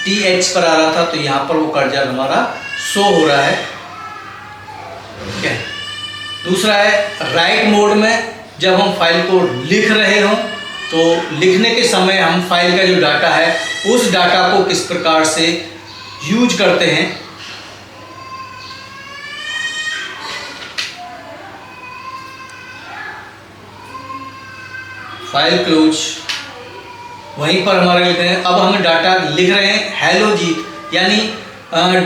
TH पर आ रहा था, तो यहाँ पर वो कर्सर हमारा शो हो रहा है। ठीक है, दूसरा है राइट मोड में, जब हम फाइल को लिख रहे हों तो लिखने के समय हम फाइल का जो डाटा है उस डाटा को किस प्रकार से यूज करते हैं। फाइल क्लोज, वहीं पर हमारा लिख रहे हैं। अब हम डाटा लिख रहे हैं हेलो जीत, यानी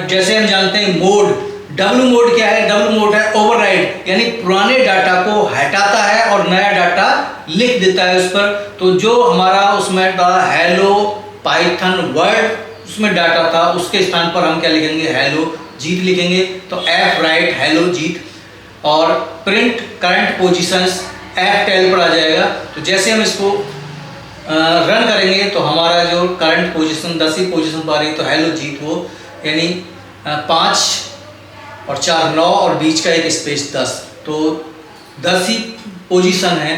जैसे हम जानते हैं मोड, डब्ल्यू मोड क्या है? डब्ल्यू मोड है ओवरराइड, यानी पुराने डाटा को हटाता है और नया डाटा लिख देता है उस पर। तो जो हमारा उसमें था हेलो पाइथन वर्ड, उसमें डाटा था, उसके स्थान पर हम क्या लिखेंगे? हेलो जीत लिखेंगे। तो एफ राइट हेलो जीत, और print current positions F tell पर आ जाएगा। तो जैसे हम इसको रन करेंगे तो हमारा जो करंट पोजीशन 10वीं पोजीशन पर आ रही, तो हेलो जीत वो, यानी 5 और 4 9 और बीच का एक स्पेस 10, तो 10वीं पोजीशन है।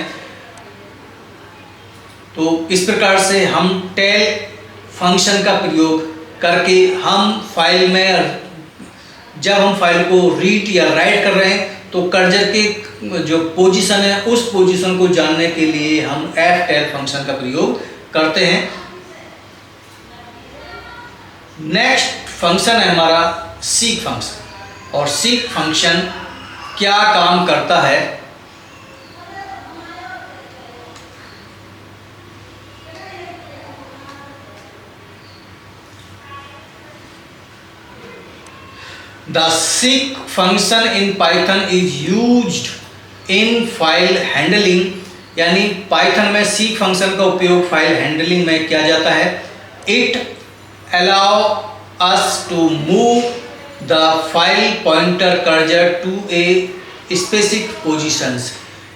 तो इस प्रकार से हम टेल फंक्शन का प्रयोग करके हम फाइल में, जब हम फाइल को रीड या राइट कर रहे हैं तो कर्सर के जो पोजीशन है उस पोजीशन को जानने के लिए हम एफ टेल फंक्शन का प्रयोग करते हैं। नेक्स्ट फंक्शन है हमारा सीक फंक्शन, और सीक फंक्शन क्या काम करता है? The seek function in Python is used in file handling, यानी पाइथन में सीक फंक्शन का उपयोग फाइल हैंडलिंग में किया जाता है। It allow us to move the file pointer cursor to a specific positions,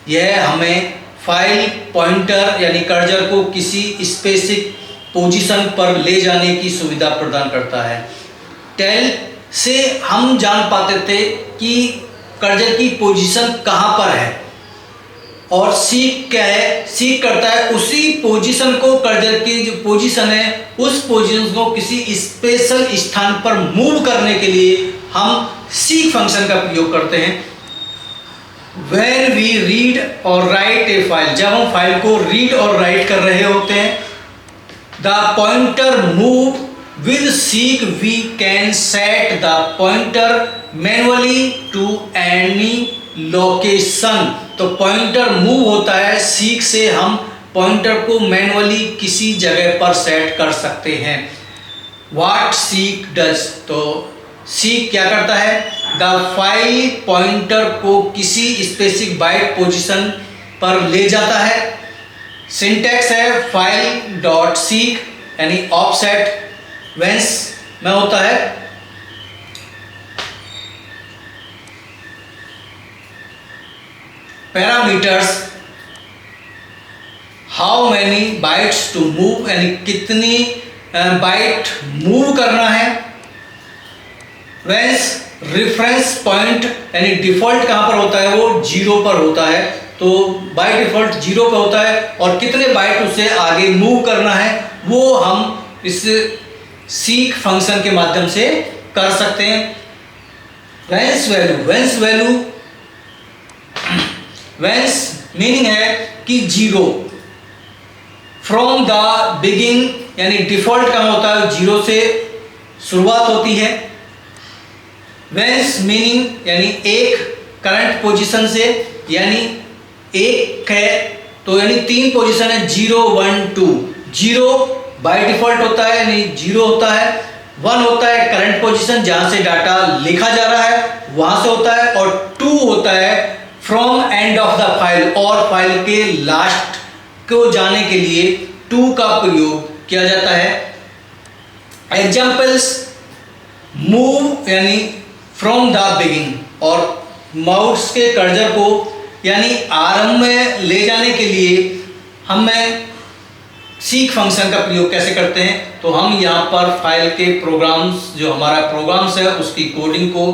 यह हमें फाइल पॉइंटर यानी कर्सर को किसी स्पेसिफिक पोजीशन पर ले जाने की सुविधा प्रदान करता है। टेल से हम जान पाते थे कि कर्सर की पोजीशन कहाँ पर है, और सीक क्या है? सीक करता है उसी पोजीशन को, कर्सर की जो पोजीशन है उस पोजीशन को किसी स्पेशल स्थान पर मूव करने के लिए हम सीक फंक्शन का प्रयोग करते हैं। When we read or write a file, जब हम फाइल को रीड और राइट कर रहे होते हैं, the pointer move with seek we can set the pointer manually to any location। तो पॉइंटर मूव होता है, सीक से हम पॉइंटर को मैनुअली किसी जगह पर सेट कर सकते हैं। What seek does, तो सीक क्या करता है? द फाइल पॉइंटर को किसी स्पेसिफिक बाइट पोजीशन पर ले जाता है। सिंटैक्स है फाइल डॉट सीक, यानी ऑफसेट वेंस में होता है। Parameters how many bytes to move, यानी कितनी बाइट मूव करना है। वेंस रेफरेंस पॉइंट, यानी डिफॉल्ट कहां पर होता है? वो 0 पर होता है, तो बाय डिफॉल्ट 0 पर होता है, और कितने बाइट उसे आगे मूव करना है वो हम इस सीक फंक्शन के माध्यम से कर सकते हैं। Whence value, whence value, whence meaning है कि 0 फ्रॉम द बिगिन, यानी डिफॉल्ट कहां होता है? 0 से शुरुआत होती है। वेंस मीनिंग यानी एक करंट पोजीशन से, यानी एक है तो यानी 3 पोजीशन है 0 1 2। 0 बाय डिफॉल्ट होता है यानी 0 होता है, 1 होता है करंट पोजीशन जहां से डाटा लिखा जा रहा है वहां से होता है, और 2 होता है from end of the file, और फाइल के लास्ट को जाने के लिए 2 का प्रयोग किया जाता है। एग्जाम्पल्स मूव यानी फ्रॉम द बिगिन, और माउस के कर्सर को यानी आरंभ में ले जाने के लिए हमें सीक फंक्शन का प्रयोग कैसे करते हैं? तो हम यहाँ पर फाइल के प्रोग्राम्स, जो हमारा प्रोग्राम्स है उसकी कोडिंग को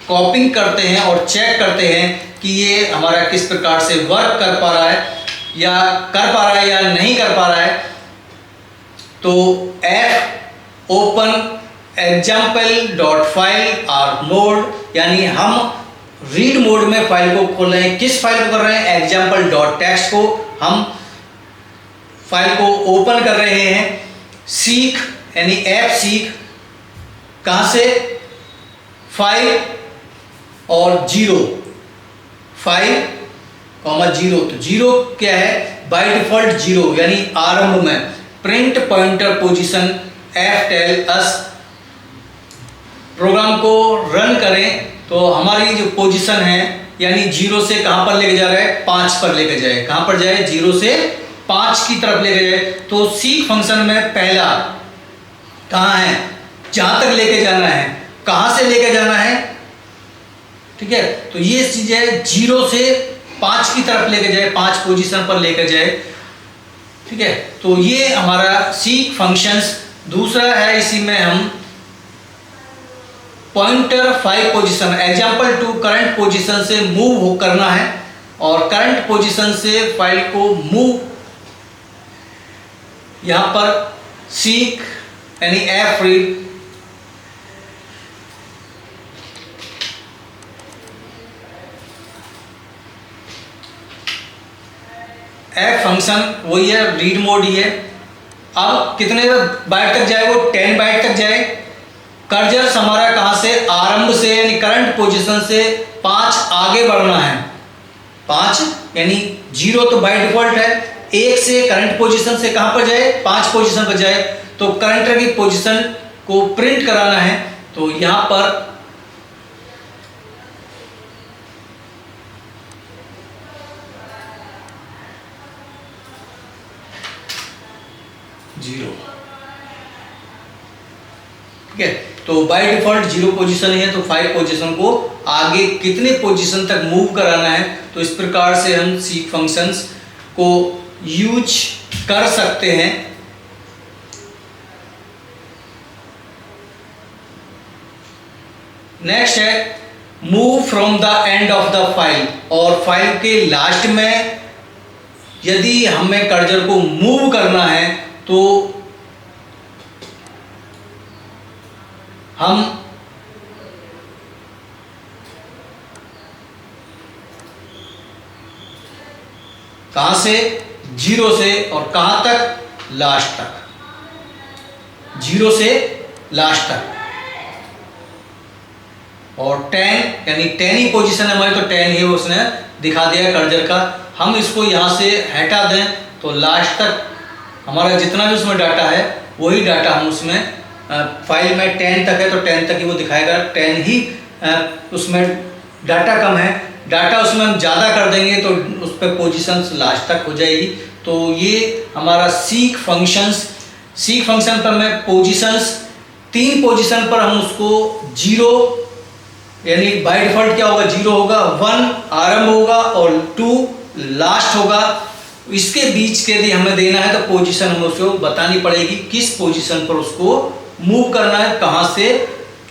कॉपिंग करते हैं और चेक करते हैं कि ये हमारा किस प्रकार से वर्क कर पा रहा है या नहीं कर पा रहा है। तो F open example dot file are mode, यानी हम रीड मोड में फाइल को खोल रहे हैं। किस फाइल को कर रहे हैं? एग्जाम्पल डॉट टेक्स्ट को हम फाइल को ओपन कर रहे हैं। सीक यानी एफ सीक कहां से? 5 और 0, 5, 0। तो 0 क्या है? बाय डिफॉल्ट 0 यानी आरंभ में print pointer position F tell us. Program को रन करें तो हमारी जो पोजीशन है यानी 0 से कहां पर लेके जा रहा है, 5 पर लेके जाए। कहां पर जाए, 0 से 5 की तरफ लेके जाए। तो सीक फंक्शन में पहला कहां है, जहां तक लेके जाना है, कहां से लेके जाना है, ठीक है। तो ये चीज है 0 से 5 की तरफ लेके जाए, 5 पोजीशन पर लेके जाए, ठीक है। तो ये हमारा सीक फंक्शंस। दूसरा है इसी में हम pointer 5 position example to current position से मूव करना है और करंट पोजीशन से फाइल को मूव यहां पर सीक यानी एफ रीड एफ फंक्शन वही है, रीड मोड ही है। अब कितने बाइट तक जाए, वो 10 बाइट तक जाए। कर्जर हमारा कहां से, आरंभ से यानी करंट पोजीशन से 5 आगे बढ़ना है। 5 यानी 0 तो बाय डिफॉल्ट है, 1 से करंट पोजीशन से कहां पर जाए, 5 पोजीशन पर जाए। तो करंट की पोजीशन को प्रिंट कराना है तो यहां पर जीरो, ठीक है। तो बाय डिफॉल्ट 0 पोजीशन है तो 5 पोजीशन को आगे कितने पोजीशन तक मूव कराना है। तो इस प्रकार से हम सीक फंक्शंस को यूज कर सकते हैं। नेक्स्ट है move from the end of the file. और फाइल के लास्ट में यदि हमें कर्सर को मूव करना है तो हम कहां से, 0 से और कहां तक, लास्ट तक, 0 से लास्ट तक। और 10 यानी 10 ही पोजीशन है हमारी, तो 10 ही उसने दिखा दिया कर्सर का। हम इसको यहां से हटा दें तो लास्ट तक हमारा जितना भी उसमें डाटा है वही डाटा हम उसमें फाइल में 10 तक है तो 10 तक ही वो दिखाएगा। 10 ही उसमें डाटा कम है, डाटा उसमें हम ज़्यादा कर देंगे तो उस पर पोजीशंस लास्ट तक हो जाएगी। तो ये हमारा सीक फंक्शंस। सीक फंक्शन पर मैं पोजीशंस 3 पोजीशन पर हम उसको 0 यानी बाय डिफॉल्ट क्या होगा, 0 होगा, 1 आरंभ होगा और 2 लास्ट होगा। इसके बीच के यदि हमें देना है तो पोजीशन हमें उसको बतानी पड़ेगी, किस पोजीशन पर उसको मूव करना है, कहां से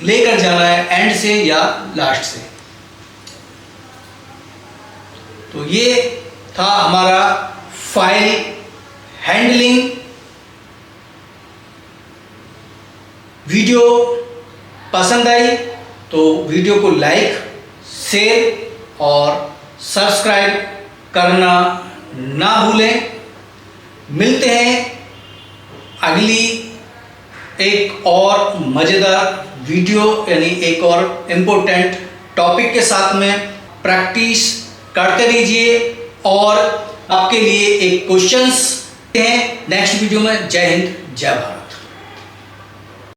लेकर जाना है, एंड से या लास्ट से। तो ये था हमारा फाइल हैंडलिंग। वीडियो पसंद आई तो वीडियो को लाइक, शेयर और सब्सक्राइब करना ना भूलें। मिलते हैं अगली एक और मज़ेदार वीडियो यानी एक और इम्पोर्टेंट टॉपिक के साथ में। प्रैक्टिस करते रहिए और आपके लिए एक क्वेश्चंस हैं नेक्स्ट वीडियो में। जय हिंद, जय भारत।